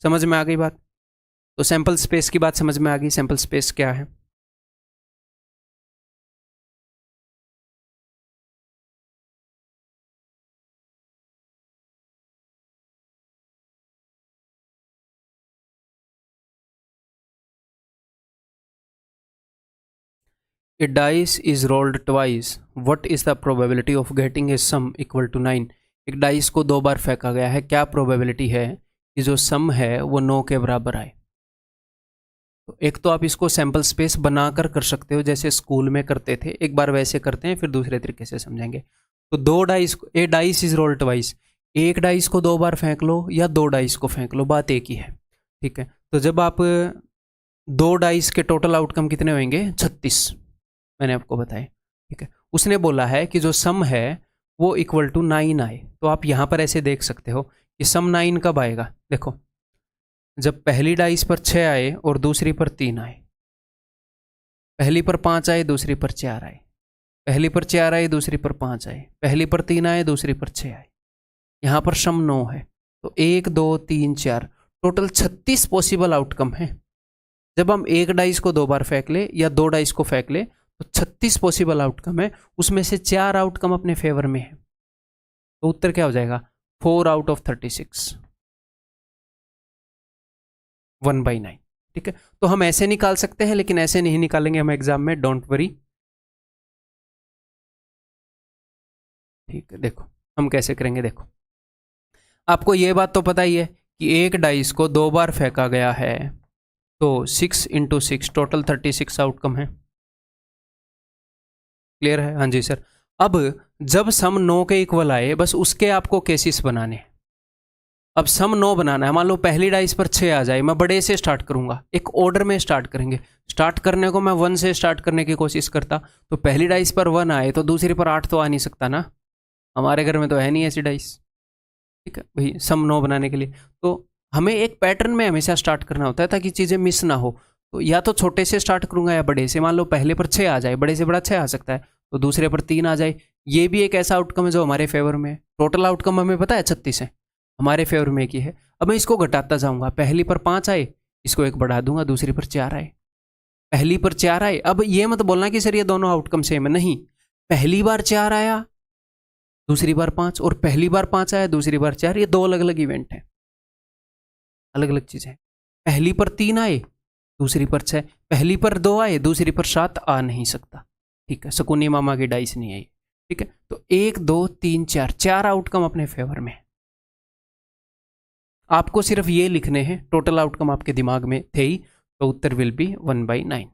समझ में आ गई बात? तो सैंपल स्पेस की बात समझ में आ गई। सैंपल स्पेस क्या है? A dice is rolled twice. What is the probability of getting a sum equal to 9? एक डाइस को 2 बार फेंका गया है, क्या प्रोबेबिलिटी है कि जो सम है वो 9 के बराबर आए? तो एक तो आप इसको सैंपल स्पेस बनाकर कर सकते हो, जैसे स्कूल में करते थे। एक बार वैसे करते हैं, फिर दूसरे तरीके से समझेंगे। तो 2 dice, A dice is rolled twice, एक डाइस को 2 बार फेंक लो या 2 डाइस को फेंक लो, बात एक ही है, ठीक है। तो जब आप 2 डाइस के टोटल आउटकम कितने होंगे? 36 मैंने आपको बताया, ठीक है। उसने बोला है कि जो सम है वो इक्वल टू 9 आए। तो आप यहाँ पर ऐसे देख सकते हो कि सम 9 कब आएगा। देखो, जब पहली डाइस पर 6 आए और दूसरी पर 3 आए, पहली पर 5 आए, दूसरी पर 4 आए, पहली पर 4 आए, दूसरी पर 5 आए, पहली पर 3 आए, दूसरी पर 6 आए। यहाँ पर सम 9 है, तो 1 2 3 4 टोटल 36 पॉसिबल आउटकम है। जब हम एक डाइस को 2 बार फेंक ले या 2 डाइस को फेंक ले तो 36 पॉसिबल आउटकम है, उसमें से 4 आउटकम अपने फेवर में है। तो उत्तर क्या हो जाएगा? 4 आउट ऑफ 36, 1/9, ठीक है। तो हम ऐसे निकाल सकते हैं, लेकिन ऐसे नहीं निकालेंगे हम एग्जाम में, डोंट वरी, ठीक है। देखो हम कैसे करेंगे। देखो, आपको यह बात तो पता ही है कि एक डाइस को 2 बार फेंका गया है, तो 6 × 6 टोटल 36 आउटकम है। क्लियर है? हाँ जी सर। अब जब सम 9 के इक्वल आए, बस उसके आपको केसेस बनाने हैं। अब सम 9 बनाना है। मान लो पहली डाइस पर 6 आ जाए, मैं बड़े से स्टार्ट करूंगा, एक ऑर्डर में स्टार्ट करेंगे। स्टार्ट करने को मैं 1 से स्टार्ट करने की कोशिश करता, तो पहली डाइस पर 1 आए तो दूसरी पर 8 तो आ नहीं सकता ना, हमारे घर में तो है नहीं ऐसी डाइस, ठीक है भाई, सम 9 बनाने के लिए। तो हमें एक पैटर्न में हमेशा स्टार्ट करना होता है ताकि चीज़ें मिस ना हो। तो या तो छोटे से स्टार्ट करूंगा या बड़े से। मान लो पहले पर 6 आ जाए, बड़े से बड़ा 6 आ सकता है, तो दूसरे पर 3 आ जाए। ये भी एक ऐसा आउटकम है जो हमारे फेवर में है। टोटल आउटकम हमें पता है 36 है, हमारे फेवर में की है। अब मैं इसको घटाता जाऊंगा, पहली पर 5 आए, इसको एक बढ़ा दूंगा, दूसरी पर 4 आए, पहली पर 4 आए। अब ये मत बोलना कि सर ये दोनों आउटकम सेम है, नहीं। पहली बार 4 आया, दूसरी बार 5, और पहली बार 5 आया, दूसरी बार 4, ये 2 अलग अलग इवेंट हैं, अलग अलग चीजें। पहली पर 3 आए, दूसरी पर 6, पहली पर 2 आए, दूसरी पर 7 आ नहीं सकता, ठीक है। शकुनी मामा की डाइस नहीं आई, ठीक है। तो 1 2 3 4 4 आउटकम अपने फेवर में है। आपको सिर्फ ये लिखने हैं, टोटल आउटकम आपके दिमाग में थे ही, तो उत्तर विल बी 1/9,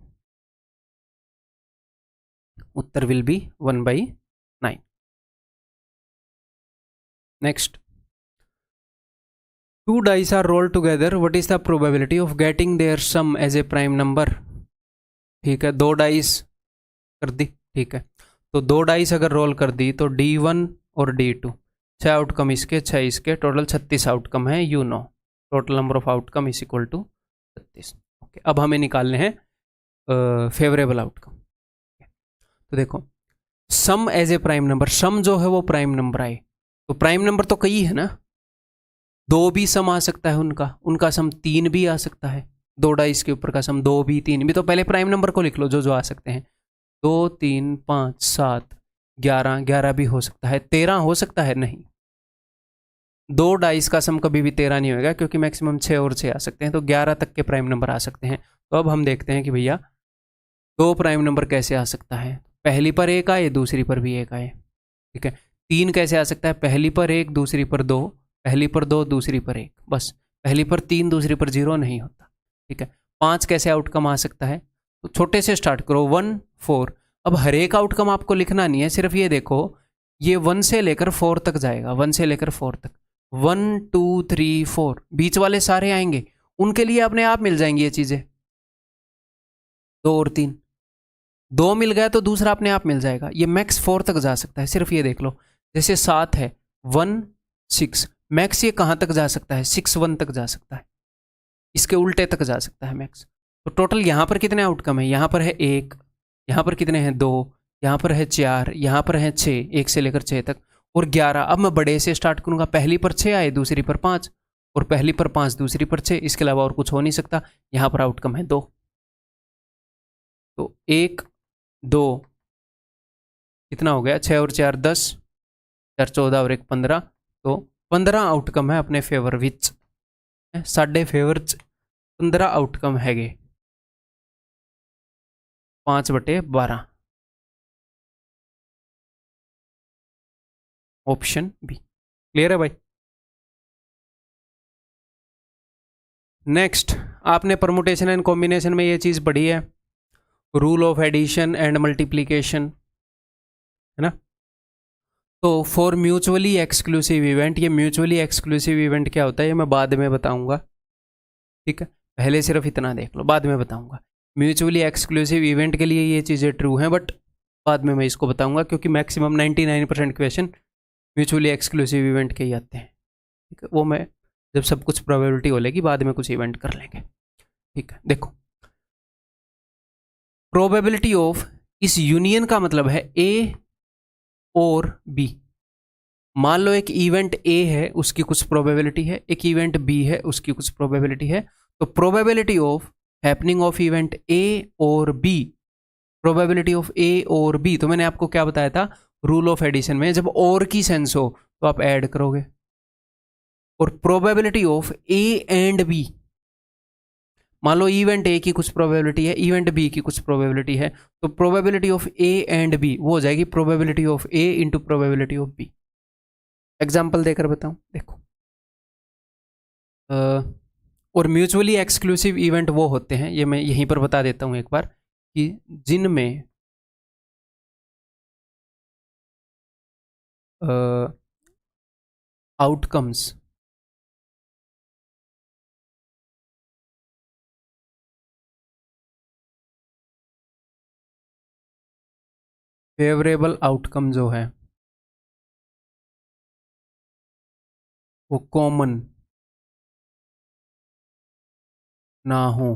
उत्तर will be 1/9। Next, 2 dice are rolled together, what is the probability of getting their sum as a prime number? ठीक है, 2 डाइस कर दी, ठीक है। तो 2 डाइस अगर रोल कर दी तो D1 और D2, 6 आउटकम इसके, 6 इसके, टोटल 36 आउटकम है। You know total number of outcome is equal to 36। Okay, अब हमें निकालने हैं फेवरेबल आउटकम। तो देखो, sum as a prime number, sum जो है वो प्राइम नंबर आए, तो प्राइम नंबर तो कई है ना, 2 भी सम आ सकता है उनका सम 3 भी आ सकता है, दो डाइस के ऊपर का सम, 2 भी 3 भी, तो पहले प्राइम नंबर को लिख लो जो जो आ सकते हैं। 2 3 5 7 11, 11 भी हो सकता है, 13 हो सकता है, नहीं, दो डाइस का सम कभी भी 13 नहीं होगा क्योंकि मैक्सिमम 6 और 6 आ सकते हैं, तो 11 तक के प्राइम नंबर आ सकते हैं। तो अब हम देखते हैं कि भैया दो प्राइम नंबर कैसे आ सकता है। पहली पर एक आए, दूसरी पर भी एक आए, ठीक है। 3 कैसे आ सकता है, पहली पर एक, दूसरी पर 2, पहली पर 2, दूसरी पर 1, बस। पहली पर 3, दूसरी पर 0 नहीं होता, ठीक है। 5 कैसे आउटकम आ सकता है, तो छोटे से स्टार्ट करो, 1 4। अब हर एक आउटकम आपको लिखना नहीं है, सिर्फ ये देखो ये 1 से लेकर 4 तक जाएगा, 1 से लेकर 4 तक, 1 2 3 4, बीच वाले सारे आएंगे, उनके लिए अपने आप मिल जाएंगी ये चीज़ें। 2 और 3, 2 मिल गया तो दूसरा अपने आप मिल जाएगा। ये मैक्स 4 तक जा सकता है, सिर्फ ये देख लो। जैसे 7 है, 1 6, मैक्स ये कहाँ तक जा सकता है, 6 1 तक जा सकता है, इसके उल्टे तक जा सकता है मैक्स। तो टोटल यहाँ पर कितने आउटकम है, यहाँ पर है 1, यहाँ पर कितने हैं 2, यहाँ पर है 4, यहाँ पर है 6, 1 से लेकर 6 तक, और 11। अब मैं बड़े से स्टार्ट करूँगा, पहली पर 6 आए, दूसरी पर 5, और पहली पर 5, दूसरी पर 6, इसके अलावा और कुछ हो नहीं सकता। यहाँ पर आउटकम है 2, तो 1 2 कितना हो गया, 6 और 4 10, 4 14 और 1 15, तो 15 आउटकम है अपने फेवर विच, साढ़े फेवर 15 आउटकम है गे, 5/12, ऑप्शन बी। क्लियर है भाई। नेक्स्ट, आपने परमुटेशन एंड कॉम्बिनेशन में ये चीज़ पढ़ी है, rule of addition and multiplication, है ना। तो फॉर म्यूचुअली एक्सक्लूसिव इवेंट, ये म्यूचुअली एक्सक्लूसिव इवेंट क्या होता है ये मैं बाद में बताऊंगा, ठीक है। पहले सिर्फ इतना देख लो, बाद में बताऊंगा। म्यूचुअली एक्सक्लूसिव इवेंट के लिए ये चीज़ें ट्रू हैं, बट बाद में मैं इसको बताऊंगा क्योंकि maximum 99% question mutually exclusive event के ही आते हैं, ठीक है। वो मैं जब सब कुछ प्रोबेबिलिटी हो लेगी बाद में कुछ इवेंट कर लेंगे, ठीक है। देखो, प्रोबेबिलिटी ऑफ इस यूनियन का मतलब है ए और बी। मान लो एक इवेंट ए है उसकी कुछ प्रोबेबिलिटी है, एक इवेंट बी है उसकी कुछ प्रोबेबिलिटी है, तो probability of happening of event ए और बी, प्रोबेबिलिटी ऑफ ए और बी, तो मैंने आपको क्या बताया था रूल ऑफ एडिशन में, जब और की सेंस हो तो आप ऐड करोगे। और probability of A and B, मान लो इवेंट ए की कुछ प्रोबेबिलिटी है, इवेंट बी की कुछ प्रोबेबिलिटी है, तो probability of A and B वो हो जाएगी probability of A into probability of B. Example देकर बताऊं, देखो, और म्यूचुअली एक्सक्लूसिव इवेंट वो होते हैं, ये मैं यहीं पर बता देता हूं एक बार, कि जिनमें आउटकम्स फेवरेबल आउटकम जो है वो कॉमन ना हो।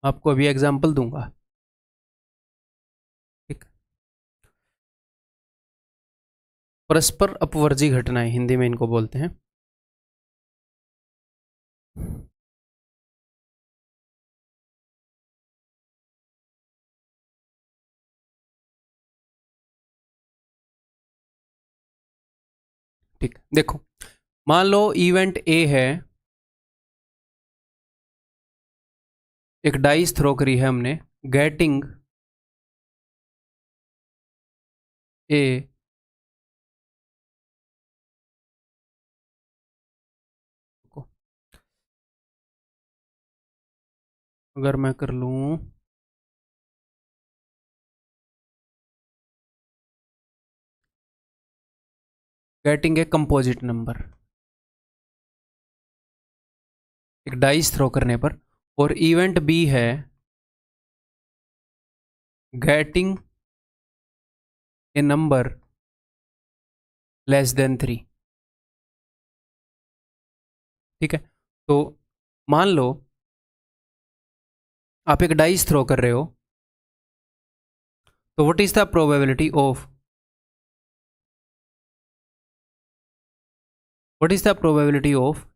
आपको अभी एग्जाम्पल दूंगा, ठीक। परस्पर अपवर्जी घटनाएं हिंदी में इनको बोलते हैं। ठीक, देखो, मान लो इवेंट ए है, एक डाइस थ्रो करी है हमने, गेटिंग ए अगर मैं कर लूं गेटिंग ए कंपोजिट नंबर, एक डाइस थ्रो करने पर, और इवेंट बी है getting a number less then 3, ठीक है। तो मान लो आप एक डाइस थ्रो कर रहे हो, तो what is the probability of, what is the probability of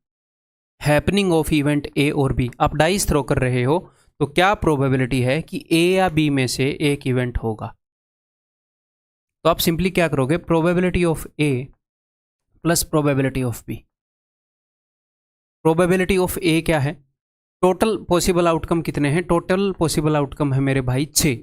happening of event ए और बी, आप डाइस थ्रो कर रहे हो तो क्या प्रोबेबिलिटी है कि ए या बी में से एक इवेंट होगा। तो आप सिंपली क्या करोगे, probability of A plus probability of B. Probability of A क्या है, टोटल पॉसिबल आउटकम कितने हैं, टोटल पॉसिबल आउटकम है मेरे भाई 6,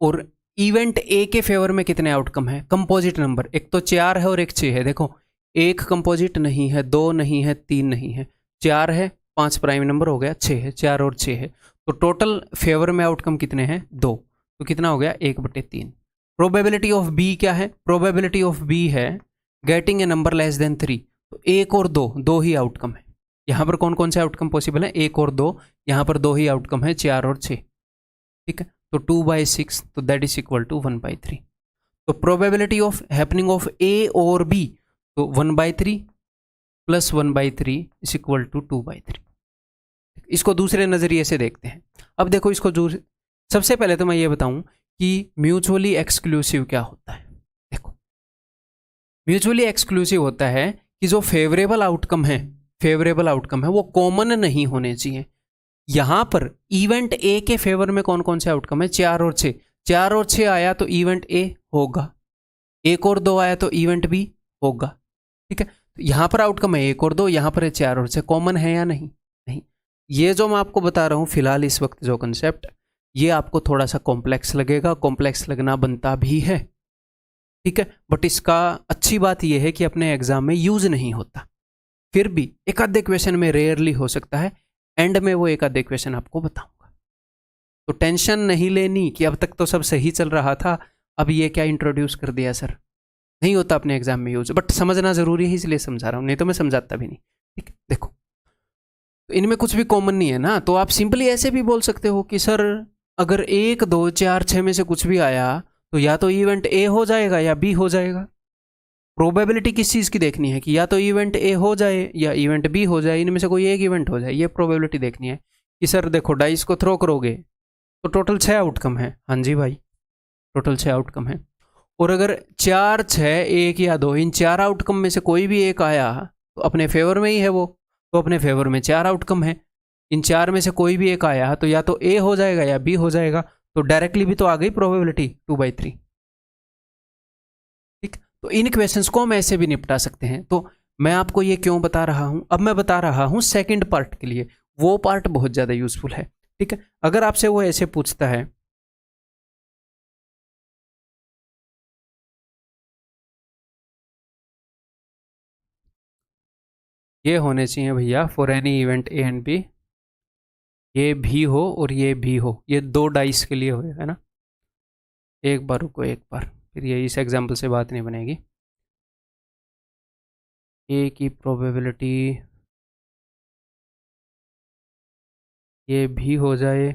और इवेंट ए के फेवर में कितने आउटकम है, कंपोजिट नंबर, एक तो 4 है और एक 6 है। देखो एक कंपोजिट नहीं है, 2 नहीं है, 3 नहीं है, 4 है, 5 प्राइम नंबर हो गया, 6 है, 4 और 6 है, तो टोटल फेवर में आउटकम कितने हैं, 2, तो कितना हो गया 1/3। प्रोबेबिलिटी ऑफ बी क्या है, प्रोबेबिलिटी ऑफ बी है getting a number less then 3, तो 1 और 2, 2 ही आउटकम है। यहाँ पर कौन कौन से आउटकम पॉसिबल है, 1 और 2, यहाँ पर 2 ही आउटकम है, 4 और 6, ठीक है, तो 2/6, तो दैट इज इक्वल टू 1/3। तो probability of happening of A और बी, तो 1/3 प्लस 1/3 इज इक्वल टू 2/3। इसको दूसरे नजरिए से देखते हैं। अब देखो इसको सबसे पहले तो मैं ये बताऊं कि म्यूचुअली एक्सक्लूसिव क्या होता है। देखो म्यूचुअली एक्सक्लूसिव होता है कि जो फेवरेबल आउटकम है वो कॉमन नहीं होने चाहिए। यहां पर इवेंट ए के फेवर में कौन कौन से आउटकम है, 4 और 6, 4 और 6 आया तो इवेंट ए होगा, 1 और 2 आया तो इवेंट बी होगा, ठीक है। तो यहां पर आउटकम है 1 और 2, यहां पर है 4 और 6, कॉमन है या नहीं, नहीं। ये जो मैं आपको बता रहा हूं फिलहाल इस वक्त जो कंसेप्ट, ये आपको थोड़ा सा कॉम्प्लेक्स लगेगा, कॉम्प्लेक्स लगना बनता भी है, ठीक है, बट इसका अच्छी बात यह है कि अपने एग्जाम में यूज नहीं होता, फिर भी एक आधे क्वेश्चन में रेयरली हो सकता है, एंड में वो एक आधे क्वेश्चन आपको बताऊंगा। तो टेंशन नहीं लेनी कि अब तक तो सब सही चल रहा था, अब ये क्या इंट्रोड्यूस कर दिया सर, नहीं होता अपने एग्जाम में यूज, बट समझना जरूरी है इसलिए समझा रहा हूं, नहीं तो मैं समझाता भी नहीं, ठीक है। देखो तो इनमें कुछ भी कॉमन नहीं है ना, तो आप सिंपली ऐसे भी बोल सकते हो कि सर अगर 1, 2, 4, 6 में से कुछ भी आया तो या तो इवेंट ए हो जाएगा या बी हो जाएगा। प्रोबेबिलिटी किस चीज़ की देखनी है कि या तो इवेंट ए हो जाए या इवेंट बी हो जाए, इनमें से कोई एक इवेंट हो जाए, ये प्रोबेबिलिटी देखनी है। कि सर देखो डाइस को थ्रो करोगे तो टोटल 6 आउटकम है, हाँ जी भाई टोटल 6 आउटकम है, और अगर 4, 6, 1 या 2 इन 4 आउटकम में से कोई भी एक आया तो अपने फेवर में ही है वो, तो अपने फेवर में 4 आउटकम है, इन 4 में से कोई भी एक आया तो या तो ए हो जाएगा या बी हो जाएगा, तो डायरेक्टली भी तो आ गई प्रोबेबिलिटी 2/3, ठीक। तो इन क्वेश्चंस को हम ऐसे भी निपटा सकते हैं। तो मैं आपको ये क्यों बता रहा हूं, अब मैं बता रहा हूं सेकंड पार्ट के लिए, वो पार्ट बहुत ज्यादा यूजफुल है, ठीक है। अगर आपसे वो ऐसे पूछता है ये होने चाहिए भैया for any event A and B, ये भी हो और ये भी हो, ये 2 डाइस के लिए होगा ना, एक बार रुको एक बार, फिर ये इस एग्जाम्पल से बात नहीं बनेगी। ए की प्रोबेबिलिटी ये भी हो जाए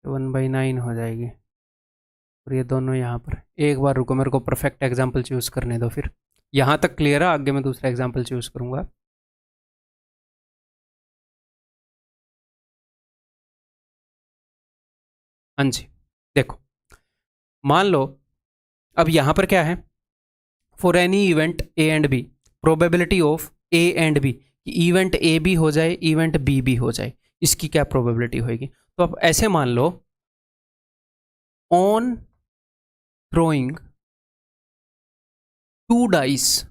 1/9 हो जाएगी, और ये दोनों यहाँ पर, एक बार रुको मेरे को परफेक्ट एग्जाम्पल चूज करने दो, फिर यहाँ तक क्लियर है, आगे मैं दूसरा एग्जाम्पल चूज करूँगा। हाँ जी देखो मान लो अब यहाँ पर क्या है, for any event A and B probability of A and B, event A भी हो जाए इवेंट बी भी हो जाए, इसकी क्या प्रोबेबिलिटी होगी। तो अब ऐसे मान लो ऑन थ्रोइंग 2 डाइस,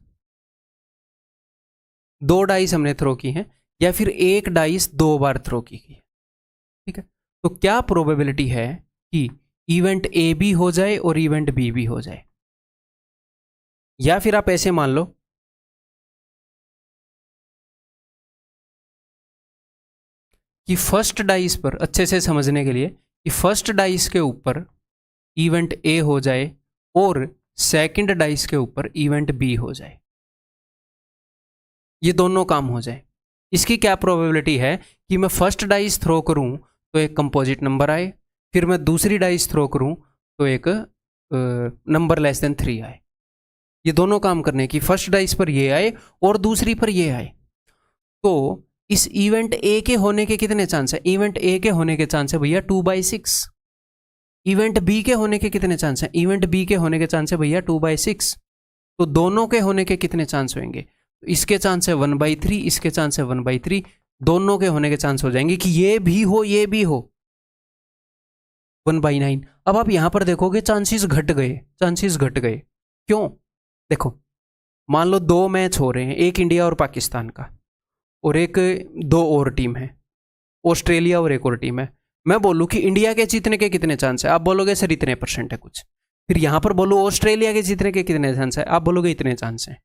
2 डाइस हमने थ्रो की हैं, या फिर एक डाइस 2 बार थ्रो की गई है, ठीक है। तो क्या प्रोबेबिलिटी है कि इवेंट ए भी हो जाए और इवेंट बी भी हो जाए। या फिर आप ऐसे मान लो कि फर्स्ट डाइस पर, अच्छे से समझने के लिए, कि फर्स्ट डाइस के ऊपर इवेंट ए हो जाए और सेकंड डाइस के ऊपर इवेंट बी हो जाए, ये दोनों काम हो जाए। इसकी क्या प्रोबेबिलिटी है कि मैं फर्स्ट डाइस थ्रो करूं तो एक कंपोजिट नंबर आए, फिर मैं दूसरी डाइस थ्रो करूं तो एक नंबर लेस देन 3 आए। ये दोनों काम करने की, फर्स्ट डाइस पर ये आए और दूसरी पर ये आए, तो इस इवेंट ए के होने के कितने चांस है, इवेंट ए के होने के चांस है भैया 2/6। इवेंट बी के होने के कितने चांस है, इवेंट बी के होने के चांस है भैया 2/6। तो दोनों के होने के कितने चांस होंगे, तो इसके चांस है 1/3, इसके चांस है 1/3, दोनों के होने के चांस हो जाएंगे कि ये भी हो ये भी हो 1/9। अब आप यहां पर देखोगे चांसेस घट गए, चांसेस घट गए। क्यों? देखो, मान लो 2 मैच हो रहे हैं, एक इंडिया और पाकिस्तान का, और एक 2 और टीम है, ऑस्ट्रेलिया और एक और टीम है। मैं बोलूं कि इंडिया के जीतने के कितने चांस है, आप बोलोगे सर इतने % है कुछ। फिर यहां पर बोलूं ऑस्ट्रेलिया के जीतने के कितने चांस है, आप बोलोगे इतने चांस है।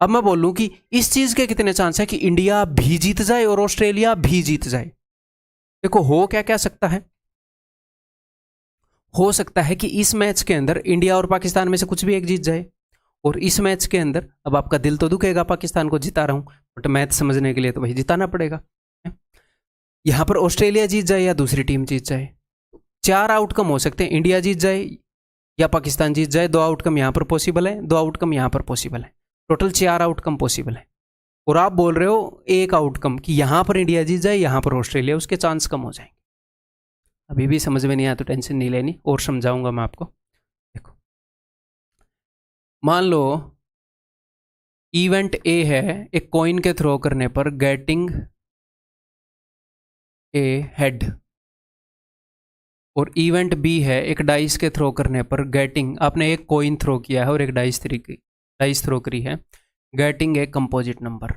अब मैं बोलूं कि इस चीज के कितने चांस है कि इंडिया भी जीत जाए और ऑस्ट्रेलिया भी जीत जाए। देखो, हो क्या क्या सकता है, हो सकता है कि इस मैच के अंदर इंडिया और पाकिस्तान में से कुछ भी एक जीत जाए, और इस मैच के अंदर अब आपका दिल तो दुखेगा, पाकिस्तान को जिता रहा हूं, बट मैच समझने के लिए तो भाई जिताना पड़ेगा। यहां पर ऑस्ट्रेलिया जीत जाए या दूसरी टीम जीत जाए, 4 आउटकम हो सकते हैं, इंडिया जीत जाए या पाकिस्तान जीत जाए, 2 आउटकम यहां पर पॉसिबल है, 2 आउटकम यहां पर पॉसिबल है, टोटल 4 आउटकम पॉसिबल है। और आप बोल रहे हो एक आउटकम कि यहां पर इंडिया जीत जाए, यहां पर ऑस्ट्रेलिया, उसके चांस कम हो जाएंगे। अभी भी समझ में नहीं आया तो टेंशन नहीं लेनी, और समझाऊंगा मैं आपको। देखो, मान लो इवेंट ए है, एक कॉइन के थ्रो करने पर गेटिंग ए हेड, और इवेंट बी है एक डाइस के थ्रो करने पर गेटिंग, आपने एक कॉइन थ्रो किया है और एक डाइस थ्रो करी है, गेटिंग ए कंपोजिट नंबर।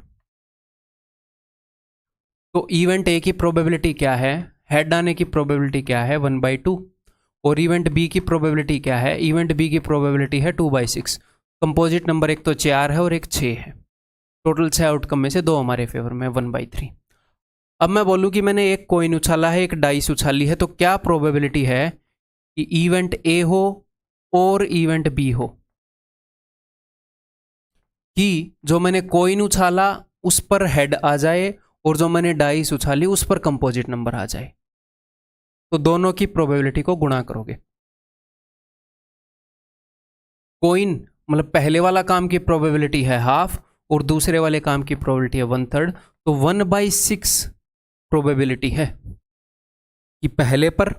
तो इवेंट ए की प्रोबेबिलिटी क्या है, हेड आने की प्रोबेबिलिटी क्या है 1/2, और इवेंट बी की प्रोबेबिलिटी क्या है, इवेंट बी की प्रोबेबिलिटी है 2/6। कंपोजिट नंबर एक तो 4 है और एक 6 है, टोटल 6 आउटकम में से 2 हमारे फेवर में, 1/3। अब मैं बोलूं कि मैंने एक कॉइन उछाला है, एक डाइस उछाली है, तो क्या प्रोबेबिलिटी है कि इवेंट ए हो और इवेंट बी हो, कि जो मैंने कॉइन उछाला उस पर हेड आ जाए और जो मैंने डाइस उछाली उस पर कंपोजिट नंबर आ जाए। तो दोनों की प्रोबेबिलिटी को गुणा करोगे। कॉइन मतलब पहले वाला काम की प्रोबेबिलिटी है हाफ और दूसरे वाले काम की प्रोबेबिलिटी है 1/3, तो 1/6 प्रोबेबिलिटी है कि पहले पर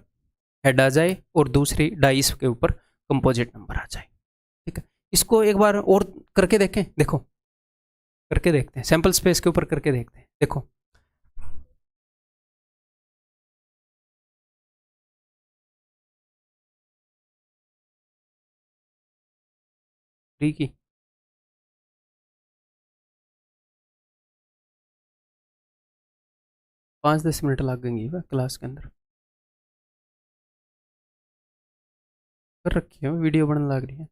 हेड आ जाए और दूसरी डाइस के ऊपर कंपोजिट नंबर आ जाए। ठीक है, इसको एक बार और करके देखें, देखो करके देखते हैं, सैंपल स्पेस के ऊपर करके देखते हैं। देखो, ठीक है, 5-10 मिनट लग गएंगी क्लास के अंदर, कर रखी है वीडियो बनने लग रही है।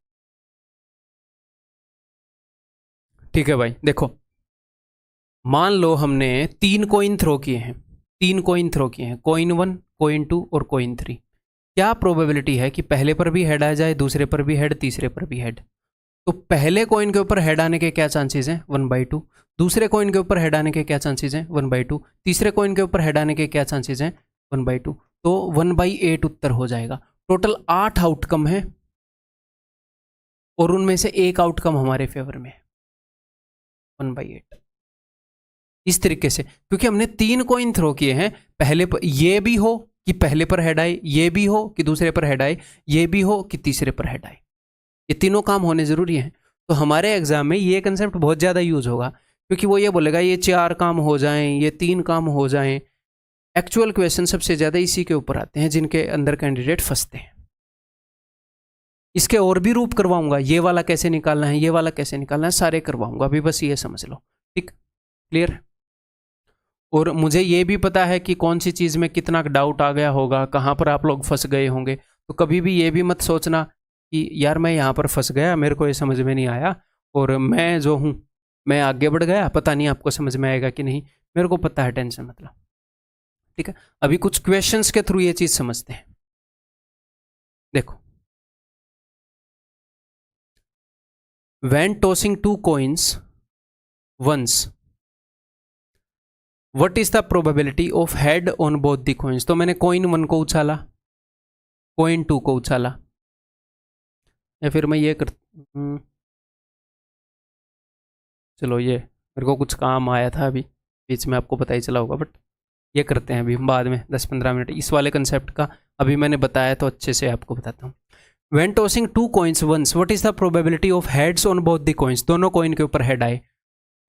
ठीक है भाई, देखो मान लो हमने 3 कॉइन थ्रो किए हैं, 3 कॉइन थ्रो किए हैं, कॉइन 1, कॉइन 2 और कॉइन 3। क्या प्रोबेबिलिटी है कि पहले पर भी हेड आ जाए, दूसरे पर भी हेड, तीसरे पर भी हेड। तो पहले कॉइन के ऊपर हेड आने के क्या चांसेस हैं 1/2, दूसरे कॉइन के ऊपर हेड आने के क्या चांसेस हैं 1/2, तीसरे कॉइन के ऊपर हेड आने के क्या चांसेस हैं 1/2, तो 1/8 उत्तर हो जाएगा। टोटल 8 आउटकम है और उनमें से एक आउटकम हमारे फेवर में है 1/8। इस तरीके से, क्योंकि हमने 3 कॉइन थ्रो किए हैं, पहले पर ये भी हो कि पहले पर हेड आए, ये भी हो कि दूसरे पर हेड आए, ये भी हो कि तीसरे पर हेड आए, ये तीनों काम होने जरूरी हैं। तो हमारे एग्जाम में ये कंसेप्ट बहुत ज़्यादा यूज होगा, क्योंकि वो ये बोलेगा ये 4 काम हो जाएं, ये 3 काम हो जाएं। एक्चुअल क्वेश्चन सबसे ज़्यादा इसी के ऊपर आते हैं जिनके अंदर कैंडिडेट फंसते हैं। इसके और भी रूप करवाऊंगा, ये वाला कैसे निकालना है, ये वाला कैसे निकालना है, सारे करवाऊंगा, अभी बस ये समझ लो। ठीक, क्लियर। और मुझे ये भी पता है कि कौन सी चीज़ में कितना डाउट आ गया होगा, कहाँ पर आप लोग फंस गए होंगे। तो कभी भी ये भी मत सोचना कि यार मैं यहाँ पर फंस गया, मेरे को ये समझ में नहीं आया और मैं जो हूँ मैं आगे बढ़ गया, पता नहीं आपको समझ में आएगा कि नहीं, मेरे को पता है, टेंशन मत लो। ठीक है, अभी कुछ क्वेश्चंस के थ्रू ये चीज़ समझते हैं। देखो, when tossing 2 coins once, what is the probability of head on both the coins. तो मैंने कॉइन 1 को उछाला, कॉइन 2 को उछाला, या फिर मैं ये कर, चलो ये मेरे को कुछ काम आया था अभी बीच में, आपको पता ही चला होगा, बट ये करते हैं अभी बाद में 10-15 मिनट इस वाले कंसेप्ट का। अभी मैंने बताया तो अच्छे से आपको बताता हूँ। When tossing 2 coins once, what is the probability of heads on both the coins. दोनों कॉइन के ऊपर हेड आए,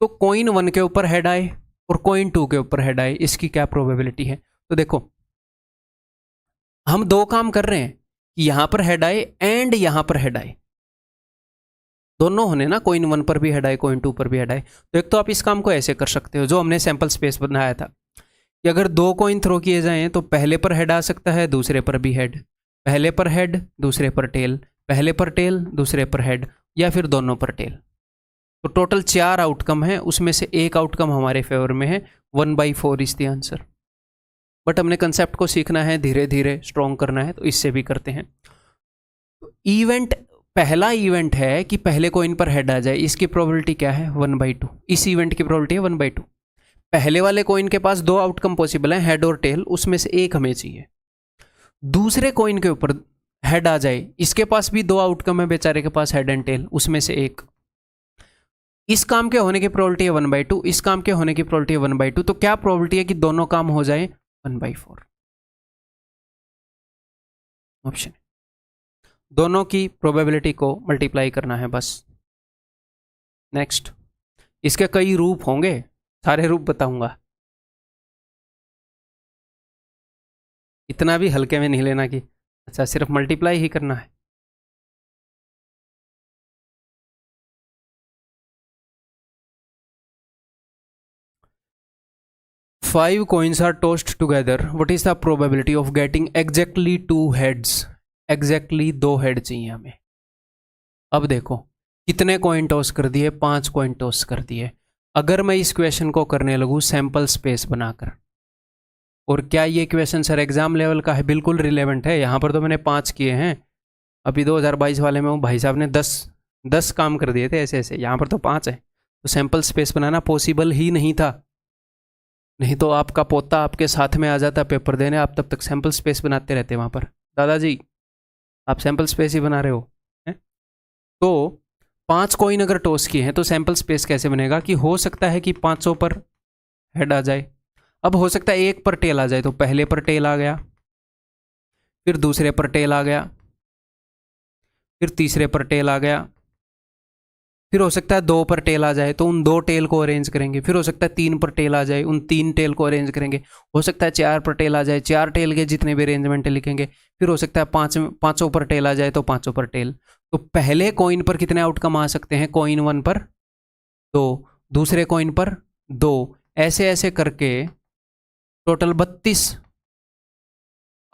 तो कॉइन 1 के ऊपर हेड आए और कॉइन 2 के ऊपर हेड आए, इसकी क्या प्रोबेबिलिटी है? तो देखो हम दो काम कर रहे हैं, यहां पर हेड आए एंड यहां पर हेड आए, दोनों होने ना, कॉइन 1 पर भी हेड आए, कॉइन 2 पर भी हेड आए। तो एक तो आप इस काम को ऐसे कर सकते हो जो हमने सैंपल स्पेस बनाया था कि अगर दो कॉइन थ्रो किए जाएं तो पहले पर हेड आ सकता है, दूसरे पर भी हेड, पहले पर हेड दूसरे पर टेल, पहले पर टेल दूसरे पर हेड, या फिर दोनों पर टेल। तो टोटल 4 आउटकम है, उसमें से एक आउटकम हमारे फेवर में है, 1/4 इज द आंसर। बट हमने कंसेप्ट को सीखना है, धीरे धीरे स्ट्रॉन्ग करना है, तो इससे भी करते हैं। इवेंट, पहला इवेंट है कि पहले कॉइन पर हेड आ जाए, इसकी प्रोबेबिलिटी क्या है? 1/2। इस इवेंट की प्रोबेबिलिटी है 1/2। पहले वाले कॉइन के पास दो आउटकम पॉसिबल हैं, हेड और टेल, उसमें से एक हमें चाहिए। दूसरे कॉइन के ऊपर हेड आ जाए, इसके पास भी दो आउटकम है बेचारे के पास, हेड एंड टेल, उसमें से एक। इस काम के होने की प्रोबेबिलिटी है 1/2, इस काम के होने की प्रोबेबिलिटी है 1/2। तो क्या प्रोबेबिलिटी है कि दोनों काम हो जाए? 1/4 ऑप्शन। दोनों की प्रोबेबिलिटी को मल्टीप्लाई करना है बस। नेक्स्ट, इसके कई रूप होंगे, सारे रूप बताऊंगा, इतना भी हल्के में नहीं लेना कि अच्छा सिर्फ मल्टीप्लाई ही करना है। Five coins are tossed together. What is the probability of getting exactly 2 heads? Exactly 2 head चाहिए हमें। अब देखो कितने कॉइन टॉस कर दिए? 5 कॉइन टॉस कर दिए। अगर मैं इस क्वेश्चन को करने लगूँ सैंपल स्पेस बनाकर, और क्या ये क्वेश्चन सर एग्जाम लेवल का है? बिल्कुल रिलेवेंट है। यहाँ पर तो मैंने 5 किए हैं, अभी 2022 वाले में हूँ, भाई साहब ने 10 काम कर दिए थे ऐसे ऐसे, यहाँ पर तो 5 है। तो सैंपल स्पेस बनाना पॉसिबल ही नहीं था, नहीं तो आपका पोता आपके साथ में आ जाता पेपर देने, आप तब तक सैंपल स्पेस बनाते रहते वहाँ पर। दादाजी आप सैंपल स्पेस ही बना रहे हो है? तो 5 कॉइन अगर टॉस किए हैं तो सैंपल स्पेस कैसे बनेगा कि हो सकता है कि 500 पर हेड आ जाए, अब हो सकता है एक पर टेल आ जाए, तो पहले पर टेल आ गया, फिर दूसरे पर टेल आ गया, फिर तीसरे पर टेल आ गया, फिर हो सकता है 2 पर टेल आ जाए तो उन 2 टेल को अरेंज करेंगे, फिर हो सकता है 3 पर टेल आ जाए, उन 3 टेल को अरेंज करेंगे, हो सकता है 4 पर टेल आ जाए, 4 टेल के जितने भी अरेंजमेंट लिखेंगे, फिर हो सकता है 5 पर टेल आ जाए तो 5 पर टेल। तो पहले कॉइन पर कितने आउटकम आ सकते हैं? कॉइन 1 पर 2, दूसरे कॉइन पर 2, ऐसे ऐसे करके टोटल 32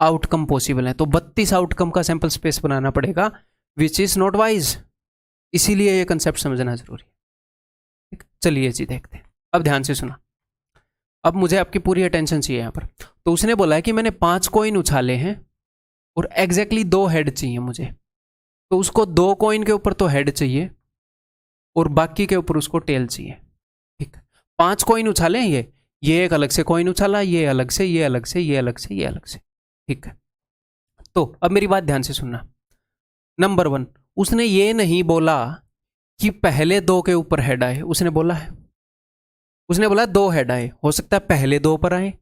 आउटकम पॉसिबल है। तो 32 आउटकम का सैंपल स्पेस बनाना पड़ेगा, विच इज नॉट वाइज। इसीलिए ये कंसेप्ट समझना जरूरी है। ठीक, चलिए जी देखते हैं। अब ध्यान से सुना, अब मुझे आपकी पूरी अटेंशन चाहिए यहाँ पर। तो उसने बोला है कि मैंने 5 कॉइन उछाले हैं और एग्जैक्टली 2 हेड चाहिए मुझे, तो उसको 2 कॉइन के ऊपर तो हेड चाहिए और बाकी के ऊपर उसको टेल चाहिए। ठीक, 5 कॉइन उछाले हैं, ये एक अलग से कॉइन उछाला, ये अलग से, ये अलग से, ये अलग से, ये अलग से। ठीक है, तो अब मेरी बात ध्यान से सुनना। नंबर 1, उसने ये नहीं बोला कि पहले 2 के ऊपर हेड आए, उसने बोला 2 हेड आए, हो सकता है पहले 2 पर आए,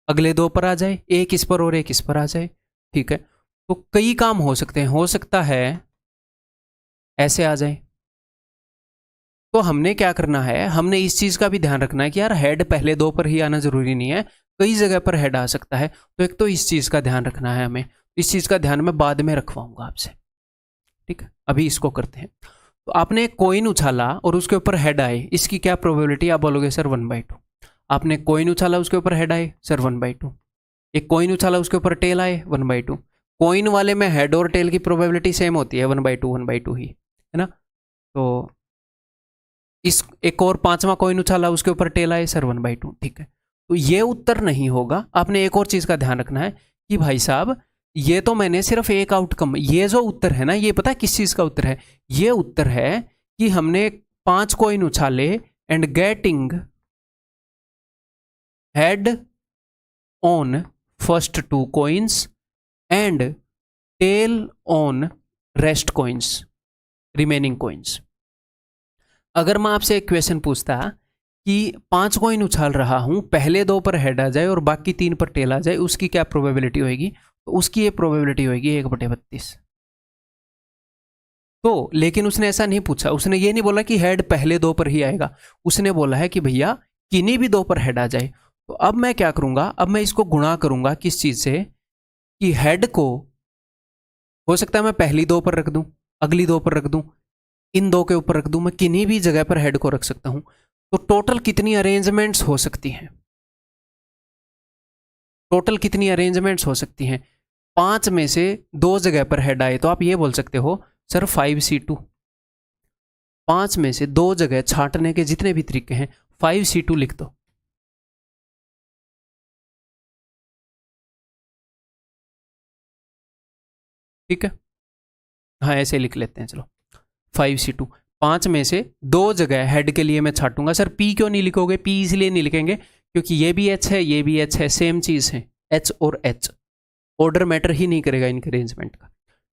अगले 2 पर आ जाए, एक इस पर और एक इस पर आ जाए। ठीक है, तो कई काम हो सकते हैं, हो सकता है ऐसे आ जाए। तो हमने क्या करना है, हमने इस चीज का भी ध्यान रखना है कि यार हेड पहले 2 पर ही आना जरूरी नहीं है, कई जगह पर हेड आ सकता है। तो एक तो इस चीज का ध्यान रखना है हमें, इस चीज का ध्यान मैं बाद में रखवाऊंगा आपसे। ठीक है, अभी इसको करते हैं। तो आपने एक कॉइन उछाला और उसके ऊपर हेड आए, इसकी क्या प्रोबेबिलिटी? आप बोलोगे सर 1/2। आपने कॉइन उछाला उसके ऊपर हेड आए, सर 1/2। एक कॉइन उछाला उसके ऊपर टेल आए, 1/2। कॉइन वाले में हेड और टेल की प्रोबेबिलिटी सेम होती है, 1/2 ही है ना। तो इस एक और 5वां कॉइन उछाला उसके ऊपर टेल आए, सर 1/2। ठीक है, तो ये उत्तर नहीं होगा। आपने एक और चीज का ध्यान रखना है कि भाई साहब ये तो मैंने सिर्फ एक आउटकम, ये जो उत्तर है ना, ये पता है किस चीज का उत्तर है? ये उत्तर है कि हमने 5 कॉइन उछाले and getting head on first 2 coins and tail on rest coins, remaining coins. अगर मैं आपसे एक क्वेश्चन पूछता कि 5 कॉइन उछाल रहा हूं, पहले 2 पर हेड आ जाए और बाकी 3 पर टेल आ जाए, उसकी क्या प्रोबेबिलिटी होगी? तो उसकी ये प्रोबेबिलिटी होगी 1/32। तो लेकिन उसने ऐसा नहीं पूछा, उसने ये नहीं बोला कि हेड पहले दो पर ही आएगा, उसने बोला है कि भैया किन्हीं भी दो पर हेड आ जाए। तो अब मैं क्या करूंगा, अब मैं इसको गुणा करूंगा किस चीज से, कि हेड को हो सकता है मैं पहली दो पर रख दूं, अगली दो पर रख दूं, इन दो के ऊपर रख दूं, मैं किन्हीं भी जगह पर हेड को रख सकता हूं। तो टोटल कितनी अरेंजमेंट्स हो सकती हैं, टोटल कितनी अरेंजमेंट्स हो सकती हैं? 5 में से 2 जगह पर हेड आए तो आप ये बोल सकते हो सर 5C2। 5 में से 2 जगह छांटने के जितने भी तरीके हैं 5C2 लिख दो। ठीक है, हाँ ऐसे लिख लेते हैं, चलो 5C2। 5 में से 2 जगह हेड के लिए मैं छांटूंगा। सर पी क्यों नहीं लिखोगे? पी इसलिए नहीं लिखेंगे क्योंकि ये भी एच है, ये भी एच है, सेम चीज है, एच और एच, ऑर्डर मैटर ही नहीं करेगा इनके अरेंजमेंट का।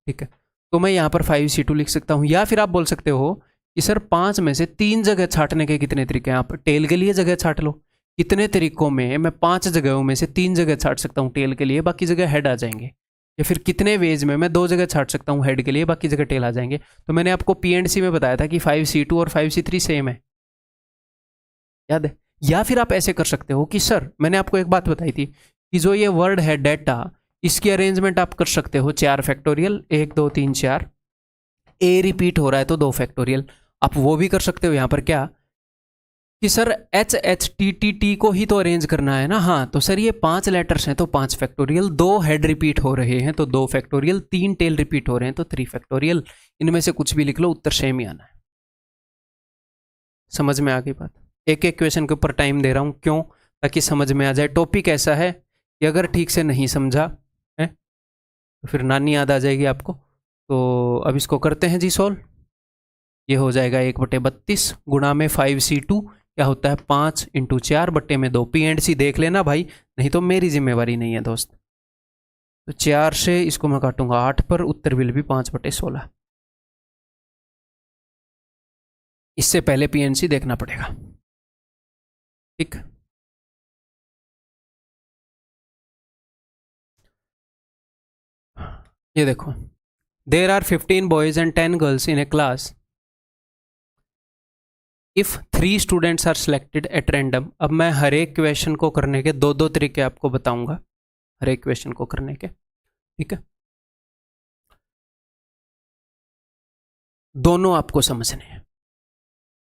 ठीक है, तो मैं यहाँ पर 5C2 लिख सकता हूँ। या फिर आप बोल सकते हो कि सर 5 में से 3 जगह छांटने के कितने तरीके हैं? आप टेल के लिए जगह छांट लो। कितने तरीकों में मैं 5 जगहों में से 3 जगह छांट सकता हूँ टेल के लिए, बाकी जगह हेड आ जाएंगे। या फिर कितने वेज में मैं 2 जगह छांट सकता हूँ हेड के लिए, बाकी जगह टेल आ जाएंगे। तो मैंने आपको P&C में बताया था कि 5C2 और 5C3 सेम है, याद है? या फिर आप ऐसे कर सकते हो कि सर मैंने आपको एक बात बताई थी कि जो ये वर्ड है डेटा, इसकी अरेंजमेंट आप कर सकते हो 4 फैक्टोरियल, 1 2 3 4। ए रिपीट हो रहा है तो 2 फैक्टोरियल। आप वो भी कर सकते हो यहाँ पर क्या कि sir H H T T T को ही तो अरेंज करना है ना। हाँ तो सर ये 5 लेटर्स हैं तो 5 फैक्टोरियल, 2 हेड रिपीट हो रहे हैं तो 2 फैक्टोरियल, 3 टेल रिपीट हो रहे हैं तो 3 फैक्टोरियल। इनमें से कुछ भी लिख लो, उत्तर सेम ही आना है। समझ में आ गई बात? एक एक क्वेश्चन के ऊपर टाइम दे रहा हूँ, क्यों? ताकि समझ में आ जाए। टॉपिक ऐसा है कि अगर ठीक से नहीं समझा है तो फिर नानी याद आ जाएगी आपको। तो अब इसको करते हैं जी सॉल्व। ये हो जाएगा 1/32 गुणा में 5C2 क्या होता है 5 × 4 बट्टे में 2। P&C देख लेना भाई, नहीं तो मेरी जिम्मेवारी नहीं है दोस्त। तो 4 से इसको मैं काटूंगा 8 पर, उत्तर विल भी 5/16। इससे पहले P&C देखना पड़ेगा। ठीक, ये देखो, there are 15 boys and 10 girls in a class if 3 students are selected at random. अब मैं हर एक क्वेश्चन को करने के 2-2 तरीके आपको बताऊंगा, हर एक क्वेश्चन को करने के। ठीक है, दोनों आपको समझने हैं।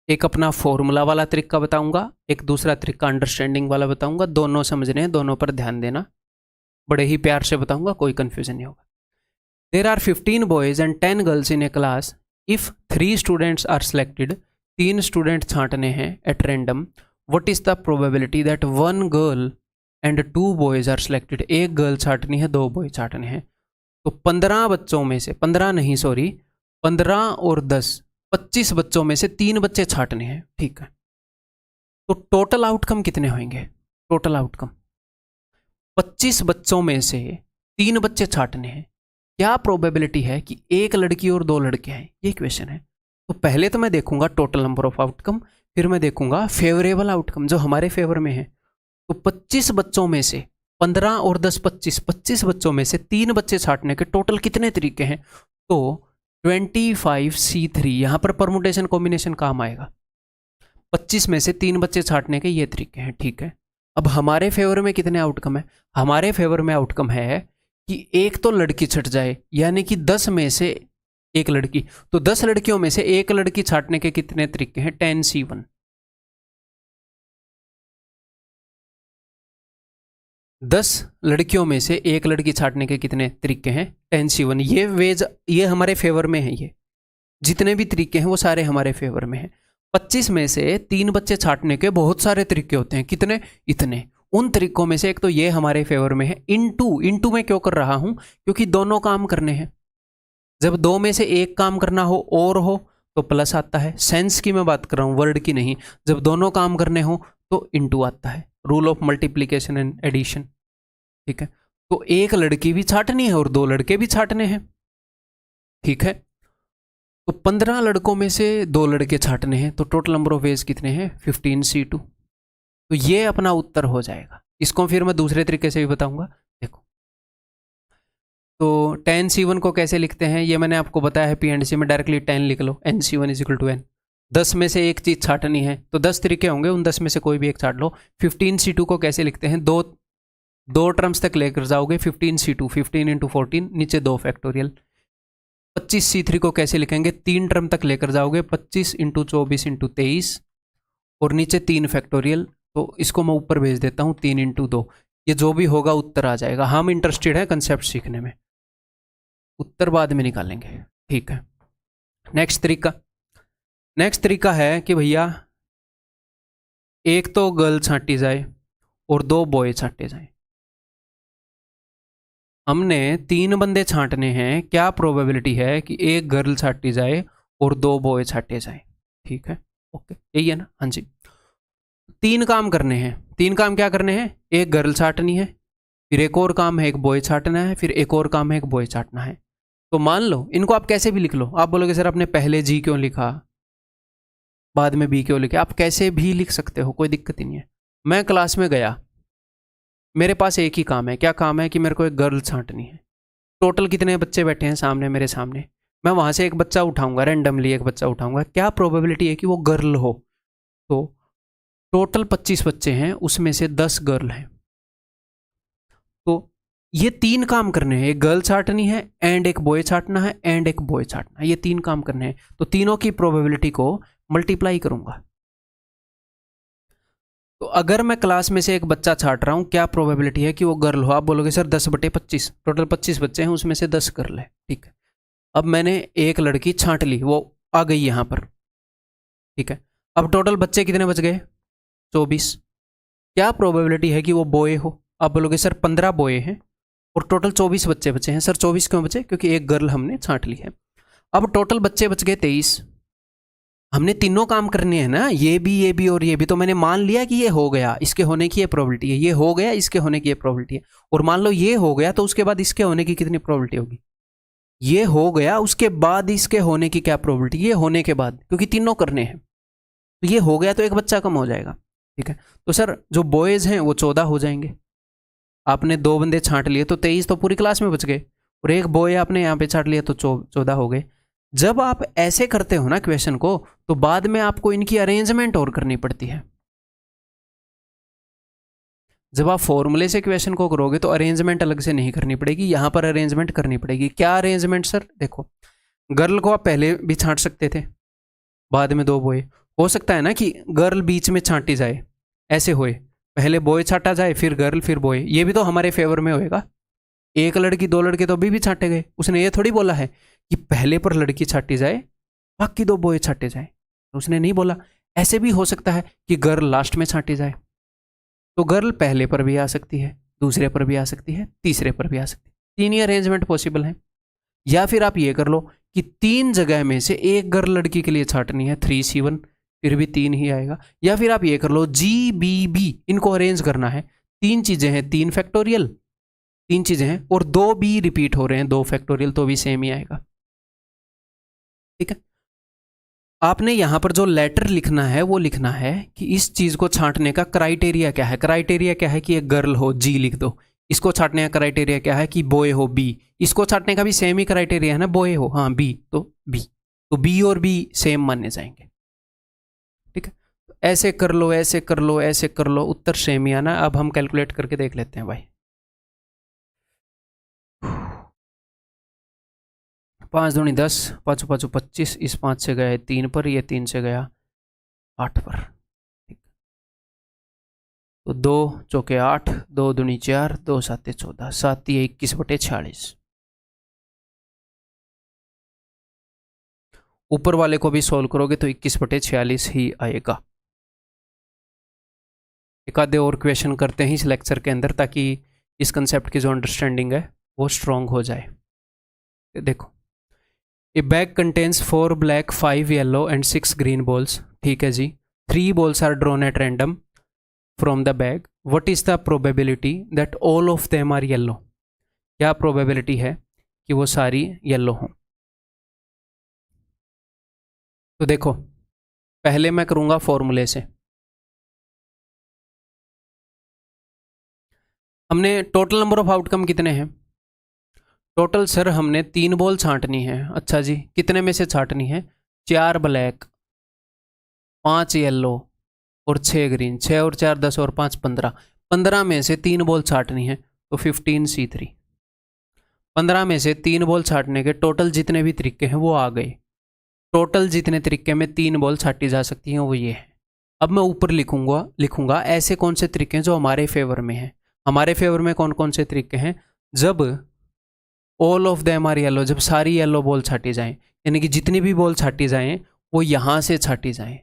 एक अपना फॉर्मूला वाला तरीका बताऊंगा, एक दूसरा तरीका अंडरस्टैंडिंग वाला बताऊंगा। दोनों समझने हैं, दोनों पर ध्यान देना, बड़े ही प्यार से बताऊंगा, कोई कंफ्यूजन नहीं होगा। There are 15 boys and 10 girls in a class if 3 students are selected. 3 student छांटने हैं at random. What is the probability that 1 girl and 2 boys are selected. एक गर्ल छांटनी है, 2 बॉय छांटने हैं। तो 15 बच्चों में से, 15 नहीं सॉरी, 15 और 10, 25 बच्चों में से 3 बच्चे छांटने हैं। ठीक है, तो टोटल आउटकम कितने होंगे? टोटल आउटकम 25 बच्चों में से 3 बच्चे छांटने हैं। क्या प्रोबेबिलिटी है कि एक लड़की और 2 लड़के हैं? ये क्वेश्चन है। तो पहले तो मैं देखूंगा टोटल नंबर ऑफ आउटकम, फिर मैं देखूंगा फेवरेबल आउटकम जो हमारे फेवर में है। तो 25 बच्चों में से 15 और 10 25 बच्चों में से 3 बच्चे छांटने के टोटल कितने तरीके हैं? तो 25C3, यहां पर परमुटेशन कॉम्बिनेशन काम आएगा। 25 में से 3 बच्चे छांटने के ये तरीके हैं। ठीक है, अब हमारे फेवर में कितने आउटकम है? हमारे फेवर में आउटकम है कि एक तो लड़की छट जाए, यानी कि 10 में से एक लड़की। तो 10 लड़कियों में से एक लड़की छांटने के कितने तरीके हैं? 10C1। 10 लड़कियों में से एक लड़की छांटने के कितने तरीके हैं? 10C1। ये वेज, ये हमारे फेवर में है। ये जितने भी तरीके हैं वो सारे हमारे फेवर में हैं। 25 में से 3 बच्चे छांटने के बहुत सारे तरीके होते हैं। कितने? इतने। उन तरीकों में से एक तो ये हमारे फेवर में है। इनटू में क्यों कर रहा हूं? क्योंकि दोनों काम करने हैं। जब 2 में से एक काम करना हो और हो तो प्लस आता है। सेंस की मैं बात कर रहा हूं, वर्ड की नहीं। जब दोनों काम करने हो तो इनटू आता है, rule of multiplication and addition. ठीक है, तो एक लड़की भी छांटनी है और 2 लड़के भी छांटने हैं। ठीक है, तो 15 लड़कों में से 2 लड़के छांटने हैं, तो टोटल नंबर ऑफ वेज कितने हैं? 15C2। तो ये अपना उत्तर हो जाएगा। इसको फिर मैं दूसरे तरीके से भी बताऊंगा। देखो, तो 10C1 को कैसे लिखते हैं ये मैंने आपको बताया है P&C में, डायरेक्टली 10 लिख लो, NC1 = n। 10 में से एक चीज़ छाटनी है तो 10 तरीके होंगे, उन 10 में से कोई भी एक छाट लो। 15C2 को कैसे लिखते हैं, दो टर्म्स तक लेकर जाओगे, 15C2 15 × 14 नीचे 2 फैक्टोरियल। 25C3 को कैसे लिखेंगे, 3 टर्म तक लेकर जाओगे, 25 × 24 × 23 और नीचे 3 फैक्टोरियल। तो इसको मैं ऊपर भेज देता हूँ 3 × 2, ये जो भी होगा उत्तर आ जाएगा। हम इंटरेस्टेड हैं कंसेप्ट सीखने में, उत्तर बाद में निकालेंगे, ठीक है। नेक्स्ट तरीका है कि भैया एक तो गर्ल छांटी जाए और 2 बॉय छांटे जाए। हमने 3 बंदे छांटने हैं, क्या प्रोबेबिलिटी है कि एक गर्ल छांटी जाए और 2 बॉय छांटे जाए, ठीक है, ओके, यही है ना, हाँ जी। 3 काम करने हैं, 3 काम क्या करने हैं, एक गर्ल छांटनी है, फिर एक और काम है एक बॉय छांटना है, फिर एक और काम है एक बॉय छांटना है। तो मान लो इनको आप कैसे भी लिख लो, आप बोलोगे सर आपने पहले जी क्यों लिखा बाद में बी क्यों लिखा, आप कैसे भी लिख सकते हो, कोई दिक्कत ही नहीं है। मैं क्लास में गया, मेरे पास एक ही काम है, क्या काम है कि मेरे को एक गर्ल छांटनी है। टोटल कितने बच्चे बैठे हैं सामने मेरे सामने, मैं वहां से एक बच्चा उठाऊंगा, रैंडमली एक बच्चा उठाऊंगा, क्या प्रोबेबिलिटी है कि वो गर्ल हो। तो टोटल 25 बच्चे हैं, उसमें से 10 गर्ल हैं। तो ये 3 काम करने हैं, एक गर्ल छांटनी है एंड एक बॉय छांटना है एंड एक बॉय छांटना है, ये 3 काम करने हैं। तो तीनों की प्रोबेबिलिटी को मल्टीप्लाई करूंगा। तो अगर मैं क्लास में से एक बच्चा छांट रहा हूं, क्या प्रोबेबिलिटी है कि वो गर्ल हो, आप बोलोगे सर 10/25, टोटल 25 बच्चे हैं उसमें से 10 गर्ल है, ठीक है। अब मैंने एक लड़की छांट ली, वो आ गई यहां पर, ठीक है। अब टोटल बच्चे कितने बच गए, 24। क्या प्रोबेबिलिटी है कि वो बॉय हो, आप बोलोगे सर 15 बॉय हैं और टोटल 24 बच्चे बचे हैं। सर 24 क्यों बचे, क्योंकि एक गर्ल हमने छांट ली है। अब टोटल बच्चे बच गए 23। हमने तीनों काम करने हैं ना, ये भी और ये भी, तो मैंने मान लिया कि ये हो गया, इसके होने की ये प्रोबेबिलिटी है, ये हो गया इसके होने की ये प्रोबेबिलिटी है। और मान लो ये हो गया तो उसके बाद इसके होने की कितनी प्रोबेबिलिटी होगी, ये हो गया उसके बाद इसके होने की क्या प्रोबेबिलिटी, ये होने के बाद, क्योंकि तीनों करने हैं। तो ये हो गया तो एक बच्चा कम हो जाएगा, ठीक है। तो सर जो बॉयज हैं वो 14 हो जाएंगे। आपने 2 बंदे छांट लिए तो 23 तो पूरी क्लास में बच गए, और एक बॉय आपने यहाँ पे छांट लिया तो 14 हो गए। जब आप ऐसे करते हो ना क्वेश्चन को, तो बाद में आपको इनकी अरेंजमेंट और करनी पड़ती है। जब आप फॉर्मूले से क्वेश्चन को करोगे तो अरेंजमेंट अलग से नहीं करनी पड़ेगी, यहां पर अरेंजमेंट करनी पड़ेगी। क्या अरेंजमेंट सर, देखो गर्ल को आप पहले भी छांट सकते थे, बाद में 2 बॉय। हो सकता है ना कि गर्ल बीच में छांटी जाए, ऐसे होए, पहले बॉय छांटा जाए फिर गर्ल फिर बॉय, ये भी तो हमारे फेवर में होएगा। एक लड़की 2 लड़के तो अभी भी छांटे गए, उसने ये थोड़ी बोला है कि पहले पर लड़की छांटी जाए बाकी 2 बॉय छांटे जाए, तो उसने नहीं बोला। ऐसे भी हो सकता है कि गर्ल लास्ट में छांटी जाए, तो गर्ल पहले पर भी आ सकती है, दूसरे पर भी आ सकती है, तीसरे पर भी आ सकती है। 3 ही अरेंजमेंट पॉसिबल है। या फिर आप ये कर लो कि 3 जगह में से एक गर्ल लड़की के लिए छांटनी है, 3C1, फिर भी 3 ही आएगा। या फिर आप ये कर लो GBB, इनको अरेंज करना है, 3 चीजें हैं, 3 फैक्टोरियल, 3 चीजें हैं और 2 भी रिपीट हो रहे हैं, 2 फैक्टोरियल, तो भी सेम ही आएगा, ठीक है। आपने यहां पर जो लेटर लिखना है वो लिखना है कि इस चीज को छांटने का क्राइटेरिया क्या है। क्राइटेरिया क्या है कि एक गर्ल हो, G लिख दो। इसको छांटने का क्राइटेरिया क्या है कि बॉय हो, B। इसको छांटने का भी सेम ही क्राइटेरिया है ना, बॉय हो, हाँ B, तो B, तो B और B सेम माने जाएंगे, ठीक है। ऐसे कर लो, ऐसे कर लो, ऐसे कर लो, उत्तर सेम ही आना। अब हम कैलकुलेट करके देख लेते हैं भाई। 5 दूनी 10, 5 5 25, इस 5 से गया 3 पर, ये 3 से गया 8 पर, ठीक। तो 2 चौके 8, 2 दूनी 4, 2 7 14, 7 21/46। ऊपर वाले को भी सोल्व करोगे तो 21/46 ही आएगा। एक आधे और क्वेश्चन करते हैं इस लेक्चर के अंदर, ताकि इस कंसेप्ट की जो अंडरस्टैंडिंग है वो स्ट्रांग हो जाए। देखो, a bag contains 4 black, 5 yellow and 6 green balls, ठीक है जी। 3 balls are drawn at random from the bag, what is the probability that all of them are yellow. क्या प्रोबेबिलिटी है कि वो सारी येलो हों। तो देखो, पहले मैं करूंगा फॉर्मूले से। हमने टोटल नंबर ऑफ आउटकम कितने हैं, टोटल सर हमने 3 बॉल छांटनी है। अच्छा जी, कितने में से छांटनी है? 4 ब्लैक, 5 येलो और 6 ग्रीन। 6 और 4 10 और 5 15। 15 में से 3 बॉल छांटनी है तो 15C3। 15 में से 3 बॉल छांटने के टोटल जितने भी तरीके हैं वो आ गए। टोटल जितने तरीके में 3 बॉल छांटी जा सकती हैं वो ये है। अब मैं ऊपर लिखूंगा ऐसे कौन से तरीके हैं जो हमारे फेवर में हैं। हमारे फेवर में कौन कौन से तरीके हैं? जब all of them are yellow, जब सारी येलो बॉल छाटी जाएं, यानी कि जितनी भी बॉल छाटी जाएं वो यहाँ से छाटी जाएं,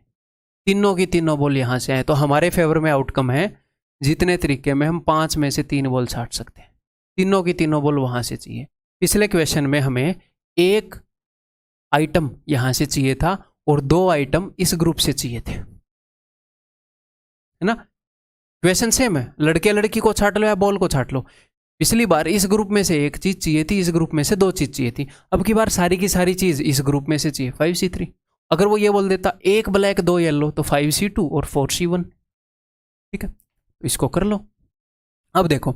तीनों की तीनों बॉल यहाँ से आए, तो हमारे फेवर में आउटकम है जितने तरीके में हम 5 में से 3 बॉल छाट सकते हैं, तीनों की तीनों बॉल वहाँ से चाहिए। पिछले क्वेश्चन में हमें एक आइटम यहाँ से चाहिए था और 2 आइटम इस ग्रुप से चाहिए थे, है ना। क्वेश्चन सेम है, लड़के लड़की को छाट लो या बॉल को छाट लो। पिछली बार इस ग्रुप में से एक चीज चाहिए थी, इस ग्रुप में से 2 चीज चाहिए थी। अब की बार सारी की सारी चीज इस ग्रुप में से चाहिए, 5C3। अगर वो ये बोल देता 1 ब्लैक 2 येलो तो 5C2 और 4C1, ठीक है। तो इसको कर लो। अब देखो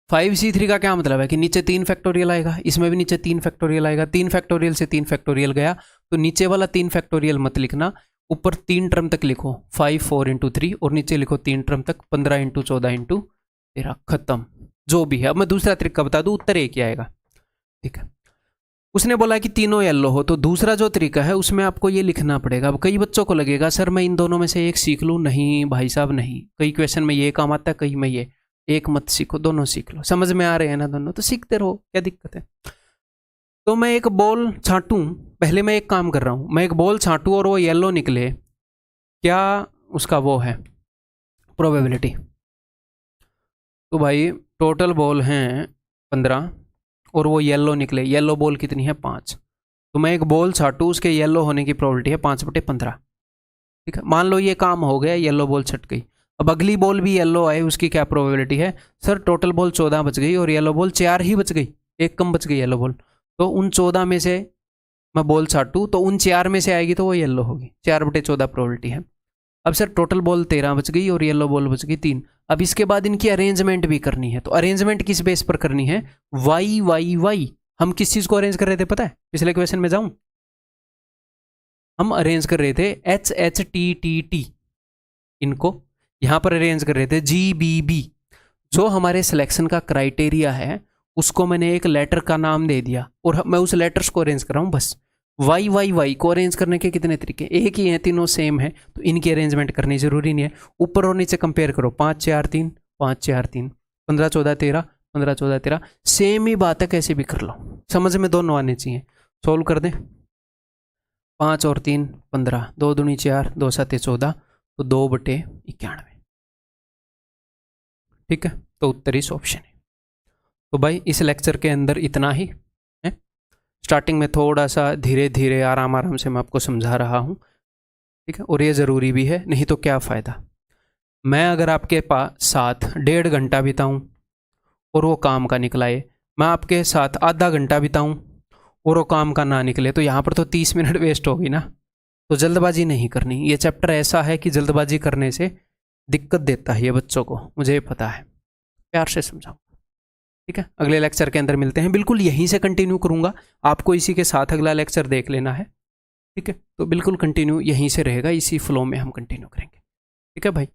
5C3 का क्या मतलब है कि नीचे 3 फैक्टोरियल आएगा, इसमें भी नीचे 3 फैक्टोरियल आएगा। 3 फैक्टोरियल से 3 फैक्टोरियल गया तो नीचे वाला 3 फैक्टोरियल मत लिखना, ऊपर 3 टर्म तक लिखो, 5 4 × 3, और नीचे लिखो 3 टर्म तक 15 × 14 × 13, खत्म। जो भी है, अब मैं दूसरा तरीका बता दूं, उत्तर एक ही आएगा, ठीक है। उसने बोला कि तीनों येलो हो, तो दूसरा जो तरीका है उसमें आपको ये लिखना पड़ेगा। अब कई बच्चों को लगेगा सर मैं इन दोनों में से एक सीख लूँ, नहीं भाई साहब नहीं, कई क्वेश्चन में ये काम आता है, कई में ये, एक मत सीखो, दोनों सीख लो। समझ में आ रहे हैं ना दोनों, तो सीखते रहो, क्या दिक्कत है। तो मैं एक बॉल छांटूं, पहले मैं एक काम कर रहा हूं, मैं एक बॉल छांटूं और वो येलो निकले, क्या उसका वो है प्रोबेबिलिटी? तो भाई टोटल बॉल हैं 15 और वो येलो निकले, येलो बॉल कितनी है? 5। तो मैं एक बॉल छाटूं, उसके येलो होने की प्रोबेबिलिटी है 5/15, ठीक है। मान लो ये काम हो गया, येलो बॉल छट गई। अब अगली बॉल भी येलो आए, उसकी क्या प्रोबेबिलिटी है? सर टोटल बॉल 14 बच गई और येलो बॉल 4 ही बच गई, एक कम बच गई येलो बॉल। तो उन 14 में से मैं बॉल छाटूं तो उन 4 में से आएगी तो वो येलो होगी, 4/14 प्रोबेबिलिटी है। अब सर टोटल बॉल 13 बच गई और येलो बॉल बच गई 3। अब इसके बाद इनकी अरेंजमेंट भी करनी है, तो अरेंजमेंट किस बेस पर करनी है? Why why why. हम किस चीज को अरेंज कर रहे थे पता है? पिछले क्वेश्चन में जाऊं, हम अरेंज कर रहे थे HHTTT, इनको यहां पर अरेंज कर रहे थे GBB। जो हमारे सिलेक्शन का क्राइटेरिया है उसको मैंने एक लेटर का नाम दे दिया और मैं उस लेटर्स को अरेंज कर रहा हूं बस। वाई वाई वाई को अरेंज करने के कितने तरीके? एक ही हैं, तीनों सेम है, तो इनकी अरेंजमेंट करनी जरूरी नहीं है। ऊपर और नीचे कंपेयर करो, 5 4 3 5 4 3, 15 14 13, 15 14 13, सेम ही बात है, कैसे भी कर लो, समझ में दोनों आने चाहिए। सोल्व कर दें, 5 और 3 15, 2 दूनी 4, 2 7 14, तो 2/91, ठीक है। तो उत्तर इस ऑप्शन है। तो भाई इस लेक्चर के अंदर इतना ही है। स्टार्टिंग में थोड़ा सा धीरे धीरे आराम आराम से मैं आपको समझा रहा हूँ, ठीक है, और ये ज़रूरी भी है, नहीं तो क्या फ़ायदा। मैं अगर आपके साथ 1.5 घंटा बिताऊँ और वो काम का निकलाए, मैं आपके साथ आधा घंटा बिताऊँ और वो काम का ना निकले, तो यहाँ पर तो 30 मिनट वेस्ट होगी ना। तो जल्दबाजी नहीं करनी। ये चैप्टर ऐसा है कि जल्दबाजी करने से दिक्कत देता है ये बच्चों को, मुझे पता है, प्यार से समझाऊँ, ठीक है। अगले लेक्चर के अंदर मिलते हैं, बिल्कुल यहीं से कंटिन्यू करूँगा, आपको इसी के साथ अगला लेक्चर देख लेना है, ठीक है। तो बिल्कुल कंटिन्यू यहीं से रहेगा, इसी फ्लो में हम कंटिन्यू करेंगे, ठीक है भाई।